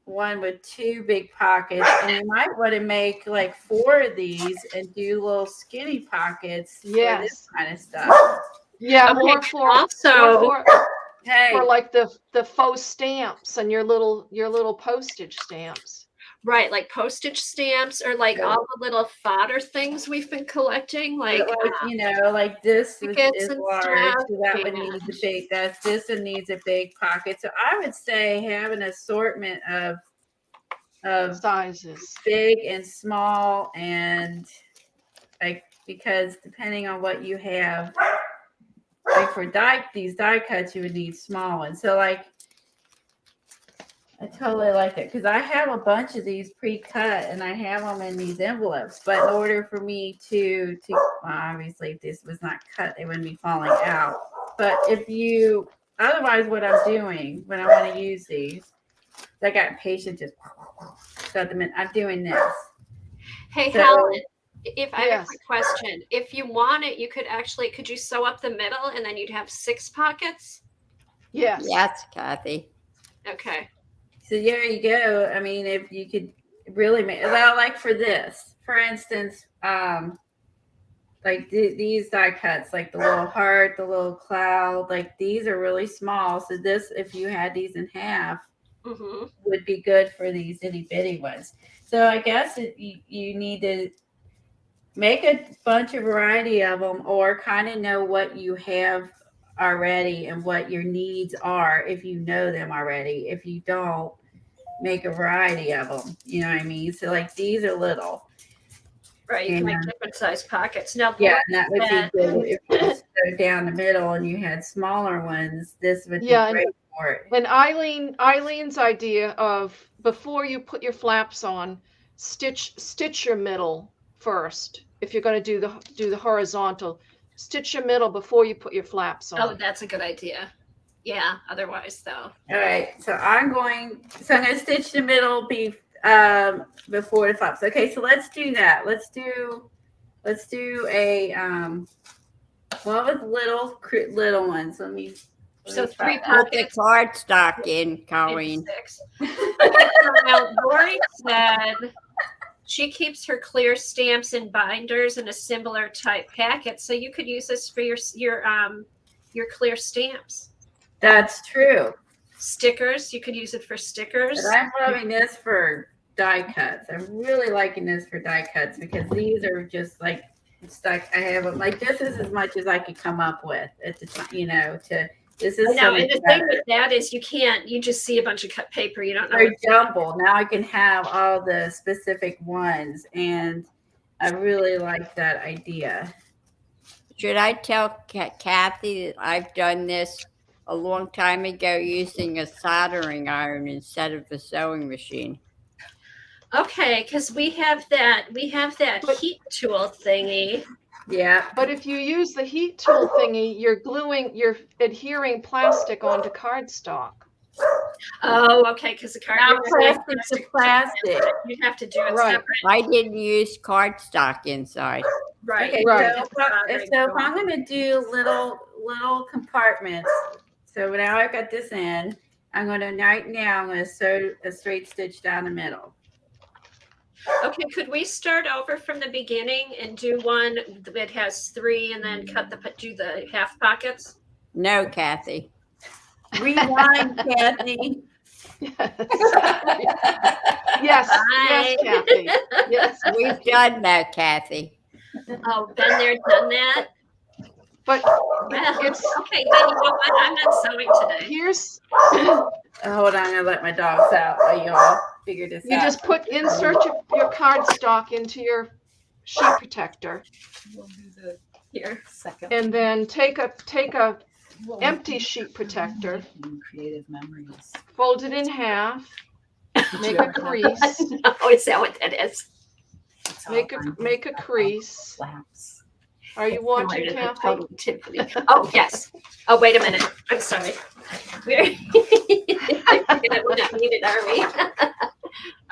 [SPEAKER 1] one with 2 big pockets, and you might want to make like 4 of these and do little skinny pockets for this
[SPEAKER 2] Yes.
[SPEAKER 1] kind of stuff.
[SPEAKER 2] Yeah,
[SPEAKER 4] Okay,
[SPEAKER 2] or for
[SPEAKER 4] also-
[SPEAKER 1] Hey,
[SPEAKER 2] for like the faux stamps and your little postage stamps.
[SPEAKER 4] Right, like postage stamps or like all the little fodder things we've been collecting. Like,
[SPEAKER 1] you know, like this
[SPEAKER 4] tickets
[SPEAKER 1] is
[SPEAKER 4] and
[SPEAKER 1] large,
[SPEAKER 4] stuff,
[SPEAKER 1] so that would
[SPEAKER 4] yeah.
[SPEAKER 1] need the big. This one needs a big pocket. So I would say have an assortment of
[SPEAKER 2] Sizes.
[SPEAKER 1] big and small, and like because depending on what you have, like for these die cuts, you would need small ones. So like. I totally like it because I have a bunch of these pre-cut and I have them in these envelopes. But in order for me to well, obviously if this was not cut, they wouldn't be falling out. But otherwise what I'm doing when I want to use these, I got impatient, just shut them in. I'm doing this.
[SPEAKER 4] hey,
[SPEAKER 1] So-
[SPEAKER 4] Helen, if I have
[SPEAKER 2] Yes.
[SPEAKER 4] a quick question, if you want it, you could you sew up the middle and then you'd have 6 pockets?
[SPEAKER 2] Yes.
[SPEAKER 3] Yes, Kathy.
[SPEAKER 4] Okay.
[SPEAKER 1] So there you go. I mean, if you could really make well, like for this, for instance, like these die cuts, like the little heart, the little cloud, like these are really small. So this, if you had these in half,
[SPEAKER 4] Mm-hmm.
[SPEAKER 1] would be good for these itty bitty ones. So I guess you need to make a bunch of variety of them, or kind of know what you have already and what your needs are if you know them already. If you don't, make a variety of them. You know what I mean? So like these are little.
[SPEAKER 4] Right, you can make different size pockets. Now,
[SPEAKER 1] Yeah, and that would
[SPEAKER 4] that-
[SPEAKER 1] be good if you just go down the middle and you had smaller ones. This would
[SPEAKER 2] Yeah,
[SPEAKER 1] be great for it.
[SPEAKER 2] And Eileen's idea of before you put your flaps on, stitch your middle first. If you're going to do the horizontal, stitch your middle before you put your flaps on.
[SPEAKER 4] oh, that's a good idea. Yeah, otherwise though.
[SPEAKER 1] All right, so I'm going to stitch the middle before the flaps. Okay, so let's do that. Let's do a one with little ones. Let me
[SPEAKER 4] So
[SPEAKER 1] try
[SPEAKER 4] 3
[SPEAKER 1] that.
[SPEAKER 3] Put the
[SPEAKER 4] pockets.
[SPEAKER 3] cardstock in,
[SPEAKER 4] Maybe
[SPEAKER 3] Colleen.
[SPEAKER 4] 6. Now, Lori said she keeps her clear stamps and binders in a similar type packet, so you could use this for your clear stamps.
[SPEAKER 1] That's true.
[SPEAKER 4] Stickers, you could use it for stickers.
[SPEAKER 1] But I'm loving this for die cuts. I'm really liking this for die cuts because these are just like stuck. I have them like this is as much as I could come up with at the time. You know, this is
[SPEAKER 4] I know,
[SPEAKER 1] so
[SPEAKER 4] and
[SPEAKER 1] much
[SPEAKER 4] the thing
[SPEAKER 1] better.
[SPEAKER 4] with that is you just see a bunch of cut paper. You don't know.
[SPEAKER 1] Very jumbled. Now I can have all the specific ones, and I really like that idea.
[SPEAKER 3] Should I tell Kathy that I've done this a long time ago using a soldering iron instead of a sewing machine?
[SPEAKER 4] Okay, because we have that
[SPEAKER 2] But-
[SPEAKER 4] heat tool thingy.
[SPEAKER 1] Yeah.
[SPEAKER 2] But if you use the heat tool thingy, you're adhering plastic onto cardstock.
[SPEAKER 4] Oh, okay, because the card.
[SPEAKER 1] Now
[SPEAKER 4] you're saying
[SPEAKER 1] plastic's to plastic.
[SPEAKER 4] You have to do it
[SPEAKER 2] Right.
[SPEAKER 4] separate.
[SPEAKER 3] I didn't use cardstock inside.
[SPEAKER 4] Right.
[SPEAKER 1] Okay,
[SPEAKER 2] Right.
[SPEAKER 1] so if I'm going to do little compartments, So now I've got this in. I'm going to right now. I'm going to sew a straight stitch down the middle.
[SPEAKER 4] Okay, could we start over from the beginning and do one that has 3 and then do the half pockets?
[SPEAKER 3] No, Kathy.
[SPEAKER 1] Rewind, Kathy.
[SPEAKER 2] Yes,
[SPEAKER 4] Hi.
[SPEAKER 2] yes, Kathy. Yes,
[SPEAKER 3] We've done that, Kathy.
[SPEAKER 4] Oh, been there, done that.
[SPEAKER 2] but
[SPEAKER 4] Well,
[SPEAKER 2] it's
[SPEAKER 4] okay, then you know what? I'm not sewing today.
[SPEAKER 2] here's
[SPEAKER 1] Hold on, I'm gonna let my dogs out while you all figure this
[SPEAKER 2] you
[SPEAKER 1] out.
[SPEAKER 2] just insert your cardstock into your sheet protector,
[SPEAKER 5] We'll do the
[SPEAKER 4] Here.
[SPEAKER 5] second.
[SPEAKER 2] and then take a
[SPEAKER 5] Well,
[SPEAKER 2] empty sheet protector,
[SPEAKER 5] creative memories.
[SPEAKER 2] fold it in half, make a crease,
[SPEAKER 4] Oh, is that what that is?
[SPEAKER 5] It's all
[SPEAKER 2] make
[SPEAKER 5] on
[SPEAKER 2] a crease.
[SPEAKER 5] flaps.
[SPEAKER 2] Are you watching,
[SPEAKER 4] Right,
[SPEAKER 2] Kathy?
[SPEAKER 4] totally Tiffany. Oh, yes. Oh, wait a minute. I'm sorry. We're we're not muted, are we?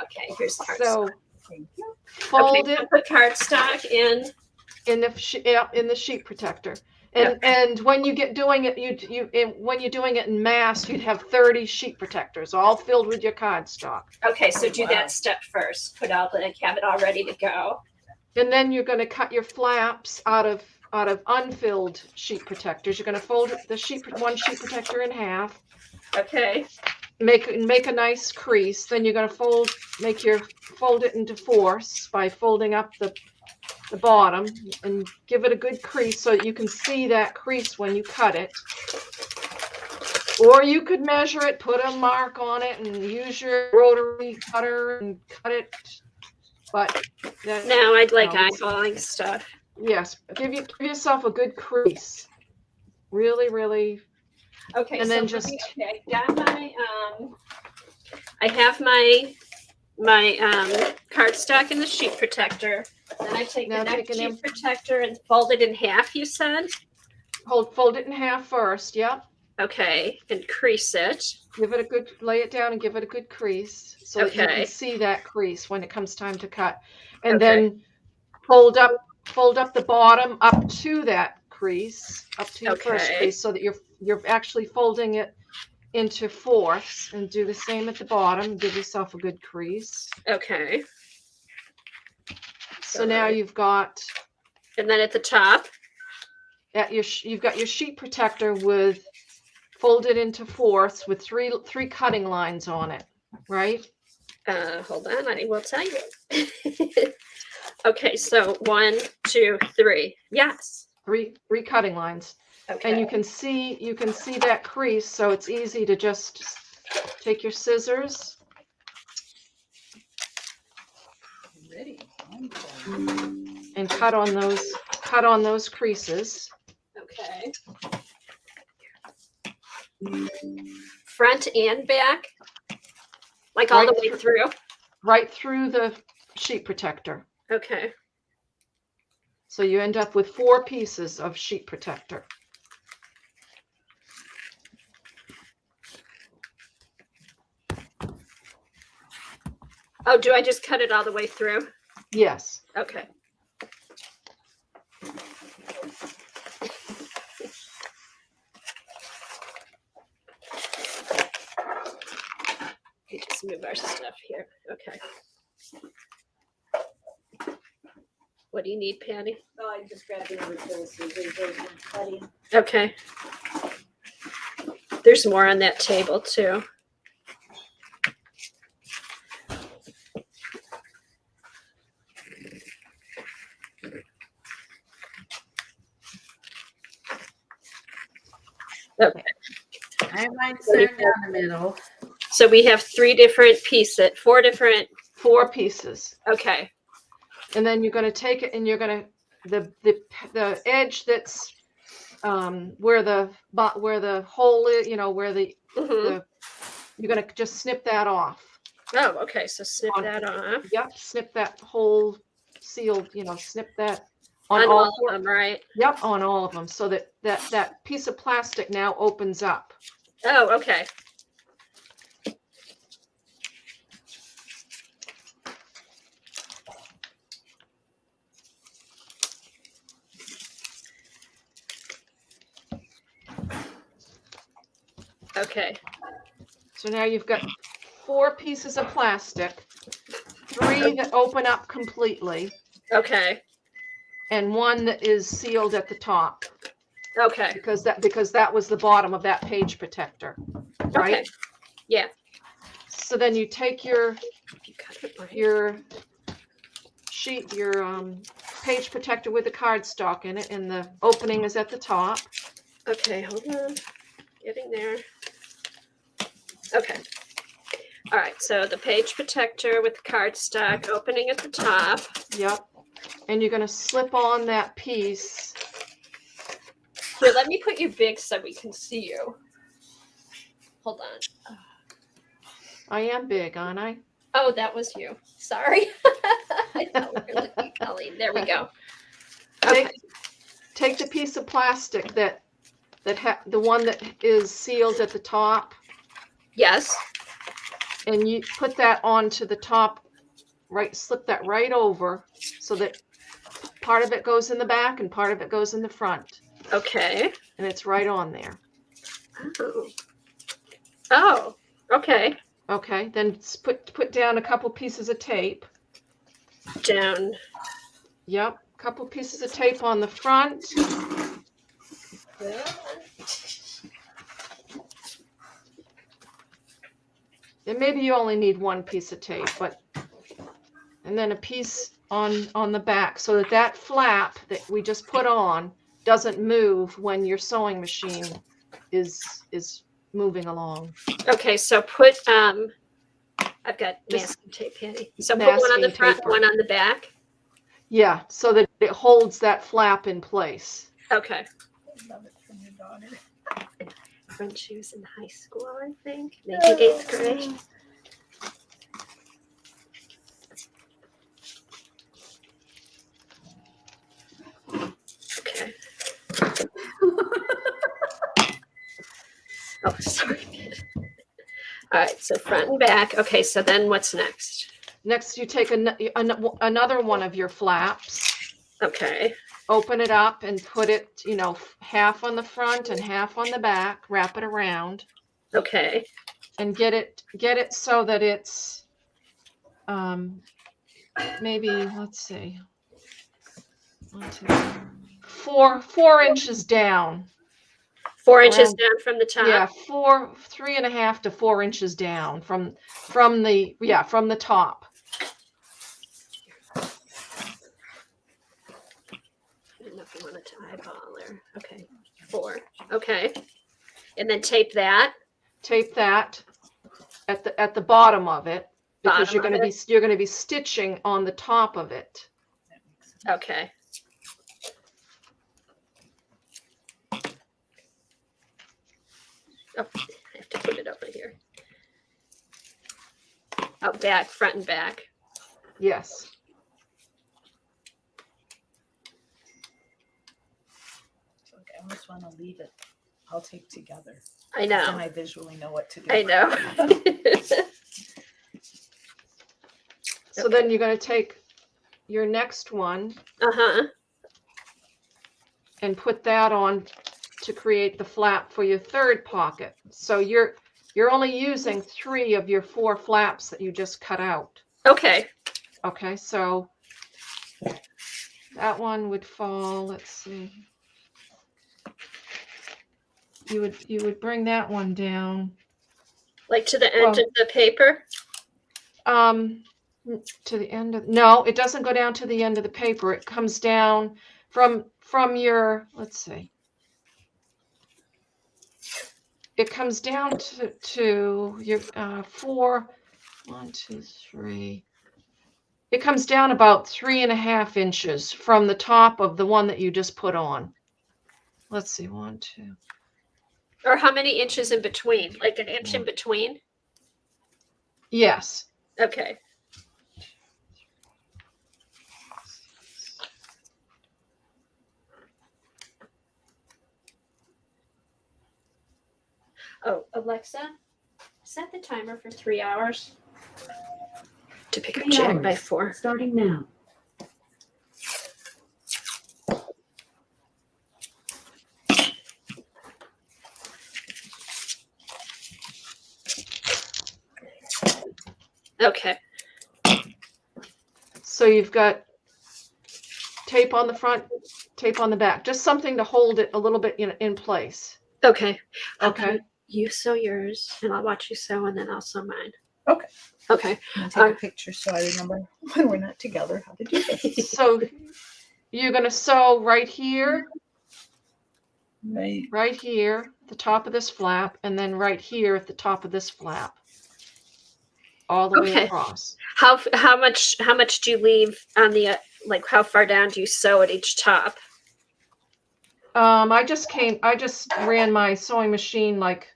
[SPEAKER 4] Okay, here's cardstock.
[SPEAKER 2] So
[SPEAKER 5] Thank you.
[SPEAKER 2] fold
[SPEAKER 4] Okay,
[SPEAKER 2] it
[SPEAKER 4] put cardstock in.
[SPEAKER 2] in the sheet protector. And when you get doing it, when you're doing it in mass, you'd have 30 sheet protectors all filled with your cardstock.
[SPEAKER 4] Okay, so do
[SPEAKER 5] Wow.
[SPEAKER 4] that step first. Have it all ready to go.
[SPEAKER 2] And then you're going to cut your flaps out of unfilled sheet protectors. You're going to fold one sheet protector in half.
[SPEAKER 4] Okay.
[SPEAKER 2] Make a nice crease. Then you're going to fold it into fourths by folding up the bottom and give it a good crease so that you can see that crease when you cut it. Or you could measure it, put a mark on it, and use your rotary cutter and cut it. But
[SPEAKER 4] Now I'd like
[SPEAKER 2] No, it's-
[SPEAKER 4] eyeballing stuff.
[SPEAKER 2] yes, give yourself a good crease. Really, really.
[SPEAKER 4] Okay,
[SPEAKER 2] And
[SPEAKER 4] so
[SPEAKER 2] then
[SPEAKER 4] I got my I have my cardstock in the sheet protector. Then I take
[SPEAKER 2] Now
[SPEAKER 4] the
[SPEAKER 2] take
[SPEAKER 4] next
[SPEAKER 2] an
[SPEAKER 4] sheet protector and fold it in half, you said?
[SPEAKER 2] fold it in half first. Yep.
[SPEAKER 4] Okay, and crease it.
[SPEAKER 2] Lay it down and give it a good crease so that you
[SPEAKER 4] Okay.
[SPEAKER 2] can see that crease when it comes time to cut. And
[SPEAKER 4] Okay.
[SPEAKER 2] then fold up the bottom up to that crease, up to your first
[SPEAKER 4] Okay.
[SPEAKER 2] crease, so that you're actually folding it into fourths, and do the same at the bottom. Give yourself a good crease.
[SPEAKER 4] Okay.
[SPEAKER 2] So now you've got
[SPEAKER 4] And then at the top.
[SPEAKER 2] you've got your sheet protector with folded into fourths with three cutting lines on it, right?
[SPEAKER 4] Hold on, I will tell you. Okay, so 1, 2, 3. Yes.
[SPEAKER 2] Three cutting lines.
[SPEAKER 4] Okay.
[SPEAKER 2] And you can see that crease, so it's easy to just take your scissors
[SPEAKER 5] Ready.
[SPEAKER 2] and cut on those creases.
[SPEAKER 4] Okay. Front and back? Like all the way through?
[SPEAKER 2] Right through the sheet protector.
[SPEAKER 4] Okay.
[SPEAKER 2] So you end up with 4 pieces of sheet protector.
[SPEAKER 4] Oh, do I just cut it all the way through?
[SPEAKER 2] Yes.
[SPEAKER 4] Okay. We just move our stuff here. Okay. What do you need, Patty?
[SPEAKER 5] Oh, I just grabbed the other pair of scissors. Those were cutting.
[SPEAKER 4] Okay. There's more on that table too. Okay.
[SPEAKER 1] I have mine sewn down the middle.
[SPEAKER 4] So we have 4 different.
[SPEAKER 2] 4 pieces.
[SPEAKER 4] Okay.
[SPEAKER 2] And then you're going to take it and you're going to the edge that's where the hole is, where
[SPEAKER 4] Mhm.
[SPEAKER 2] you're going to just snip that off.
[SPEAKER 4] Oh, okay. So snip that off.
[SPEAKER 2] Yep, snip that whole seal, snip that on
[SPEAKER 4] On
[SPEAKER 2] all
[SPEAKER 4] all
[SPEAKER 2] 4.
[SPEAKER 4] of them, right?
[SPEAKER 2] Yep, on all of them, so that piece of plastic now opens up.
[SPEAKER 4] Oh, okay.
[SPEAKER 2] Okay. So now you've got 4 pieces of plastic, 3 that open up completely,
[SPEAKER 6] Okay.
[SPEAKER 2] and 1 that is sealed at the top
[SPEAKER 6] Okay.
[SPEAKER 2] because that was the bottom of that page protector, right?
[SPEAKER 6] Okay. Yeah.
[SPEAKER 2] So then you take your
[SPEAKER 6] You cut it right.
[SPEAKER 2] your sheet, your page protector with the cardstock in it, and the opening is at the top.
[SPEAKER 6] Okay, hold on. Getting there. Okay. All right, so the page protector with the cardstock opening at the top.
[SPEAKER 2] Yep. And you're going to slip on that piece.
[SPEAKER 6] Here, let me put you big so we can see you. Hold on.
[SPEAKER 2] I am big, aren't I?
[SPEAKER 6] Oh, that was you. Sorry. I thought we were looking at Colleen. There we go. Okay.
[SPEAKER 2] Take the piece of plastic the one that is sealed at the top,
[SPEAKER 6] Yes.
[SPEAKER 2] and you put that onto the top, right, slip that right over so that part of it goes in the back and part of it goes in the front,
[SPEAKER 6] Okay.
[SPEAKER 2] and it's right on there.
[SPEAKER 6] Oh. Oh. Okay.
[SPEAKER 2] Okay, then put down a couple pieces of tape.
[SPEAKER 6] Down.
[SPEAKER 2] Yep, a couple pieces of tape on the front. And maybe you only need 1 piece of tape, and then a piece on the back so that flap that we just put on doesn't move when your sewing machine is moving along.
[SPEAKER 6] Okay, so put I've got
[SPEAKER 2] Just
[SPEAKER 6] masking tape handy. So put one on the
[SPEAKER 2] masking
[SPEAKER 6] front,
[SPEAKER 2] tape.
[SPEAKER 6] one on the back.
[SPEAKER 2] Yeah, so that it holds that flap in place.
[SPEAKER 6] Okay.
[SPEAKER 5] Love it from your daughter.
[SPEAKER 6] When she was in high school, I think. Maybe 8th grade. Okay. Oh, sorry. All right, so front and back. Okay, so then what's next?
[SPEAKER 2] Next, you take another one of your flaps,
[SPEAKER 6] Okay.
[SPEAKER 2] open it up and put it, half on the front and half on the back, wrap it around,
[SPEAKER 6] Okay.
[SPEAKER 2] and get it so that it's maybe, let's see, 1, 2, 4 inches down.
[SPEAKER 6] 4 inches
[SPEAKER 2] Around-
[SPEAKER 6] down from the top.
[SPEAKER 2] Yeah, 3.5 to 4 inches down from the top.
[SPEAKER 6] I didn't know if you wanted to eyeball or okay. 4. Okay. And then tape that.
[SPEAKER 2] Tape that at the bottom of it because
[SPEAKER 6] Bottom
[SPEAKER 2] you're going to be stitching on the top of it.
[SPEAKER 5] That makes sense.
[SPEAKER 6] Okay. Oh, I have to put it over here. Oh, back, front and back.
[SPEAKER 2] Yes.
[SPEAKER 5] So I almost want to leave it all taped together.
[SPEAKER 6] I
[SPEAKER 5] Then
[SPEAKER 6] know.
[SPEAKER 5] I visually know what to do.
[SPEAKER 6] I know.
[SPEAKER 2] So then you're going to take your next one
[SPEAKER 6] Uh-huh.
[SPEAKER 2] and put that on to create the flap for your third pocket. So you're only using 3 of your 4 flaps that you just cut out.
[SPEAKER 6] Okay.
[SPEAKER 2] Okay, so that one would fall, let's see. You would bring that one down.
[SPEAKER 6] Like to the end
[SPEAKER 2] Well-
[SPEAKER 6] of the paper?
[SPEAKER 2] To the end of, no, it doesn't go down to the end of the paper. It comes down from your, let's see. It comes down to your 4, 1, 2, 3. It comes down about 3.5 inches from the top of the one that you just put on. Let's see, 1, 2.
[SPEAKER 6] Or how many inches in between? Like an inch in between?
[SPEAKER 2] Yes.
[SPEAKER 6] Okay. Oh, Alexa, set the timer for 3 hours. To pick up
[SPEAKER 7] 3
[SPEAKER 6] Jack by
[SPEAKER 7] hours,
[SPEAKER 6] 4.
[SPEAKER 7] starting now.
[SPEAKER 6] Okay.
[SPEAKER 2] So you've got tape on the front, tape on the back, just something to hold it a little bit in place.
[SPEAKER 6] Okay. How
[SPEAKER 2] Okay.
[SPEAKER 6] about you sew yours, and I'll watch you sew, and then I'll sew mine.
[SPEAKER 5] Okay.
[SPEAKER 6] Okay.
[SPEAKER 5] I'm gonna take a picture so I remember when we're not together how to do this.
[SPEAKER 2] So you're going to sew right here,
[SPEAKER 5] Right.
[SPEAKER 2] right here, at the top of this flap, and then right here at the top of this flap, all the way
[SPEAKER 6] Okay.
[SPEAKER 2] across.
[SPEAKER 6] How much do you leave on the like? How far down do you sew at each top?
[SPEAKER 2] I just ran my sewing machine like,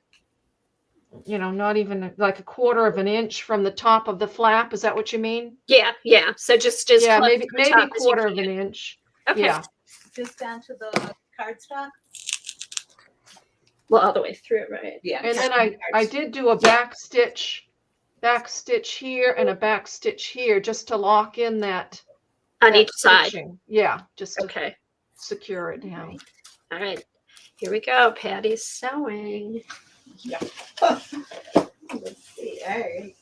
[SPEAKER 2] not even like a quarter of an inch from the top of the flap. Is that what you mean?
[SPEAKER 6] Yeah, yeah. So just as
[SPEAKER 2] Yeah,
[SPEAKER 6] close
[SPEAKER 2] maybe
[SPEAKER 6] to the top as you
[SPEAKER 2] quarter of
[SPEAKER 6] can.
[SPEAKER 2] an inch.
[SPEAKER 6] Okay.
[SPEAKER 2] Yeah.
[SPEAKER 5] Just down to the cardstock?
[SPEAKER 6] Well, all the way through, right?
[SPEAKER 5] Yeah.
[SPEAKER 2] And then I did do a back stitch here and a back stitch here just to lock in that
[SPEAKER 6] On each side.
[SPEAKER 2] stitching. Yeah, just to
[SPEAKER 6] Okay.
[SPEAKER 2] secure it down.
[SPEAKER 6] All right. Here we go. Patty's sewing.
[SPEAKER 5] Yeah. Let's see. All right.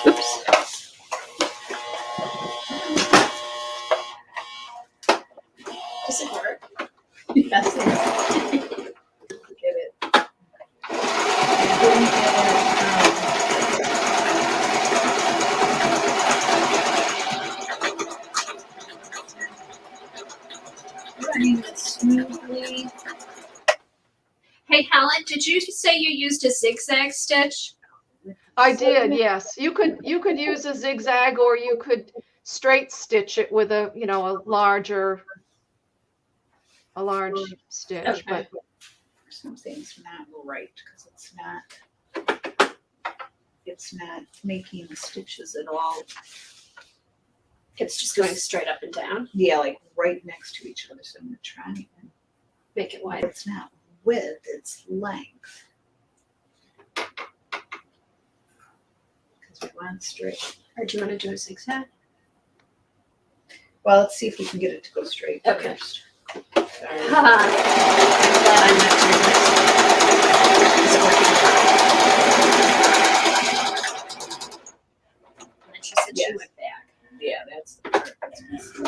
[SPEAKER 6] Oops. Does it work?
[SPEAKER 5] Yes. Get it. I didn't get it. Running it smoothly.
[SPEAKER 6] Hey, Helen, did you say you used a zigzag stitch?
[SPEAKER 2] I did, yes. You could use a zigzag or you could straight stitch it with a large stitch.
[SPEAKER 6] Okay.
[SPEAKER 2] But
[SPEAKER 5] Something's not right because it's not making the stitches at all.
[SPEAKER 6] It's just going straight up and down.
[SPEAKER 5] Yeah, like right next to each other. So I'm gonna try and
[SPEAKER 6] Make it wide.
[SPEAKER 5] it's not width, it's length. Because we want straight.
[SPEAKER 6] Or do you want to do a zigzag?
[SPEAKER 5] Well, let's see if we can get it to go straight
[SPEAKER 6] Okay.
[SPEAKER 5] first.
[SPEAKER 6] I'm glad I met you. Is it working? And then she said she
[SPEAKER 5] Yes.
[SPEAKER 6] went back.
[SPEAKER 5] Yeah, that's the part that's missing.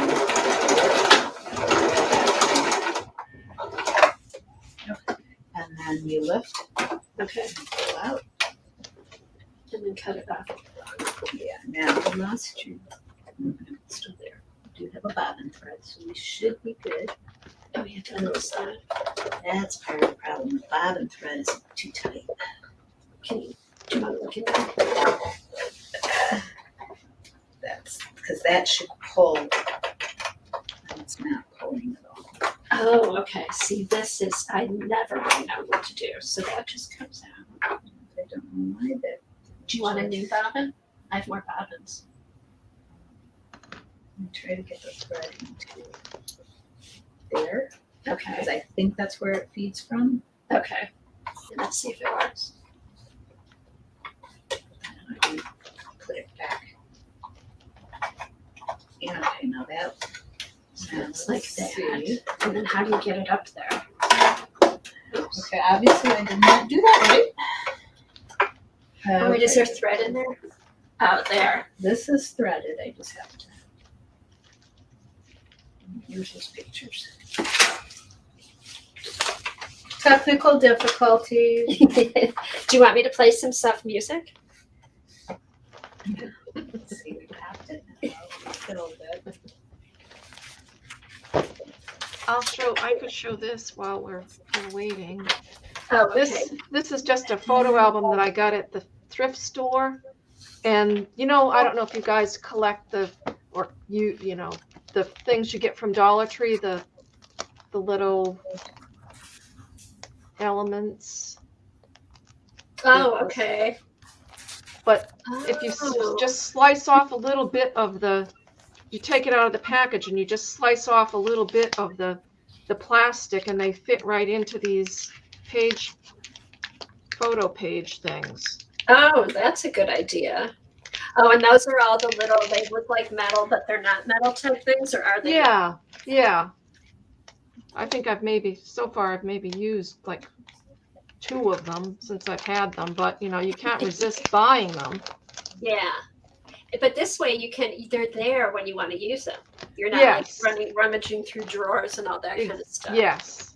[SPEAKER 5] Okay. And then you lift
[SPEAKER 6] Okay.
[SPEAKER 5] and pull out.
[SPEAKER 6] And then cut it off.
[SPEAKER 5] Yeah, now the last two. It's still there. We do have a bobbin thread, so we should be good.
[SPEAKER 6] Oh, you have to understand.
[SPEAKER 5] That's part of the problem. The bobbin thread is too tight.
[SPEAKER 6] Do you want to look at that?
[SPEAKER 5] That's because that should pull. And it's not pulling at all.
[SPEAKER 6] Oh, okay. See, this is, I never really know what to do. So that just comes out.
[SPEAKER 5] I don't know why that.
[SPEAKER 6] Do you want a new bobbin? I have more bobbins.
[SPEAKER 5] I'm try to get the thread into there
[SPEAKER 6] Okay.
[SPEAKER 5] because I think that's where it feeds from.
[SPEAKER 6] Okay. And let's see if it works.
[SPEAKER 5] And I put it back. Yeah, okay, now that. now
[SPEAKER 6] It's like
[SPEAKER 5] let's
[SPEAKER 6] that.
[SPEAKER 5] see.
[SPEAKER 6] And then how do you get it up there? Oops.
[SPEAKER 5] Okay, obviously I did not do that right.
[SPEAKER 6] Oh, wait, is there
[SPEAKER 5] Okay,
[SPEAKER 6] thread in there? Oh, there.
[SPEAKER 5] this is threaded. I just have to. Here's his pictures. Technical difficulties.
[SPEAKER 6] Do you want me to play some soft music?
[SPEAKER 5] Let's see, we tapped it. Now a little bit.
[SPEAKER 2] I could show this while we're waiting.
[SPEAKER 6] Oh, okay.
[SPEAKER 2] This is just a photo album that I got at the thrift store. And I don't know if you guys collect the things you get from Dollar Tree, the little elements.
[SPEAKER 6] Oh, okay.
[SPEAKER 2] But if you just slice off a little bit of you take it out of the package and you just slice off a little bit of the plastic and they fit right into these photo page things.
[SPEAKER 6] Oh, that's a good idea. Oh, and those are all the little, they look like metal, but they're not metal type things, or are they?
[SPEAKER 2] Yeah, yeah. I think I've maybe used like 2 of them since I've had them, but you know, you can't resist buying them.
[SPEAKER 6] Yeah. But this way they're there when you want to use them. You're not
[SPEAKER 2] Yes.
[SPEAKER 6] like rummaging through drawers and all that kind of stuff.
[SPEAKER 2] Yes.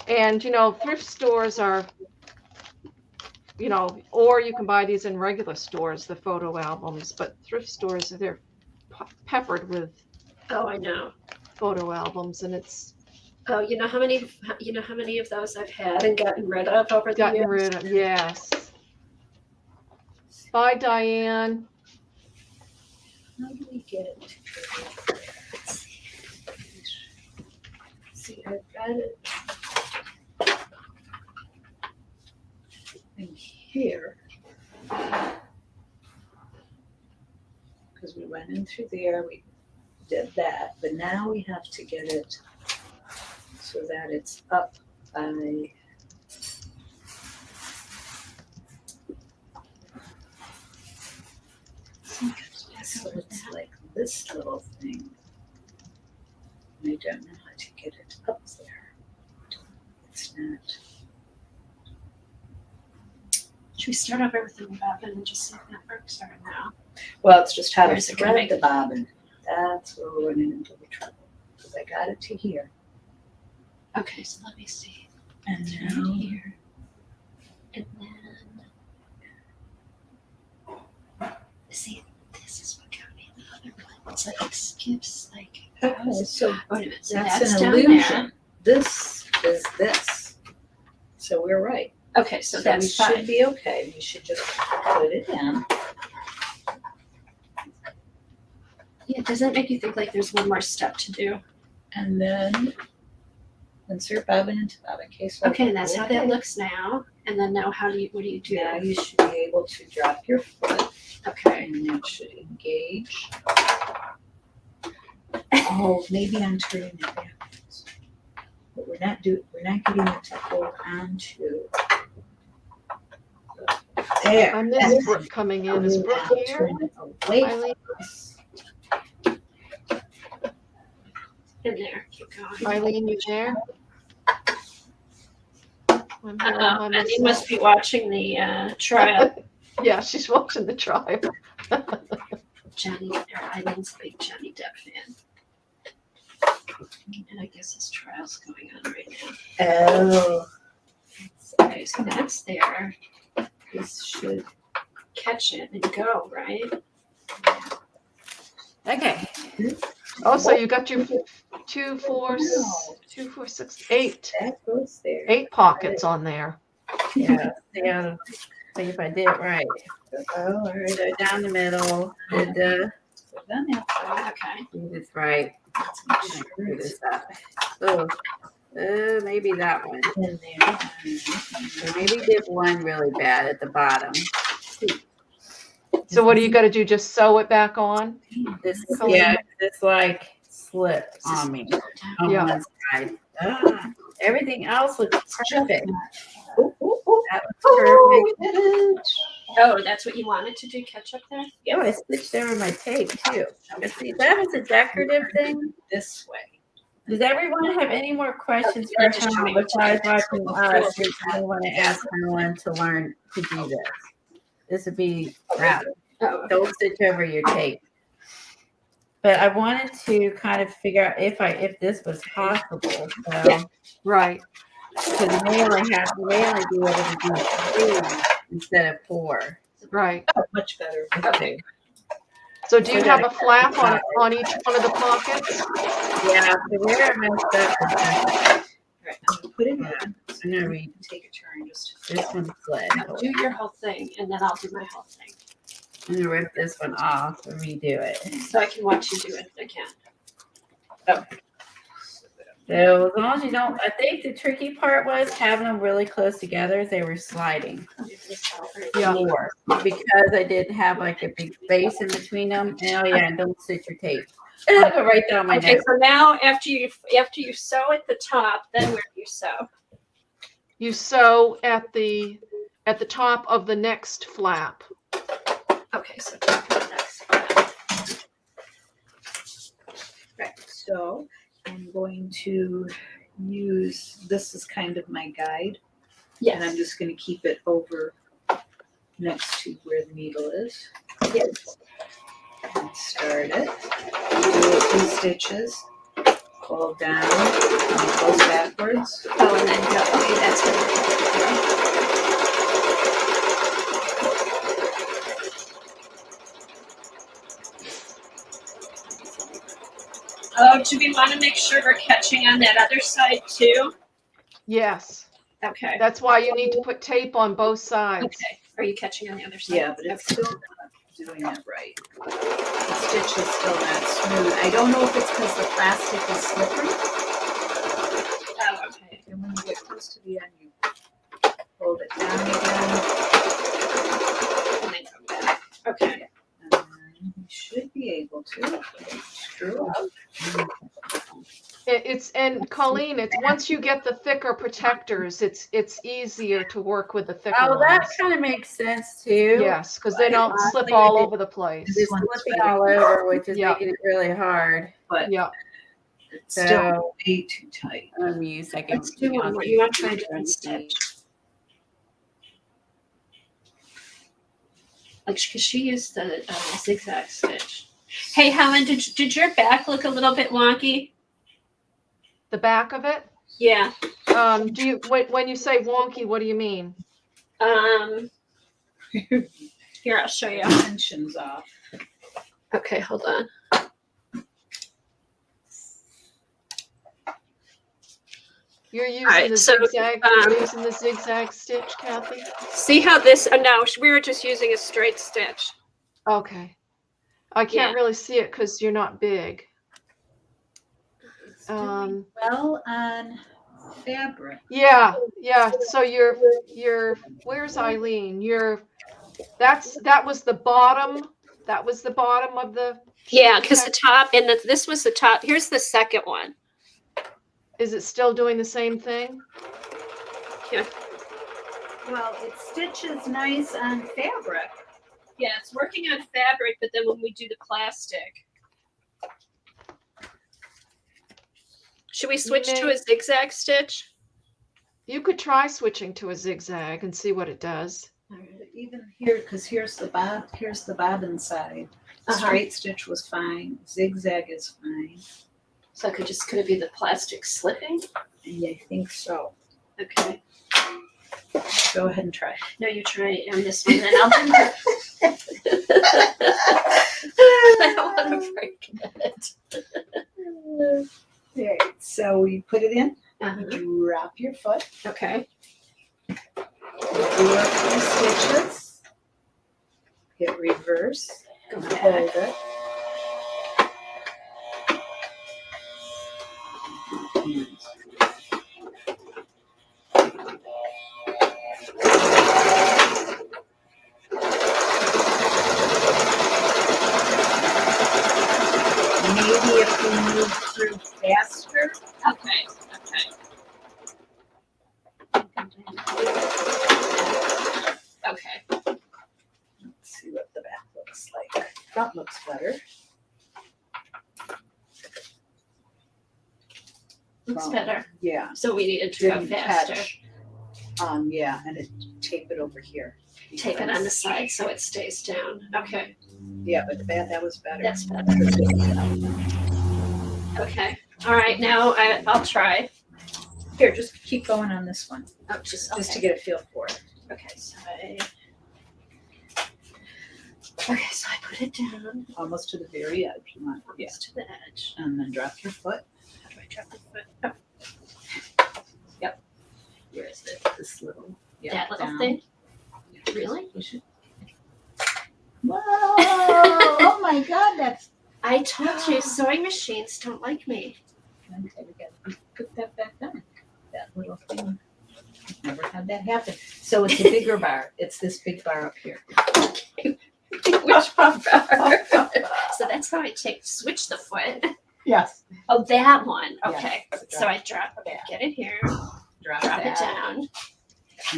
[SPEAKER 2] And you know, thrift stores are, you know, or you can buy these in regular stores, the photo albums, but thrift stores, they're peppered with
[SPEAKER 6] Oh, I know.
[SPEAKER 2] photo albums, and it's
[SPEAKER 6] Oh, you know how many of those I've had and gotten rid of over the
[SPEAKER 2] gotten
[SPEAKER 6] years?
[SPEAKER 2] rid of. Yes. Bye, Diane.
[SPEAKER 5] How do we get it to go there? Let's see, I've got it in here. Because we went in through there, we did that, but now we have to get it so that it's up by so it's like this little thing. I don't know how to get it up there. It's not.
[SPEAKER 6] Should we start over with the bobbin and just see if that works or no?
[SPEAKER 5] Well, it's just how to
[SPEAKER 6] Where's it gonna
[SPEAKER 5] thread
[SPEAKER 6] make-
[SPEAKER 5] the bobbin. That's where we're running into the trouble. Because I got it to here.
[SPEAKER 6] Okay, so let me see.
[SPEAKER 5] And
[SPEAKER 6] It's
[SPEAKER 5] now
[SPEAKER 6] right here. And then see, this is what got me in the other one. It's like it skips like
[SPEAKER 5] okay, so
[SPEAKER 6] wait a minute. So
[SPEAKER 5] that's an
[SPEAKER 6] down
[SPEAKER 5] illusion. This is this. So we're right.
[SPEAKER 6] there. Okay, so
[SPEAKER 5] So we
[SPEAKER 6] that's
[SPEAKER 5] should
[SPEAKER 6] fine.
[SPEAKER 5] be okay. We should just put it in.
[SPEAKER 6] Yeah, does that make you think like there's one more step to do?
[SPEAKER 5] And then insert bobbin into bobbin case.
[SPEAKER 6] Okay, and that's how that
[SPEAKER 5] Okay.
[SPEAKER 6] looks now. And then now what do you do?
[SPEAKER 5] Now you should be able to drop your foot
[SPEAKER 6] Okay.
[SPEAKER 5] and that should engage. Oh, maybe I'm turning it backwards. But we're not getting it to hold on to. There.
[SPEAKER 2] I miss Brooke coming in. Is Brooke
[SPEAKER 5] Now
[SPEAKER 2] here?
[SPEAKER 5] turn it away from
[SPEAKER 2] Eileen?
[SPEAKER 5] us.
[SPEAKER 6] In there. Keep going.
[SPEAKER 2] Eileen, you there? I'm here all by
[SPEAKER 6] And you
[SPEAKER 2] myself.
[SPEAKER 6] must be watching the trial.
[SPEAKER 2] Yeah, she's watching the trial.
[SPEAKER 6] Eileen's a big Johnny Depp fan. And I guess his trial's going on right now.
[SPEAKER 5] Oh,
[SPEAKER 6] Okay, so that's there.
[SPEAKER 5] this should.
[SPEAKER 6] Catch it and go, right?
[SPEAKER 1] Okay.
[SPEAKER 2] Oh, so you got your 2, 4, 6, 8.
[SPEAKER 5] That goes there.
[SPEAKER 2] 8 pockets on there.
[SPEAKER 1] Yeah. Yeah. See if I did it right.
[SPEAKER 5] Oh, all right.
[SPEAKER 1] So down the middle. Did
[SPEAKER 5] We're done now.
[SPEAKER 6] Okay.
[SPEAKER 1] do this right.
[SPEAKER 5] Let's make sure
[SPEAKER 1] Screw
[SPEAKER 5] it's
[SPEAKER 1] this up. Oh, maybe that one.
[SPEAKER 5] in there.
[SPEAKER 1] So maybe did one really bad at the bottom.
[SPEAKER 2] So what do you got to do? Just sew it back on?
[SPEAKER 1] This,
[SPEAKER 2] Color.
[SPEAKER 1] yeah, this like slipped on me on
[SPEAKER 2] Yeah.
[SPEAKER 1] one side. Everything else looks perfect.
[SPEAKER 5] Ooh, ooh, ooh.
[SPEAKER 1] That was perfect.
[SPEAKER 5] We did it.
[SPEAKER 6] Oh, that's what you wanted to do? Catch up there?
[SPEAKER 1] Oh, I switched over my tape too. But see, that was a decorative thing.
[SPEAKER 5] This way.
[SPEAKER 1] Does everyone have any more questions
[SPEAKER 6] Yeah,
[SPEAKER 1] for
[SPEAKER 6] just
[SPEAKER 1] Helen
[SPEAKER 6] trying to
[SPEAKER 1] besides
[SPEAKER 6] check.
[SPEAKER 1] watching us? If you want to ask Helen to learn to do this. This would be
[SPEAKER 6] Oh,
[SPEAKER 1] don't stitch over your tape. But I wanted to kind of figure out if this was possible. So,
[SPEAKER 6] Yeah.
[SPEAKER 2] Right.
[SPEAKER 1] because you may only be able to do 3 instead of 4.
[SPEAKER 2] Right.
[SPEAKER 5] Oh, much better.
[SPEAKER 6] okay.
[SPEAKER 2] So do you have a flap on each one of the pockets?
[SPEAKER 1] Yeah, so where I messed up is
[SPEAKER 5] All right, I'm gonna put it in.
[SPEAKER 1] I'm gonna read
[SPEAKER 5] Take a turn just.
[SPEAKER 1] this one slid.
[SPEAKER 6] Now do your whole thing and then I'll do my whole thing.
[SPEAKER 1] I'm gonna rip this one off and redo it.
[SPEAKER 6] So I can watch you do it again.
[SPEAKER 1] So as long as you don't, I think the tricky part was having them really close together as they were sliding.
[SPEAKER 2] Yeah.
[SPEAKER 1] More, because I didn't have like a big space in between them. And oh yeah, and don't stitch your tape. I'll go right down my
[SPEAKER 6] Okay,
[SPEAKER 1] neck.
[SPEAKER 6] so now after you sew at the top, then where do you sew?
[SPEAKER 2] You sew at the top of the next flap.
[SPEAKER 6] Okay, so the next one.
[SPEAKER 5] Right, so I'm going to use, this is kind of my guide, and I'm just gonna keep it over next to where the needle is.
[SPEAKER 6] Yes.
[SPEAKER 5] And start it, do a few stitches, pull down, and it goes backwards.
[SPEAKER 6] Oh, and then go. Okay, that's good. Oh, do we want to make sure we're catching on that other side too?
[SPEAKER 2] Yes.
[SPEAKER 6] Okay.
[SPEAKER 2] That's why you need to put tape on both sides.
[SPEAKER 6] Okay. Are you catching on the other side?
[SPEAKER 5] Yeah, but it's
[SPEAKER 6] Okay.
[SPEAKER 5] still not doing it right. The stitch is still not smooth. I don't know if it's because the plastic is slippery.
[SPEAKER 6] Oh, okay.
[SPEAKER 5] And when you get close to the end, you hold it down again.
[SPEAKER 6] And then come back. Okay.
[SPEAKER 5] And then you should be able to screw up.
[SPEAKER 2] And Colleen, it's once you get the thicker protectors, it's easier to work with the thicker
[SPEAKER 1] Oh, that
[SPEAKER 2] ones.
[SPEAKER 1] kind of makes sense too.
[SPEAKER 2] Yes, because they don't slip
[SPEAKER 1] Honestly,
[SPEAKER 2] all
[SPEAKER 1] it-
[SPEAKER 2] over the place.
[SPEAKER 1] Just flipping all over, which is
[SPEAKER 2] Yeah.
[SPEAKER 1] making it really hard.
[SPEAKER 5] But
[SPEAKER 2] Yeah.
[SPEAKER 5] it's still way too tight.
[SPEAKER 1] I'm a second.
[SPEAKER 6] Let's do one more. You want to try a different stitch? Like, because she used the zigzag stitch. Hey, Helen, did your back look a little bit wonky?
[SPEAKER 2] The back of it.
[SPEAKER 6] Yeah.
[SPEAKER 2] Do you when you say wonky, what do you mean?
[SPEAKER 6] Here, I'll show you.
[SPEAKER 5] Tension's off.
[SPEAKER 6] Okay, hold on.
[SPEAKER 2] You're using
[SPEAKER 6] right,
[SPEAKER 2] the
[SPEAKER 6] so,
[SPEAKER 2] zigzag. You're using the zigzag stitch, Kathy.
[SPEAKER 6] See how this? No, we were just using a straight stitch.
[SPEAKER 2] Okay. I can't
[SPEAKER 6] Yeah.
[SPEAKER 2] really see it because you're not big.
[SPEAKER 5] It's doing well on fabric.
[SPEAKER 2] Yeah. So you're where's Eileen? That was the bottom. That was the bottom of the.
[SPEAKER 6] Yeah, because the top and this was the top. Here's the second one.
[SPEAKER 2] Is it still doing the same thing?
[SPEAKER 5] Well, it stitches nice on fabric.
[SPEAKER 6] Yeah, it's working on fabric, but then when we do the plastic. Should we switch to a zigzag stitch?
[SPEAKER 2] You could try switching to a zigzag and see what it does.
[SPEAKER 5] Even here, because here's the bobbin side. Straight stitch was fine. Zigzag is fine.
[SPEAKER 6] So could it be the plastic slipping?
[SPEAKER 5] Yeah, I think so.
[SPEAKER 6] Okay.
[SPEAKER 5] Go ahead and try.
[SPEAKER 6] No, you try it on this one, then I'll do that. I don't want to break it.
[SPEAKER 5] Right. So you put it in,
[SPEAKER 6] Uh-huh.
[SPEAKER 5] drop your foot,
[SPEAKER 6] Okay.
[SPEAKER 5] do a few stitches, hit reverse,
[SPEAKER 6] Go
[SPEAKER 5] hold
[SPEAKER 6] back.
[SPEAKER 5] it. Maybe if we move through faster.
[SPEAKER 6] Okay. Okay.
[SPEAKER 5] Let's see what the back looks like. Front looks better.
[SPEAKER 6] Looks
[SPEAKER 5] Well,
[SPEAKER 6] better.
[SPEAKER 5] Yeah.
[SPEAKER 6] So we needed to go
[SPEAKER 5] Didn't
[SPEAKER 6] faster.
[SPEAKER 5] catch. Yeah, and tape it over here.
[SPEAKER 6] Tape it on the side so it stays down. Okay.
[SPEAKER 5] Yeah, but that was better.
[SPEAKER 6] That's better. Okay. All right. Now I'll try.
[SPEAKER 5] Here, just keep going on this one,
[SPEAKER 6] Oh, just
[SPEAKER 5] to get a feel for it.
[SPEAKER 6] Okay. So I put it down
[SPEAKER 5] Almost to the very edge. You want, yeah.
[SPEAKER 6] almost to the edge.
[SPEAKER 5] And then drop your foot.
[SPEAKER 6] How do I drop the foot? Oh. Yep. Where is it?
[SPEAKER 5] This little.
[SPEAKER 6] That little
[SPEAKER 5] down.
[SPEAKER 6] thing? Really?
[SPEAKER 5] Push it. Whoa! Oh my God, that's.
[SPEAKER 6] I told you sewing machines don't like me.
[SPEAKER 5] Okay, we gotta put that back down. That little thing. I've never had that happen. So it's a bigger bar. It's this big bar up here.
[SPEAKER 6] Which one? So that's how I switch the foot.
[SPEAKER 5] Yes.
[SPEAKER 6] Oh, that one. Okay.
[SPEAKER 5] Yes.
[SPEAKER 6] So I drop it, get it here,
[SPEAKER 5] Drop
[SPEAKER 6] drop it
[SPEAKER 5] that.
[SPEAKER 6] down,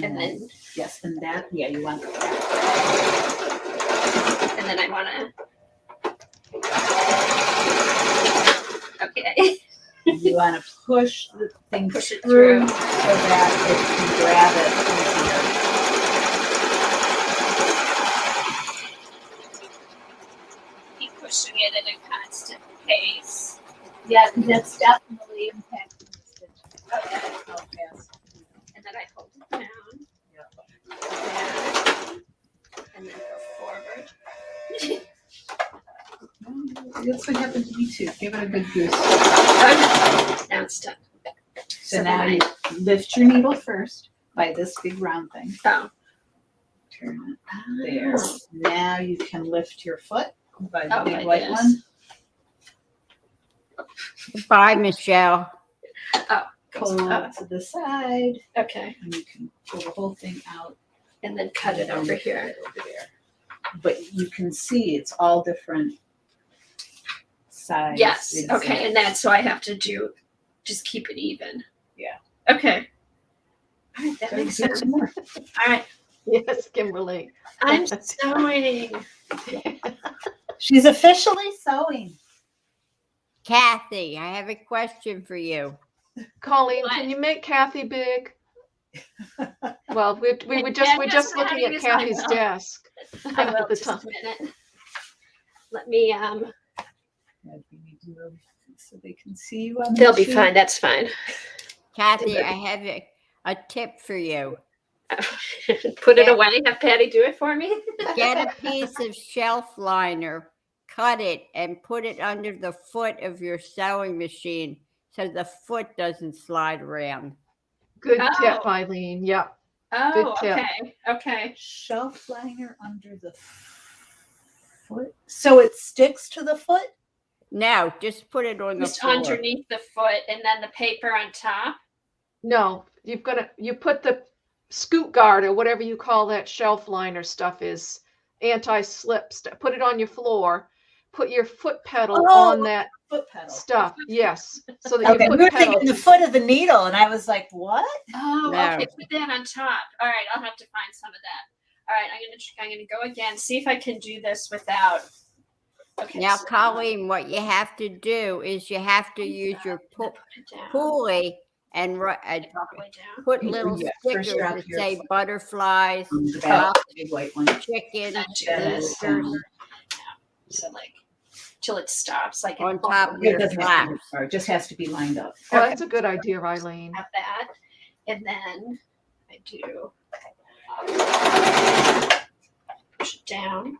[SPEAKER 6] and then
[SPEAKER 5] Yes, and that, yeah, you want that.
[SPEAKER 4] And then I want to. Okay.
[SPEAKER 5] You want to push the thing
[SPEAKER 4] Push it
[SPEAKER 5] through
[SPEAKER 4] through.
[SPEAKER 5] so that it can grab it
[SPEAKER 4] Keep pushing it at a constant pace.
[SPEAKER 5] easier. Yeah, that's definitely impacting the stitch.
[SPEAKER 4] Okay.
[SPEAKER 5] How fast.
[SPEAKER 4] And then I hold it down.
[SPEAKER 5] Yeah.
[SPEAKER 4] And then go forward.
[SPEAKER 5] That's what happened to me too. Give it a good goose.
[SPEAKER 4] Now it's done.
[SPEAKER 5] So
[SPEAKER 4] So
[SPEAKER 5] now
[SPEAKER 4] then
[SPEAKER 5] you lift your needle first by this big round thing.
[SPEAKER 4] Oh.
[SPEAKER 5] Turn it there. Now you can lift your foot by the
[SPEAKER 4] Oh,
[SPEAKER 5] big
[SPEAKER 4] like
[SPEAKER 5] white
[SPEAKER 4] this.
[SPEAKER 5] one.
[SPEAKER 3] Bye, Michelle.
[SPEAKER 5] Pull it to the side,
[SPEAKER 4] Okay.
[SPEAKER 5] and you can pull the whole thing out.
[SPEAKER 4] And then cut it over
[SPEAKER 5] and
[SPEAKER 4] here.
[SPEAKER 5] cut it over there. But you can see it's all different sizes.
[SPEAKER 4] Yes. Okay. And then so I have to just keep it even.
[SPEAKER 5] Yeah.
[SPEAKER 4] Okay. All right. That
[SPEAKER 5] So
[SPEAKER 4] makes
[SPEAKER 5] do
[SPEAKER 4] sense.
[SPEAKER 5] some more.
[SPEAKER 4] All right.
[SPEAKER 2] Yes, Kimberly.
[SPEAKER 4] I'm sewing.
[SPEAKER 5] She's officially sewing.
[SPEAKER 3] Kathy, I have a question for you.
[SPEAKER 2] Colleen,
[SPEAKER 4] What?
[SPEAKER 2] can you make Kathy big? Well, we're
[SPEAKER 4] Yeah,
[SPEAKER 2] just
[SPEAKER 4] that's
[SPEAKER 2] looking
[SPEAKER 4] what
[SPEAKER 2] at
[SPEAKER 4] I
[SPEAKER 2] Kathy's
[SPEAKER 4] will.
[SPEAKER 2] desk.
[SPEAKER 4] I will
[SPEAKER 2] at the
[SPEAKER 4] just
[SPEAKER 2] time.
[SPEAKER 4] a minute. Let me.
[SPEAKER 5] Yeah, we need to move so they can see you on the
[SPEAKER 4] They'll be
[SPEAKER 5] machine.
[SPEAKER 4] fine. That's fine.
[SPEAKER 3] Kathy, I have a tip for you.
[SPEAKER 4] Put it
[SPEAKER 3] Yeah.
[SPEAKER 4] away. Have Patty do it for me.
[SPEAKER 3] Get a piece of shelf liner, cut it, and put it under the foot of your sewing machine so the foot doesn't slide around.
[SPEAKER 2] Good
[SPEAKER 4] Oh.
[SPEAKER 2] tip, Eileen. Yep.
[SPEAKER 4] Oh.
[SPEAKER 2] tip.
[SPEAKER 4] Okay. Okay.
[SPEAKER 5] Shelf liner under the foot. So it sticks to the foot?
[SPEAKER 3] No, just put it on the
[SPEAKER 4] Just
[SPEAKER 3] floor.
[SPEAKER 4] underneath the foot, and then the paper on top.
[SPEAKER 2] No, you put the scoot guard or whatever you call that shelf liner stuff is, anti-slip stuff. Put it on your floor. Put your foot pedal
[SPEAKER 5] Oh,
[SPEAKER 2] on that
[SPEAKER 5] Foot pedal.
[SPEAKER 2] stuff. Yes. So that
[SPEAKER 5] Okay,
[SPEAKER 2] your
[SPEAKER 5] we
[SPEAKER 2] foot
[SPEAKER 5] were
[SPEAKER 2] pedal.
[SPEAKER 5] thinking the foot of the needle, and I was like, what?
[SPEAKER 4] Oh,
[SPEAKER 3] No.
[SPEAKER 4] okay. Put that on top. All right, I'll have to find some of that. All right, I'm gonna go again. See if I can do this without. Okay.
[SPEAKER 3] Now,
[SPEAKER 4] so-
[SPEAKER 3] Colleen, what you have to do is you have to use your
[SPEAKER 4] Put it down.
[SPEAKER 3] pulley and
[SPEAKER 4] All the way down.
[SPEAKER 3] put little
[SPEAKER 5] Yeah, first
[SPEAKER 3] stickers
[SPEAKER 5] drop
[SPEAKER 3] that
[SPEAKER 5] your
[SPEAKER 3] say
[SPEAKER 5] foot.
[SPEAKER 3] butterflies,
[SPEAKER 5] On the back,
[SPEAKER 3] ducks,
[SPEAKER 5] big white one.
[SPEAKER 3] chickens,
[SPEAKER 4] Not do
[SPEAKER 5] Then
[SPEAKER 4] this.
[SPEAKER 3] roosters
[SPEAKER 4] So like till it stops, like
[SPEAKER 3] on
[SPEAKER 4] it-
[SPEAKER 3] top of
[SPEAKER 5] It
[SPEAKER 3] your
[SPEAKER 5] doesn't have to be,
[SPEAKER 3] flaps.
[SPEAKER 5] or it just has to be lined up.
[SPEAKER 2] Well, that's a good idea, Eileen.
[SPEAKER 4] have that, and then I do push it down.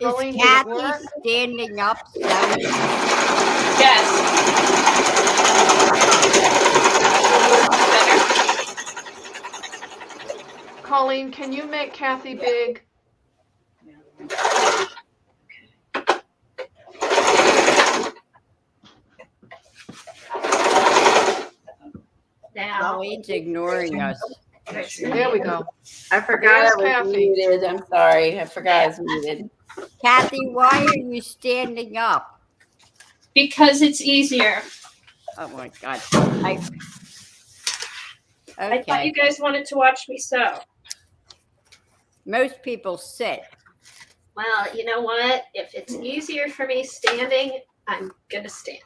[SPEAKER 2] Colleen,
[SPEAKER 3] Is
[SPEAKER 2] did it
[SPEAKER 3] Kathy
[SPEAKER 2] work?
[SPEAKER 3] standing up sewing?
[SPEAKER 4] Yes.
[SPEAKER 2] Colleen, can you make Kathy big?
[SPEAKER 4] Now.
[SPEAKER 3] Colleen's ignoring us.
[SPEAKER 2] There we go.
[SPEAKER 1] I forgot
[SPEAKER 2] There's
[SPEAKER 1] I was
[SPEAKER 2] Kathy.
[SPEAKER 1] muted. I'm sorry. I forgot I was muted.
[SPEAKER 3] Kathy, why are you standing up?
[SPEAKER 4] Because it's easier.
[SPEAKER 3] Oh my God.
[SPEAKER 4] I thought
[SPEAKER 3] Okay.
[SPEAKER 4] you guys wanted to watch me sew.
[SPEAKER 3] Most people sit.
[SPEAKER 4] Well, you know what? If it's easier for me standing, I'm gonna stand.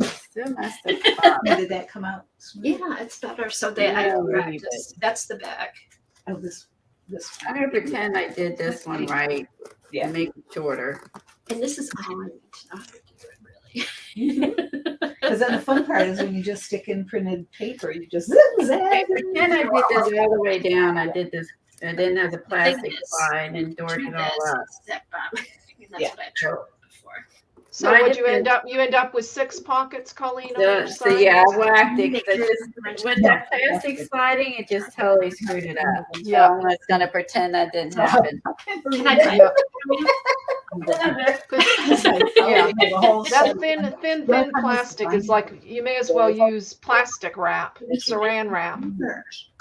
[SPEAKER 1] Still messed up.
[SPEAKER 5] Did that come out smooth?
[SPEAKER 4] Yeah, it's better. So that I
[SPEAKER 1] No,
[SPEAKER 4] practice. That's the back.
[SPEAKER 5] Oh, this.
[SPEAKER 1] I'm gonna pretend I did this one right
[SPEAKER 5] Yeah.
[SPEAKER 1] and make it shorter.
[SPEAKER 4] And this is all I need to know how to do it, really.
[SPEAKER 5] Because then the fun part is when you just stick in printed paper, you just zig
[SPEAKER 1] I
[SPEAKER 5] zag.
[SPEAKER 1] pretend I did this all the way down. I did this. I didn't have the plastic
[SPEAKER 4] is,
[SPEAKER 1] side and dorked
[SPEAKER 4] Do
[SPEAKER 1] it all
[SPEAKER 4] this,
[SPEAKER 1] up.
[SPEAKER 4] zip up. And that's
[SPEAKER 5] Yeah.
[SPEAKER 4] what I tried before.
[SPEAKER 2] So
[SPEAKER 1] Mine
[SPEAKER 2] would you
[SPEAKER 1] is-
[SPEAKER 2] end up? You end up with 6 pockets, Colleen, on each
[SPEAKER 1] So
[SPEAKER 2] side?
[SPEAKER 1] yeah, I whacked it
[SPEAKER 4] Make
[SPEAKER 1] because
[SPEAKER 4] sure
[SPEAKER 1] I
[SPEAKER 4] it's
[SPEAKER 1] just with that plastic sliding, it just totally screwed it up. So
[SPEAKER 2] Yeah.
[SPEAKER 1] I'm just gonna pretend that didn't happen.
[SPEAKER 4] Can I try
[SPEAKER 2] Yeah.
[SPEAKER 5] Yeah. The whole
[SPEAKER 2] That
[SPEAKER 5] set.
[SPEAKER 2] thin plastic is like, you may as well use plastic wrap, saran wrap.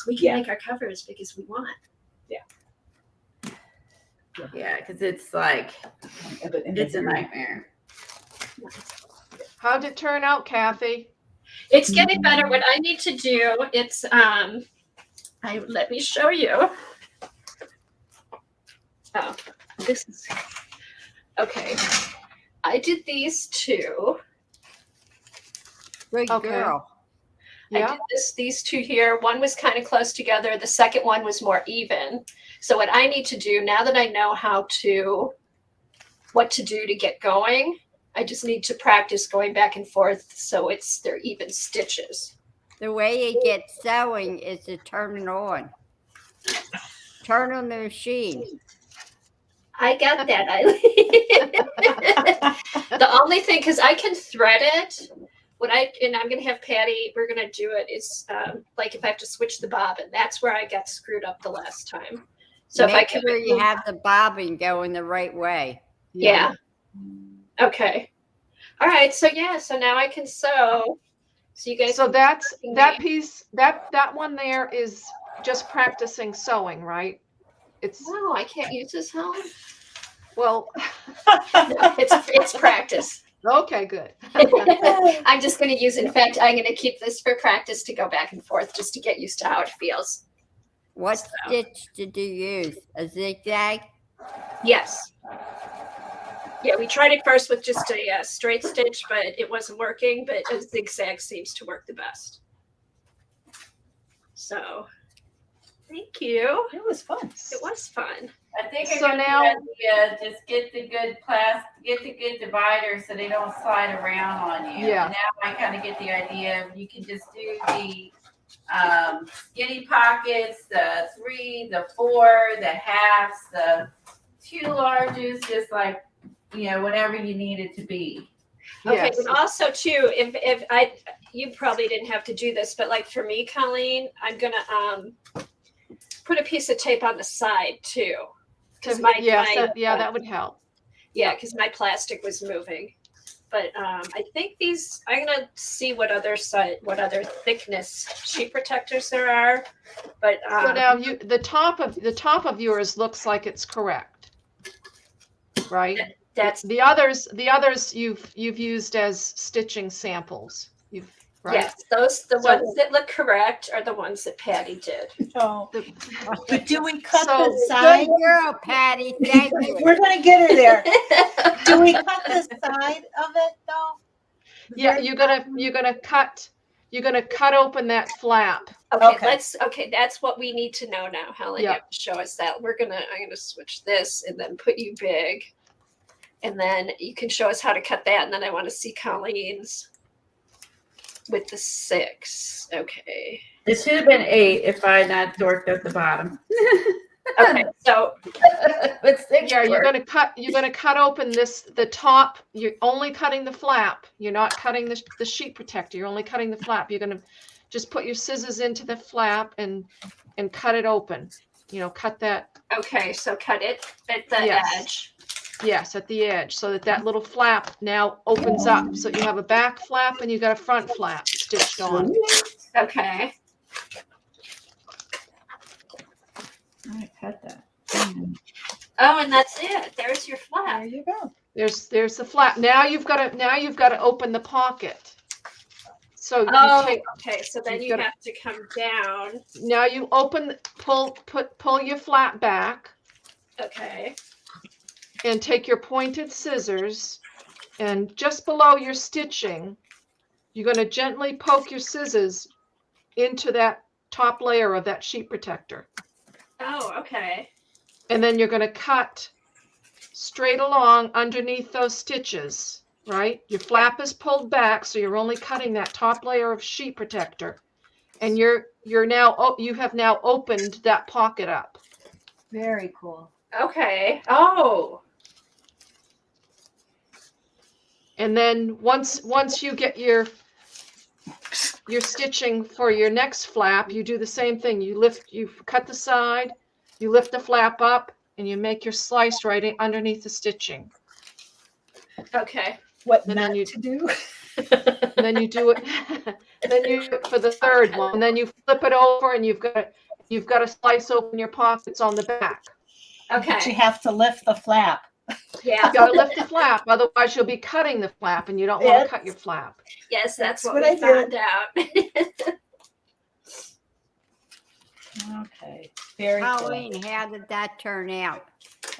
[SPEAKER 4] We can
[SPEAKER 5] Yeah.
[SPEAKER 4] make our cover as big as we want.
[SPEAKER 1] Yeah, because it's like it's a nightmare.
[SPEAKER 2] How'd it turn out, Kathy?
[SPEAKER 4] It's getting better. What I need to do, it's let me show you.
[SPEAKER 6] Oh, this is okay. I did these two.
[SPEAKER 3] Good
[SPEAKER 2] Okay.
[SPEAKER 3] girl.
[SPEAKER 6] I
[SPEAKER 2] Yeah.
[SPEAKER 6] did these two here. One was kind of close together. The second one was more even. So what I need to do now that I know what to do to get going, I just need to practice going back and forth so they're even stitches.
[SPEAKER 3] The way you get sewing is to turn it on. Turn on the machine.
[SPEAKER 6] I got that, Eileen. The only thing, because I can thread it, and I'm gonna have Patty, we're gonna do it, is like if I have to switch the bobbin, that's where I got screwed up the last time. So if I
[SPEAKER 3] Make
[SPEAKER 6] can
[SPEAKER 3] sure you have the bobbin going the right way.
[SPEAKER 6] yeah. Okay. All right. So now I can sew. So you guys.
[SPEAKER 2] So
[SPEAKER 6] can
[SPEAKER 2] that's
[SPEAKER 6] see
[SPEAKER 2] that
[SPEAKER 6] me.
[SPEAKER 2] piece, that one there is just practicing sewing, right? It's,
[SPEAKER 6] No, I can't use this, Helen.
[SPEAKER 2] well,
[SPEAKER 6] It's practice.
[SPEAKER 2] okay, good.
[SPEAKER 6] I'm just going to use. In fact, I'm going to keep this for practice to go back and forth just to get used to how it feels.
[SPEAKER 3] What stitch did you use? A zigzag?
[SPEAKER 6] Yes. Yeah, we tried it first with just a straight stitch, but it wasn't working. But a zigzag seems to work the best. So, thank you.
[SPEAKER 5] It was fun.
[SPEAKER 6] It was fun.
[SPEAKER 1] I think I
[SPEAKER 2] So
[SPEAKER 1] got
[SPEAKER 2] now-
[SPEAKER 1] the idea. Just get the good dividers so they don't slide around on you.
[SPEAKER 2] Yeah.
[SPEAKER 1] And now I kind of get the idea. You can just do the skinny pockets, the 3, the 4, the halves, the 2 larges, just like whatever you need it to be.
[SPEAKER 6] Okay,
[SPEAKER 2] Yes.
[SPEAKER 6] and also too, if you probably didn't have to do this, but like for me, Colleen, I'm gonna put a piece of tape on the side too, because
[SPEAKER 2] that would help.
[SPEAKER 6] yeah, because my plastic was moving. But I think I'm gonna see what other thickness sheet protectors there are. But
[SPEAKER 2] So now the top of yours looks like it's correct, right?
[SPEAKER 6] that's
[SPEAKER 2] The others you've used as stitching samples. Right?
[SPEAKER 6] yes, the ones that look correct are the ones that Patty did.
[SPEAKER 5] Oh,
[SPEAKER 2] The-
[SPEAKER 5] but do we cut
[SPEAKER 2] So-
[SPEAKER 5] the side?
[SPEAKER 3] Good girl, Patty. Thank you.
[SPEAKER 5] We're gonna get her there. Do we cut the side of it though?
[SPEAKER 2] Yeah, you're gonna cut open that flap.
[SPEAKER 6] Okay, that's what we need to know now, Helen.
[SPEAKER 2] Yeah.
[SPEAKER 6] You have to show us that. I'm gonna switch this and then put you big. And then you can show us how to cut that. And then I want to see Colleen's with the 6. Okay.
[SPEAKER 1] It should have been 8 if I had not dorked at the bottom.
[SPEAKER 6] Okay. So
[SPEAKER 1] But 6
[SPEAKER 2] Yeah, you're
[SPEAKER 1] worked.
[SPEAKER 2] gonna cut open the top. You're only cutting the flap. You're not cutting the sheet protector. You're only cutting the flap. You're gonna just put your scissors into the flap and cut it open. Cut that.
[SPEAKER 6] okay, so cut it at the
[SPEAKER 2] Yes.
[SPEAKER 6] edge.
[SPEAKER 2] Yes, at the edge, so that little flap now opens up. So you have a back flap and you got a front flap stitched on.
[SPEAKER 6] Okay.
[SPEAKER 5] I cut that.
[SPEAKER 6] Oh, and that's it. There's your
[SPEAKER 5] There
[SPEAKER 6] flap.
[SPEAKER 5] you go.
[SPEAKER 2] There's the flap. Now you've got to open the pocket. So
[SPEAKER 6] Oh, okay. So then
[SPEAKER 2] you've
[SPEAKER 6] you
[SPEAKER 2] gotta-
[SPEAKER 6] have to come down.
[SPEAKER 2] now you pull your flap back
[SPEAKER 6] Okay.
[SPEAKER 2] and take your pointed scissors, and just below your stitching, you're going to gently poke your scissors into that top layer of that sheet protector.
[SPEAKER 6] Oh, okay.
[SPEAKER 2] And then you're going to cut straight along underneath those stitches, right? Your flap is pulled back, so you're only cutting that top layer of sheet protector. And you have now opened that pocket up.
[SPEAKER 5] Very cool.
[SPEAKER 6] Okay. Oh.
[SPEAKER 2] And then once you get your stitching for your next flap, you do the same thing. You cut the side, you lift the flap up, and you make your slice right underneath the stitching.
[SPEAKER 6] Okay.
[SPEAKER 5] What
[SPEAKER 2] And
[SPEAKER 5] not
[SPEAKER 2] then you-
[SPEAKER 5] to do?
[SPEAKER 2] And then you do it. Then you do it for the third one. And then you flip it over, and you've got to slice open your pockets on the back.
[SPEAKER 5] But you
[SPEAKER 6] Okay.
[SPEAKER 5] have to lift the flap.
[SPEAKER 6] Yeah.
[SPEAKER 2] You got to lift the flap, otherwise you'll be cutting the flap, and you don't want
[SPEAKER 5] Yes.
[SPEAKER 2] to cut your flap.
[SPEAKER 6] Yes, that's
[SPEAKER 5] That's
[SPEAKER 6] what
[SPEAKER 5] what
[SPEAKER 6] we
[SPEAKER 5] I
[SPEAKER 6] found
[SPEAKER 5] did.
[SPEAKER 6] out.
[SPEAKER 5] Okay. Very cool.
[SPEAKER 3] Colleen, how did that turn out?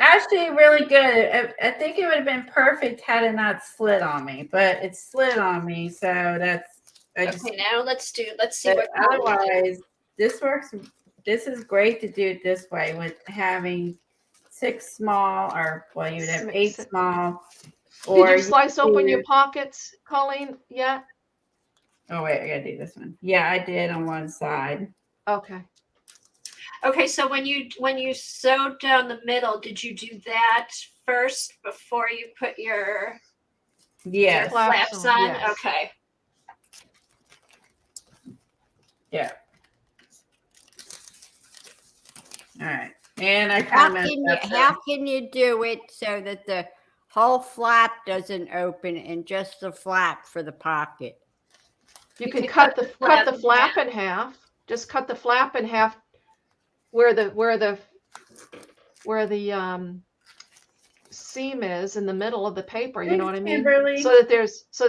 [SPEAKER 1] actually really good. I think it would have been perfect had it not slid on me, but it slid on me, so I just.
[SPEAKER 6] Okay, now let's see
[SPEAKER 1] But
[SPEAKER 6] what color we do.
[SPEAKER 1] otherwise, this works. This is great to do it this way with having 6 small, or well, you would have 8
[SPEAKER 2] Six.
[SPEAKER 1] small.
[SPEAKER 2] Did you slice open
[SPEAKER 1] do-
[SPEAKER 2] your pockets, Colleen? Yeah.
[SPEAKER 1] Oh wait, I gotta do this one. Yeah, I did on one side.
[SPEAKER 2] Okay.
[SPEAKER 6] Okay, so when you sewed down the middle, did you do that first before you put your
[SPEAKER 1] Yes.
[SPEAKER 6] flaps on?
[SPEAKER 2] Yes.
[SPEAKER 6] Okay.
[SPEAKER 1] Yeah. All right. And I
[SPEAKER 3] How
[SPEAKER 1] kind of
[SPEAKER 3] can you do it so that the whole flap doesn't open and just the flap for the pocket?
[SPEAKER 2] You can cut the flap in half. Just cut the flap in half where the seam is in the middle of the paper, you know what I mean?
[SPEAKER 1] Kimberly.
[SPEAKER 2] So that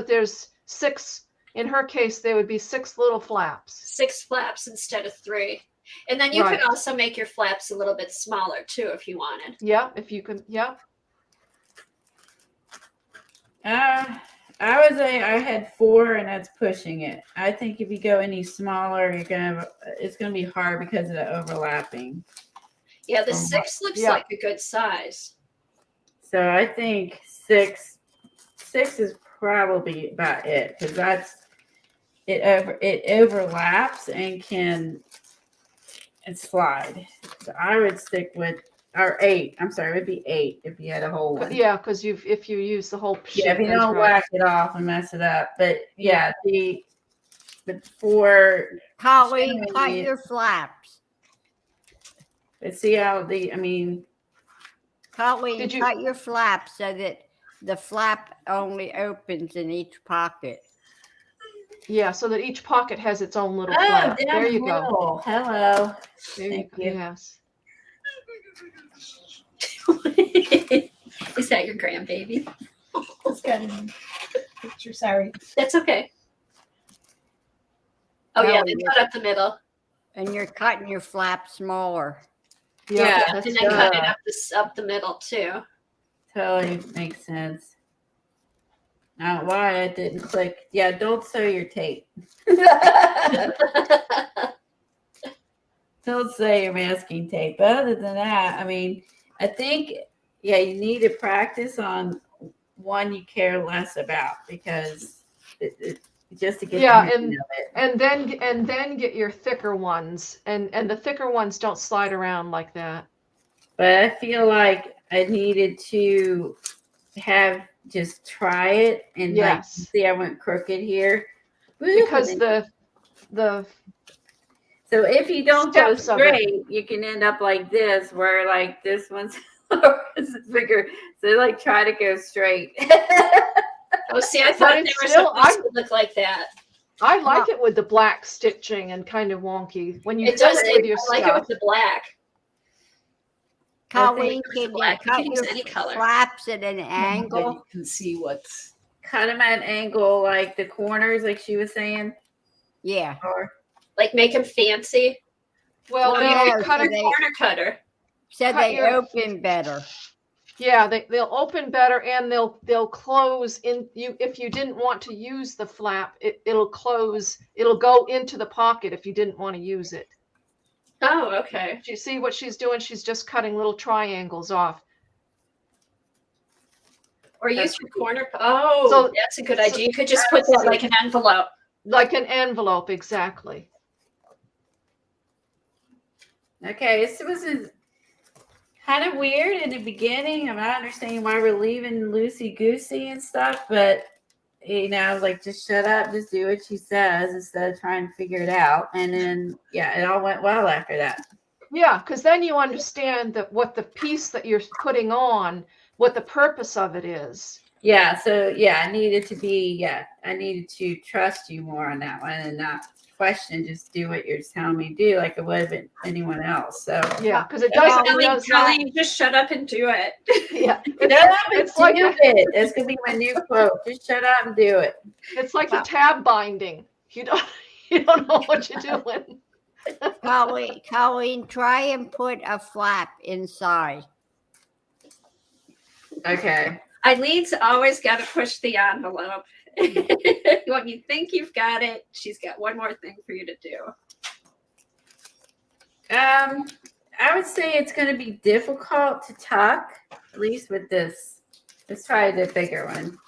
[SPEAKER 2] there's 6, in her case there would be 6 little flaps.
[SPEAKER 6] 6 flaps instead of 3. And then you
[SPEAKER 2] Right.
[SPEAKER 6] could also make your flaps a little bit smaller too if you wanted.
[SPEAKER 2] Yeah, if you can, yeah.
[SPEAKER 1] I had 4, and that's pushing it. I think if you go any smaller, it's gonna be hard because of the overlapping.
[SPEAKER 6] Yeah, the 6 looks
[SPEAKER 2] Yeah.
[SPEAKER 6] like a good size.
[SPEAKER 1] So I think 6 is probably about it, because it overlaps and can slide. So I would stick with, or 8. I'm sorry, it would be 8 if you had a whole one.
[SPEAKER 2] Yeah, because if you use the whole sheet.
[SPEAKER 1] Yeah, if you
[SPEAKER 2] that's
[SPEAKER 1] don't
[SPEAKER 2] right.
[SPEAKER 1] whack it off and mess it up. But yeah, but for
[SPEAKER 3] Colleen,
[SPEAKER 1] Showing
[SPEAKER 3] cut
[SPEAKER 1] me-
[SPEAKER 3] your flaps.
[SPEAKER 1] let's see how
[SPEAKER 3] Colleen,
[SPEAKER 2] Did you-
[SPEAKER 3] cut your flaps so that the flap only opens in each pocket.
[SPEAKER 2] Yeah, so that each pocket has its own little
[SPEAKER 1] oh,
[SPEAKER 2] flap.
[SPEAKER 1] down
[SPEAKER 2] There
[SPEAKER 1] the
[SPEAKER 2] you go.
[SPEAKER 1] middle. Hello.
[SPEAKER 2] There
[SPEAKER 1] Thank
[SPEAKER 2] go.
[SPEAKER 1] you.
[SPEAKER 2] Yes.
[SPEAKER 6] Is that your grandbaby?
[SPEAKER 5] It's got a picture, sorry.
[SPEAKER 6] That's okay. Oh
[SPEAKER 3] No,
[SPEAKER 6] yeah, they
[SPEAKER 3] you're-
[SPEAKER 6] cut up the middle.
[SPEAKER 3] And you're cutting your flap smaller.
[SPEAKER 1] Yeah,
[SPEAKER 6] And
[SPEAKER 2] that's
[SPEAKER 6] then cut
[SPEAKER 1] good.
[SPEAKER 6] it up the middle too.
[SPEAKER 1] Totally makes sense. Now, why I didn't click. Yeah, don't sew your tape. Don't sew your masking tape. But other than that, I mean, I think, yeah, you need to practice on one you care less about, because just to get
[SPEAKER 2] Yeah,
[SPEAKER 1] the hang of it.
[SPEAKER 2] And then get your thicker ones, and the thicker ones don't slide around like that.
[SPEAKER 1] But I feel like I needed to just try it and
[SPEAKER 2] Yes.
[SPEAKER 1] see I went crooked here.
[SPEAKER 2] Because
[SPEAKER 1] And
[SPEAKER 2] the
[SPEAKER 1] so if you don't go
[SPEAKER 2] steps of it.
[SPEAKER 1] straight, you can end up like this, where like this one's bigger. So like try to go straight.
[SPEAKER 6] Oh, see, I
[SPEAKER 2] But
[SPEAKER 6] thought they
[SPEAKER 2] it's
[SPEAKER 6] were
[SPEAKER 2] still-
[SPEAKER 6] supposed to look like that.
[SPEAKER 2] I like it with the black stitching and kind of wonky when you
[SPEAKER 6] It
[SPEAKER 2] fill
[SPEAKER 6] does.
[SPEAKER 2] it with your
[SPEAKER 6] I like it
[SPEAKER 2] stuff.
[SPEAKER 6] with the black.
[SPEAKER 3] Colleen,
[SPEAKER 6] it's
[SPEAKER 3] can you
[SPEAKER 6] black. You
[SPEAKER 3] cut
[SPEAKER 6] can use
[SPEAKER 3] your
[SPEAKER 6] any color.
[SPEAKER 3] flaps at an
[SPEAKER 5] Then
[SPEAKER 3] angle?
[SPEAKER 5] you can see what's.
[SPEAKER 1] Cut them at an angle, like the corners, like she was saying.
[SPEAKER 3] Yeah.
[SPEAKER 1] Or
[SPEAKER 6] Like make them fancy.
[SPEAKER 2] Well,
[SPEAKER 3] No,
[SPEAKER 2] no,
[SPEAKER 3] no,
[SPEAKER 2] you cut
[SPEAKER 3] so
[SPEAKER 2] it.
[SPEAKER 3] they-
[SPEAKER 6] Corner cutter.
[SPEAKER 3] So
[SPEAKER 2] Cut
[SPEAKER 3] they
[SPEAKER 2] your-
[SPEAKER 3] open better.
[SPEAKER 2] Yeah, they'll open better, and they'll close in. If you didn't want to use the flap, it'll close. It'll go into the pocket if you didn't want to use it.
[SPEAKER 6] Oh, okay.
[SPEAKER 2] Do you see what she's doing? She's just cutting little triangles off.
[SPEAKER 6] Or use your corner. Oh,
[SPEAKER 2] So-
[SPEAKER 6] that's a good idea. You could just put that like an envelope.
[SPEAKER 2] Like an envelope, exactly.
[SPEAKER 1] okay, this was kind of weird in the beginning. I'm not understanding why we're leaving loosey goosey and stuff, but I was like, just shut up, just do what she says instead of trying to figure it out. And then it all went well after that.
[SPEAKER 2] Yeah, because then you understand that what the piece that you're putting on, what the purpose of it is.
[SPEAKER 1] Yeah, so I needed to trust you more on that one and not question, just do what you're telling me to do, like it would have been anyone else. So
[SPEAKER 2] Yeah, because it
[SPEAKER 3] Well,
[SPEAKER 2] does not.
[SPEAKER 6] Colleen, just shut up and do it.
[SPEAKER 2] Yeah,
[SPEAKER 1] shut up and
[SPEAKER 2] it's like
[SPEAKER 1] do it. That's gonna be my new quote. Just shut up and do it.
[SPEAKER 2] it's like the tab binding. You don't know what you're doing.
[SPEAKER 3] Colleen, try and put a flap inside.
[SPEAKER 1] Okay.
[SPEAKER 4] Eileen's always got to push the envelope. When you think you've got it, she's got one more thing for you to do.
[SPEAKER 1] I would say it's going to be difficult to tuck, at least with this. Let's try the bigger one.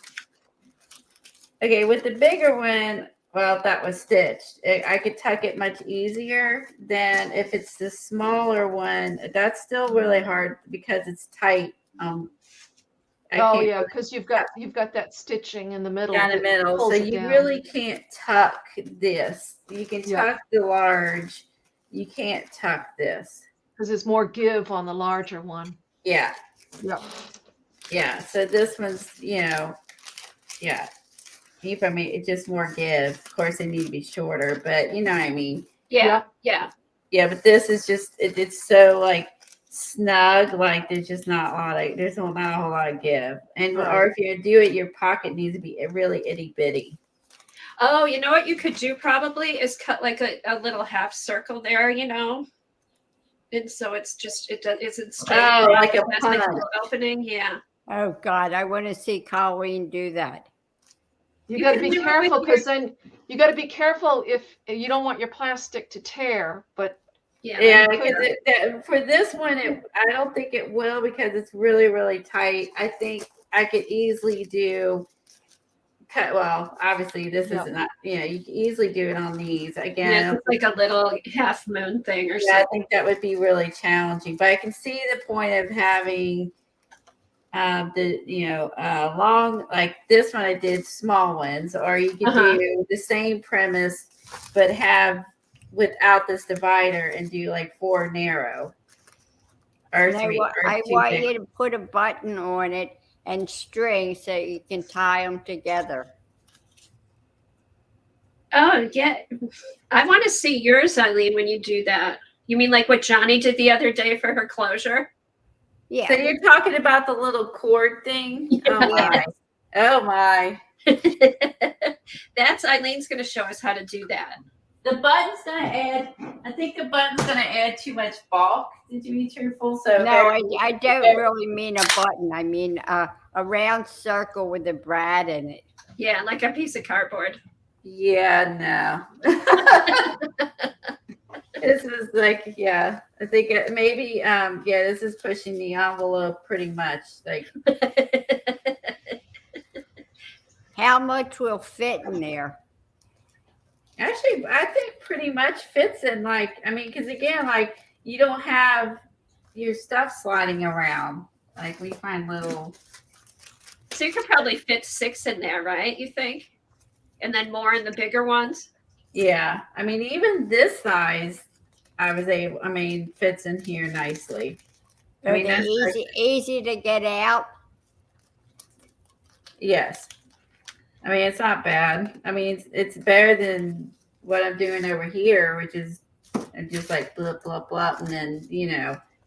[SPEAKER 1] Okay, with the bigger one, well, that was stitched. I could tuck it much easier than if it's the smaller one. That's still really hard because it's tight. I
[SPEAKER 2] Oh
[SPEAKER 1] can't
[SPEAKER 2] yeah, because you've got that stitching in the middle.
[SPEAKER 1] down the
[SPEAKER 2] that
[SPEAKER 1] middle, so
[SPEAKER 2] pulls it
[SPEAKER 1] you
[SPEAKER 2] down.
[SPEAKER 1] really can't tuck this. You can
[SPEAKER 2] Yeah.
[SPEAKER 1] tuck the large. You can't tuck this.
[SPEAKER 2] Because there's more give on the larger one.
[SPEAKER 1] Yeah.
[SPEAKER 2] Yep.
[SPEAKER 1] Yeah. So this one's, yeah. If I mean, it's just more give. Of course, they need to be shorter, but you know what I mean.
[SPEAKER 4] Yeah. Yeah.
[SPEAKER 1] Yeah, but this is just it's so like snug. Like there's just not a lot of there's not a whole lot of give. And
[SPEAKER 2] Right.
[SPEAKER 1] or if you do it, your pocket needs to be really itty bitty.
[SPEAKER 4] Oh, you know what you could do probably is cut like a little half circle there, and so it's just it isn't straight.
[SPEAKER 1] Oh, like a
[SPEAKER 4] It has, like, a
[SPEAKER 1] punch.
[SPEAKER 4] little opening. Yeah.
[SPEAKER 3] Oh God, I want to see Colleen do that.
[SPEAKER 2] You
[SPEAKER 4] You
[SPEAKER 2] got to
[SPEAKER 4] can
[SPEAKER 2] be
[SPEAKER 4] do it
[SPEAKER 2] careful
[SPEAKER 4] with your-
[SPEAKER 2] because then you got to be careful if you don't want your plastic to tear. But
[SPEAKER 4] Yeah.
[SPEAKER 1] Yeah,
[SPEAKER 2] you
[SPEAKER 1] because
[SPEAKER 2] could-
[SPEAKER 1] for this one, I don't think it will because it's really, really tight. I think I could easily do cut. Well, obviously, this
[SPEAKER 2] Yeah.
[SPEAKER 1] is not. You can easily do it on these.
[SPEAKER 4] Yeah,
[SPEAKER 1] Again,
[SPEAKER 4] it's like a little half moon thing or
[SPEAKER 1] yeah, I
[SPEAKER 4] something.
[SPEAKER 1] think that would be really challenging. But I can see the point of having long like this one. I did small ones, or you could
[SPEAKER 4] Uh-huh.
[SPEAKER 1] do the same premise but have without this divider and do like 4 narrow. Or
[SPEAKER 3] No,
[SPEAKER 1] 3 or
[SPEAKER 3] I
[SPEAKER 1] 2
[SPEAKER 3] want
[SPEAKER 1] big.
[SPEAKER 3] you to put a button on it and string so you can tie them together.
[SPEAKER 4] Oh, yeah. I want to see yours, Eileen, when you do that. You mean like what Johnny did the other day for her closure?
[SPEAKER 3] Yeah.
[SPEAKER 1] So you're talking about the little cord thing? Oh my. Oh my.
[SPEAKER 4] That's Eileen's going to show us how to do that.
[SPEAKER 1] The button's gonna add. I think the button's gonna add too much bulk. To be truthful, so
[SPEAKER 3] No, I don't really mean a button. I mean a round circle with a brad in it.
[SPEAKER 4] Yeah, like a piece of cardboard.
[SPEAKER 1] Yeah, no. This is like, yeah. I think maybe, this is pushing the envelope pretty much. Like,
[SPEAKER 3] How much will fit in there?
[SPEAKER 1] actually, I think pretty much fits in. Like, I mean, because again, like you don't have your stuff sliding around. Like we find little.
[SPEAKER 4] So you could probably fit 6 in there, right? You think? And then more in the bigger ones?
[SPEAKER 1] Yeah, I mean, even this size, fits in here nicely. I
[SPEAKER 3] Are
[SPEAKER 1] mean,
[SPEAKER 3] they
[SPEAKER 1] that's
[SPEAKER 3] easy to get out?
[SPEAKER 1] yes. I mean, it's not bad. I mean, it's better than what I'm doing over here, which is just like blip, blip, blip, and then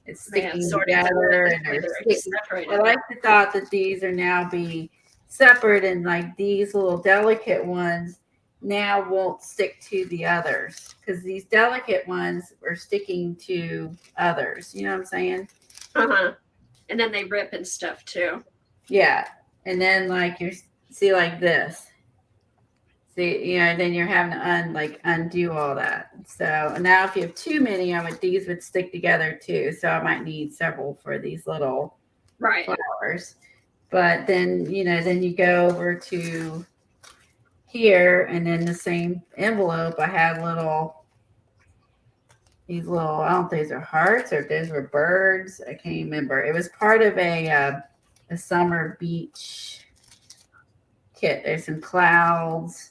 [SPEAKER 1] it's sticking together and they're sticking. I like the thought that these are now being separate, and like these little delicate ones now won't stick to the others because these delicate ones are sticking to others. You know what I'm saying?
[SPEAKER 4] Uh-huh. And then they rip and stuff too.
[SPEAKER 1] Yeah. And then like you see like this. See, then you're having to undo all that. So now if you have too many of it, these would stick together too. So I might need several for these little
[SPEAKER 4] Right.
[SPEAKER 1] flowers. But then, then you go over to here, and then the same envelope, I had these little, I don't know if these are hearts or if those were birds. I can't remember. It was part of a summer beach kit. There's some clouds.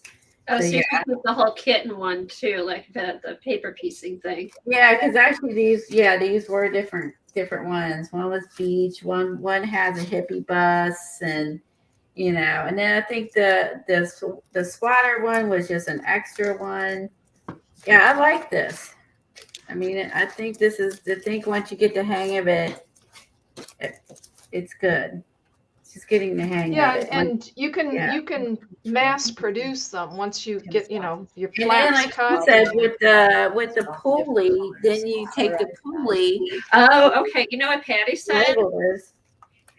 [SPEAKER 4] Oh, so
[SPEAKER 1] So,
[SPEAKER 4] you can put the whole kit in one too, like the paper piecing thing.
[SPEAKER 1] Yeah, because actually these were different ones. One was beach, one has a hippie bus, and and then I think the swatter one was just an extra one. Yeah, I like this. I mean, I think this is once you get the hang of it, it's good. It's just getting the hang
[SPEAKER 2] yeah,
[SPEAKER 1] of it.
[SPEAKER 2] and you can
[SPEAKER 1] Yeah.
[SPEAKER 2] you can mass produce them once you get your
[SPEAKER 1] And then,
[SPEAKER 2] flaps
[SPEAKER 1] like you
[SPEAKER 2] cut.
[SPEAKER 1] said, with the pulley, then you take the pulley.
[SPEAKER 4] Oh, okay. You know what Patty said?
[SPEAKER 1] label this.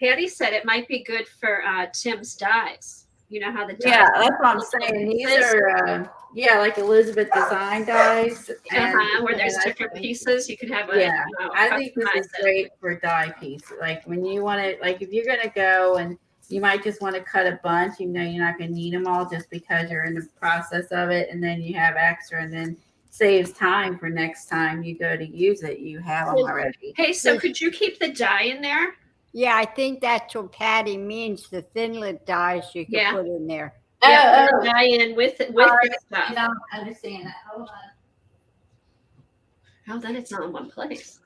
[SPEAKER 6] Patty said it might be good for Tim's dyes. You know how the dyes
[SPEAKER 1] Yeah, that's what I'm
[SPEAKER 6] little
[SPEAKER 1] saying. These
[SPEAKER 6] pieces?
[SPEAKER 1] are, yeah, like Elizabeth design dyes.
[SPEAKER 6] Where there's
[SPEAKER 1] and I
[SPEAKER 6] different
[SPEAKER 1] think-
[SPEAKER 6] pieces, you can have a
[SPEAKER 1] Yeah,
[SPEAKER 6] you know,
[SPEAKER 1] I think this
[SPEAKER 6] customize
[SPEAKER 1] is
[SPEAKER 6] it.
[SPEAKER 1] great for dye pieces. Like when you want to, like if you're gonna go and you might just want to cut a bunch, you know, you're not gonna need them all just because you're in the process of it, and then you have extra, and then saves time for next time you go to use it. You have them already.
[SPEAKER 6] Hey, so could you keep the dye in there?
[SPEAKER 3] Yeah, I think that's what Patty means. The thinlet dyes you can
[SPEAKER 6] Yeah.
[SPEAKER 3] put in there.
[SPEAKER 6] Yeah,
[SPEAKER 1] Oh,
[SPEAKER 6] put the dye in with
[SPEAKER 1] sorry,
[SPEAKER 6] the stuff.
[SPEAKER 1] I don't understand that. Hold on.
[SPEAKER 6] Oh, then it's not in one place.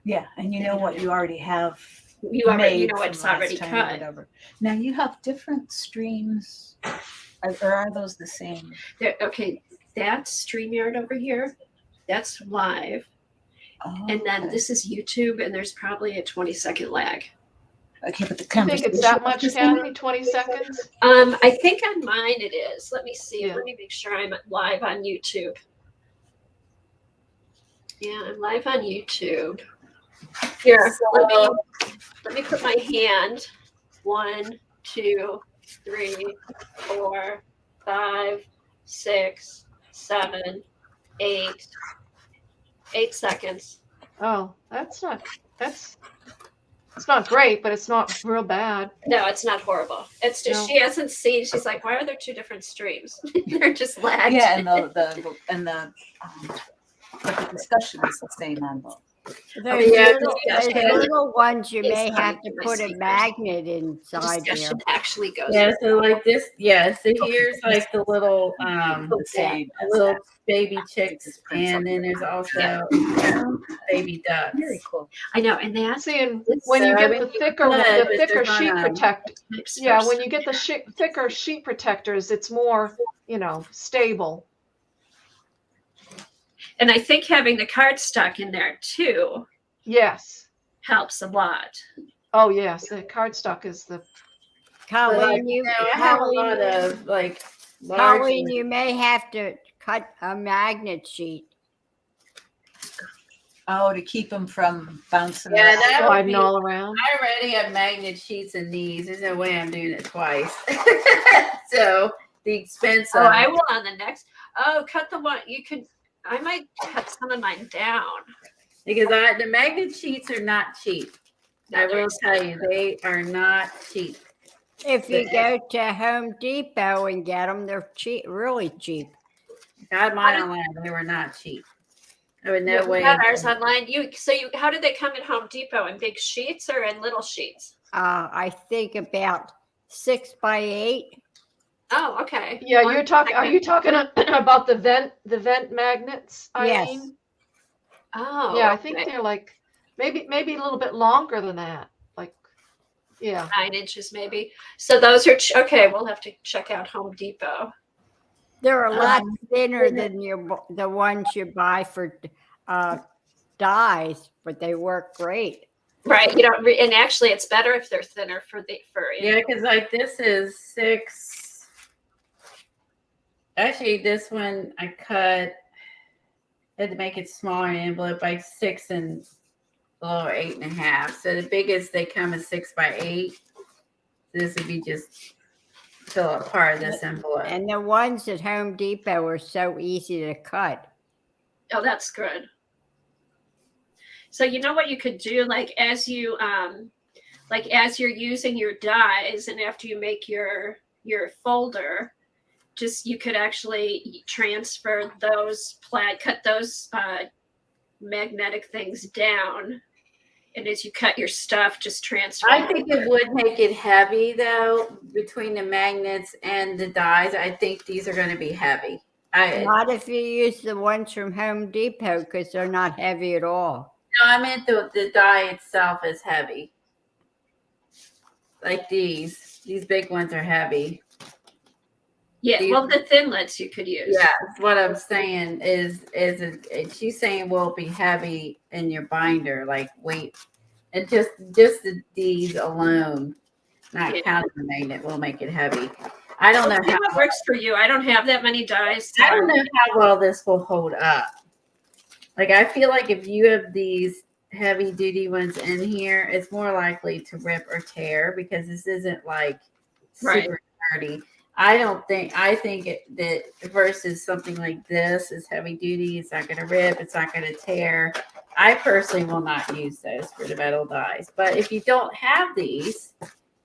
[SPEAKER 5] Yeah, and you know what you already have
[SPEAKER 6] You already, you
[SPEAKER 5] made
[SPEAKER 6] know,
[SPEAKER 5] from
[SPEAKER 6] it's
[SPEAKER 5] last
[SPEAKER 6] already
[SPEAKER 5] time or
[SPEAKER 6] cut.
[SPEAKER 5] whatever. Now you have different streams, or are those the same?
[SPEAKER 6] There, okay, that's StreamYard over here. That's live.
[SPEAKER 5] Oh,
[SPEAKER 6] And then
[SPEAKER 5] okay.
[SPEAKER 6] this is YouTube, and there's probably a 20-second lag.
[SPEAKER 5] Okay, but the
[SPEAKER 2] You think
[SPEAKER 5] conversation.
[SPEAKER 2] it's that much,
[SPEAKER 5] is the same?
[SPEAKER 2] Kathy? 20 seconds?
[SPEAKER 6] I think on mine it is. Let me see.
[SPEAKER 2] Yeah.
[SPEAKER 6] Let me make sure I'm live on YouTube. Yeah, I'm live on YouTube. Here, let me put my hand. 1, 2, 3, 4, 5, 6, 7, 8. 8 seconds.
[SPEAKER 2] Oh, it's not great, but it's not real bad.
[SPEAKER 6] No, it's not horrible. It's just
[SPEAKER 2] No.
[SPEAKER 6] she hasn't seen. She's like, why are there 2 different streams? They're just lagged.
[SPEAKER 5] Yeah, and the discussion is the same on both.
[SPEAKER 3] Those,
[SPEAKER 1] yeah,
[SPEAKER 3] those little ones you
[SPEAKER 6] It's
[SPEAKER 3] may have
[SPEAKER 6] coming
[SPEAKER 3] to
[SPEAKER 6] to my
[SPEAKER 3] put a
[SPEAKER 6] speakers.
[SPEAKER 3] magnet
[SPEAKER 6] The
[SPEAKER 3] inside there.
[SPEAKER 6] discussion actually goes.
[SPEAKER 1] Yeah, so like this, yeah. So here's like the little
[SPEAKER 5] The same as
[SPEAKER 1] little
[SPEAKER 5] that.
[SPEAKER 1] baby chicks, and then there's also baby ducks.
[SPEAKER 5] Very cool.
[SPEAKER 6] I know, and that's
[SPEAKER 2] See, and when you
[SPEAKER 1] So, I
[SPEAKER 2] get
[SPEAKER 1] mean,
[SPEAKER 2] the
[SPEAKER 1] you
[SPEAKER 2] thicker,
[SPEAKER 1] could,
[SPEAKER 2] the
[SPEAKER 1] but
[SPEAKER 2] thicker
[SPEAKER 1] they're
[SPEAKER 2] sheet
[SPEAKER 1] gonna-
[SPEAKER 2] protect, yeah, when you get the thicker sheet protectors, it's more, stable.
[SPEAKER 6] and I think having the cardstock in there too
[SPEAKER 2] Yes.
[SPEAKER 6] helps a lot.
[SPEAKER 2] Oh, yes. The cardstock is the.
[SPEAKER 1] But, like,
[SPEAKER 3] Colleen,
[SPEAKER 1] I have a lot of like large.
[SPEAKER 3] Colleen, you may have to cut a magnet sheet.
[SPEAKER 5] Oh, to keep them from bouncing.
[SPEAKER 1] Yeah,
[SPEAKER 5] around.
[SPEAKER 1] that would
[SPEAKER 2] Sliding
[SPEAKER 1] be.
[SPEAKER 2] all around.
[SPEAKER 1] I already have magnet sheets in these. There's no way I'm doing it twice. So the expense.
[SPEAKER 6] Oh,
[SPEAKER 1] of
[SPEAKER 6] I
[SPEAKER 1] it-
[SPEAKER 6] will on the next. Oh, cut the one you could. I might cut some of mine down.
[SPEAKER 1] because the magnet sheets are not cheap. I will tell you, they are not cheap.
[SPEAKER 3] If you go to Home Depot and get them, they're cheap, really cheap.
[SPEAKER 1] Got mine online. They were not cheap. There was no
[SPEAKER 6] Yeah, we
[SPEAKER 1] way.
[SPEAKER 6] got ours online. How did they come at Home Depot, in big sheets or in little sheets?
[SPEAKER 3] I think about 6 by 8.
[SPEAKER 6] Oh, okay.
[SPEAKER 2] Yeah, are you talking about the vent magnets,
[SPEAKER 3] Yes.
[SPEAKER 2] Eileen?
[SPEAKER 6] Oh,
[SPEAKER 2] Yeah, I think
[SPEAKER 6] okay.
[SPEAKER 2] they're like, maybe a little bit longer than that. Like, yeah.
[SPEAKER 6] 9 inches maybe. So those are okay. We'll have to check out Home Depot.
[SPEAKER 3] They're a lot thinner than the ones you buy for dyes, but they work great.
[SPEAKER 6] Right. And actually, it's better if they're thinner for
[SPEAKER 1] Yeah, because like this is 6. Actually, this one I cut. I had to make it smaller in the envelope, like 6 and lower 8.5. So the biggest they come is 6 by 8. This would be just fill up part of this envelope.
[SPEAKER 3] And the ones at Home Depot are so easy to cut.
[SPEAKER 6] Oh, that's good. So you know what you could do, like as you're using your dyes, and after you make your folder, you could actually transfer those cut those magnetic things down, and as you cut your stuff, just transfer.
[SPEAKER 1] I think it would make it heavy though, between the magnets and the dyes. I think these are going to be heavy.
[SPEAKER 3] Not if you use the ones from Home Depot, because they're not heavy at all.
[SPEAKER 1] No, I meant the dye itself is heavy. Like these big ones are heavy.
[SPEAKER 6] Yeah, well, the thinlets you could use.
[SPEAKER 1] Yeah, what I'm saying is she's saying will it be heavy in your binder, like weight, and just these alone, not counting the magnet, will make it heavy. I don't know
[SPEAKER 6] See
[SPEAKER 1] how
[SPEAKER 6] what works for you. I don't have that many dyes.
[SPEAKER 1] I don't know how well this will hold up. Like I feel like if you have these heavy duty ones in here, it's more likely to rip or tear because this isn't like
[SPEAKER 6] Right.
[SPEAKER 1] super sturdy. I think that versus something like this is heavy duty. It's not going to rip. It's not going to tear. I personally will not use those for the metal dies. But if you don't have these,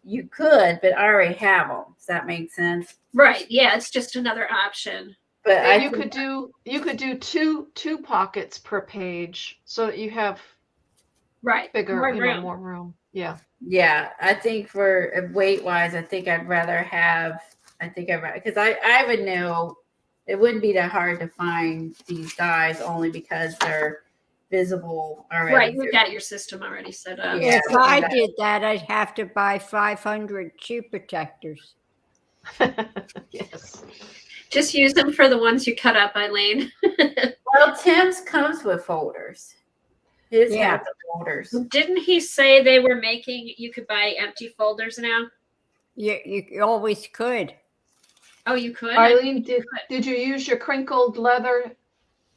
[SPEAKER 1] you could, but I already have them. Does that make sense?
[SPEAKER 6] Right. Yeah, it's just another option.
[SPEAKER 1] But
[SPEAKER 2] And
[SPEAKER 1] I
[SPEAKER 2] you
[SPEAKER 1] think-
[SPEAKER 2] could do two pockets per page so that you have
[SPEAKER 6] Right.
[SPEAKER 2] bigger,
[SPEAKER 6] More
[SPEAKER 2] you
[SPEAKER 6] room.
[SPEAKER 2] know, more room. Yeah.
[SPEAKER 1] yeah, I think for weight wise, I think I'd rather have. Because I would know it wouldn't be that hard to find these dies only because they're visible already.
[SPEAKER 6] Right. You've got your system already set up.
[SPEAKER 1] Yeah.
[SPEAKER 3] If I did that, I'd have to buy 500 shoe protectors.
[SPEAKER 2] Yes.
[SPEAKER 6] Just use them for the ones you cut up, Eileen.
[SPEAKER 1] Well, Tim's comes with folders. His
[SPEAKER 3] Yeah.
[SPEAKER 1] have the folders.
[SPEAKER 6] Didn't he say they were making, you could buy empty folders now?
[SPEAKER 3] You always could.
[SPEAKER 6] Oh, you could?
[SPEAKER 2] Eileen, did you use your crinkled leather?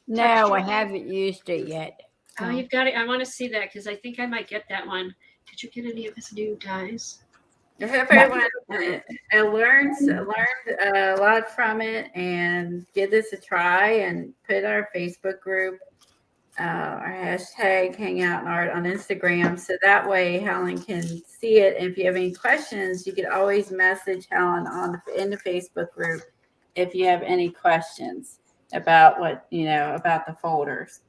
[SPEAKER 3] No,
[SPEAKER 2] Texture.
[SPEAKER 3] I haven't used it yet.
[SPEAKER 6] Oh, you've got it. I want to see that because I think I might get that one. Did you get any of his new dies?
[SPEAKER 1] I hope everyone learned a lot from it and give this a try and put our Facebook group, our hashtag Hangout and Art on Instagram. So that way Helen can see it. And if you have any questions, you can always message Helen in the Facebook group if you have any questions about about the folders.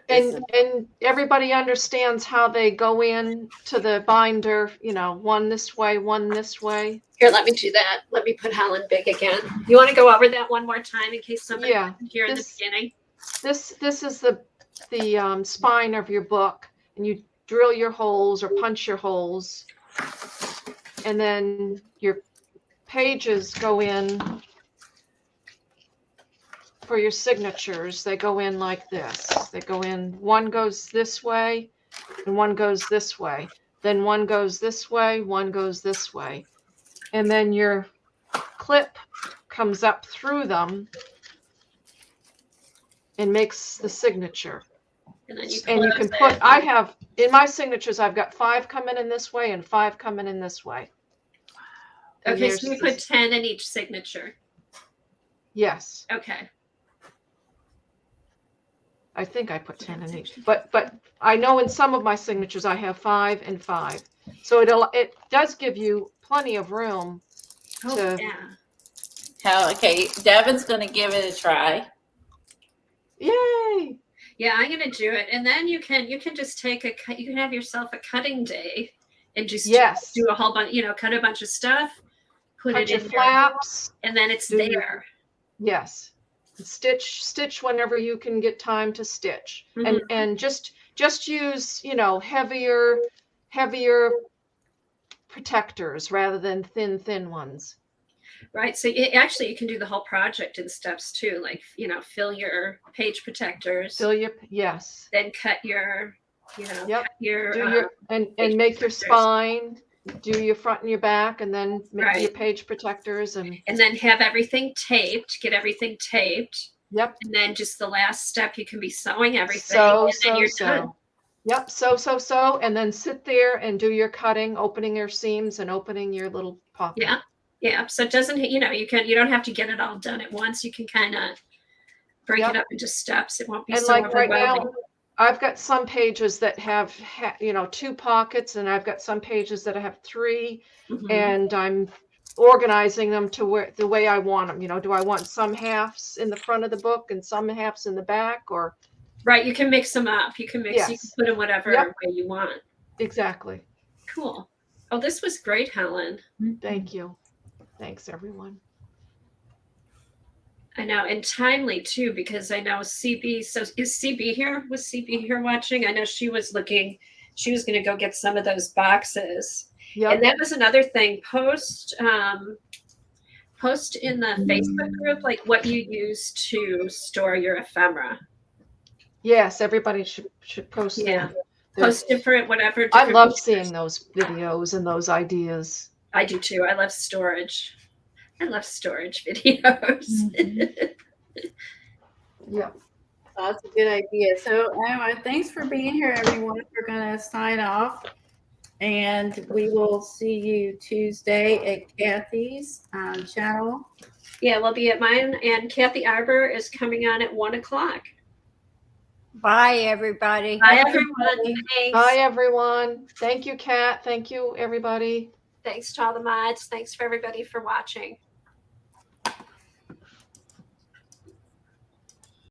[SPEAKER 2] And everybody understands how they go in to the binder, one this way, one this way.
[SPEAKER 6] Here, let me do that. Let me put Helen big again. You want to go over that one more time in case somebody
[SPEAKER 2] Yeah,
[SPEAKER 6] wasn't here in the
[SPEAKER 2] this-
[SPEAKER 6] beginning?
[SPEAKER 2] This is the spine of your book, and you drill your holes or punch your holes, and then your pages go in for your signatures. They go in like this. They go in, one goes this way and one goes this way. Then one goes this way, one goes this way. And then your clip comes up through them and makes the signature.
[SPEAKER 6] And then you
[SPEAKER 2] And you
[SPEAKER 6] close
[SPEAKER 2] can
[SPEAKER 6] it.
[SPEAKER 2] I have, in my signatures, I've got 5 coming in this way and 5 coming in this way. And
[SPEAKER 6] Okay, so
[SPEAKER 2] there's
[SPEAKER 6] you put
[SPEAKER 2] this-
[SPEAKER 6] 10 in each signature.
[SPEAKER 2] Yes,
[SPEAKER 6] Okay.
[SPEAKER 2] I think I put 10 in each. But I know in some of my signatures I have 5 and 5. So it does give you plenty of room.
[SPEAKER 6] Oh,
[SPEAKER 2] to-
[SPEAKER 6] yeah.
[SPEAKER 1] Okay, Devin's going to give it a try.
[SPEAKER 2] Yay!
[SPEAKER 6] Yeah, I'm gonna do it, and then you can just take you can have yourself a cutting day, and just
[SPEAKER 2] Yes.
[SPEAKER 6] do a whole bunch, cut a bunch of stuff, put
[SPEAKER 2] Cut
[SPEAKER 6] it
[SPEAKER 2] your
[SPEAKER 6] in there,
[SPEAKER 2] flaps.
[SPEAKER 6] and then it's
[SPEAKER 2] do your-
[SPEAKER 6] there.
[SPEAKER 2] Yes. Stitch whenever you can get time to stitch.
[SPEAKER 6] Mhm.
[SPEAKER 2] And just use, heavier protectors rather than thin ones.
[SPEAKER 6] Right. So you can do the whole project in steps too, like fill your page protectors,
[SPEAKER 2] Yes.
[SPEAKER 6] then cut your
[SPEAKER 2] Yep.
[SPEAKER 6] cut your,
[SPEAKER 2] Do your and
[SPEAKER 6] page
[SPEAKER 2] make your
[SPEAKER 6] protectors.
[SPEAKER 2] spine, do your front and your back, and then make your
[SPEAKER 6] Right.
[SPEAKER 2] page protectors and
[SPEAKER 6] and then have everything taped. Get everything taped,
[SPEAKER 2] yep.
[SPEAKER 6] and then just the last step, you can be sewing everything,
[SPEAKER 2] So
[SPEAKER 6] and then you're done.
[SPEAKER 2] Yep. So and then sit there and do your cutting, opening your seams and opening your little pocket.
[SPEAKER 6] Yeah. Yeah. So it doesn't, you don't have to get it all done at once. You can kind of break
[SPEAKER 2] Yep.
[SPEAKER 6] it up into steps. It won't be
[SPEAKER 2] And
[SPEAKER 6] so
[SPEAKER 2] like right now,
[SPEAKER 6] overwhelming.
[SPEAKER 2] I've got some pages that have 2 pockets, and I've got some pages that have 3,
[SPEAKER 6] Mhm.
[SPEAKER 2] and I'm organizing them to the way I want them. Do I want some halves in the front of the book and some halves in the back, or
[SPEAKER 6] Right. You can mix them up. You can you can
[SPEAKER 2] Yes.
[SPEAKER 6] put them whatever
[SPEAKER 2] Yep.
[SPEAKER 6] way you want.
[SPEAKER 2] exactly?
[SPEAKER 6] Cool. Oh, this was great, Helen.
[SPEAKER 2] Thank you. Thanks, everyone.
[SPEAKER 6] I know, and timely too, because I know CB. So is CB here? Was CB here watching? I know she was looking. She was going to go get some of those boxes.
[SPEAKER 2] Yep.
[SPEAKER 6] And that was another thing. Post in the Facebook group, like what you use to store your ephemera.
[SPEAKER 2] Yes, everybody should post
[SPEAKER 6] Yeah.
[SPEAKER 2] them.
[SPEAKER 6] Post different, whatever.
[SPEAKER 2] I
[SPEAKER 6] different
[SPEAKER 2] love
[SPEAKER 6] pictures.
[SPEAKER 2] seeing those videos and those ideas.
[SPEAKER 6] I do too. I love storage. I love storage videos.
[SPEAKER 2] Yeah.
[SPEAKER 1] That's a good idea. So anyway, thanks for being here, everyone. We're gonna sign off, and we will see you Tuesday at Kathy's channel.
[SPEAKER 4] Yeah, we'll be at mine, and Kathy Arbor is coming on at 1:00.
[SPEAKER 3] Bye, everybody.
[SPEAKER 4] Bye, everyone. Thanks.
[SPEAKER 2] Bye, everyone. Thank you, Kat. Thank you, everybody.
[SPEAKER 4] Thanks to all the mods. Thanks for everybody for watching.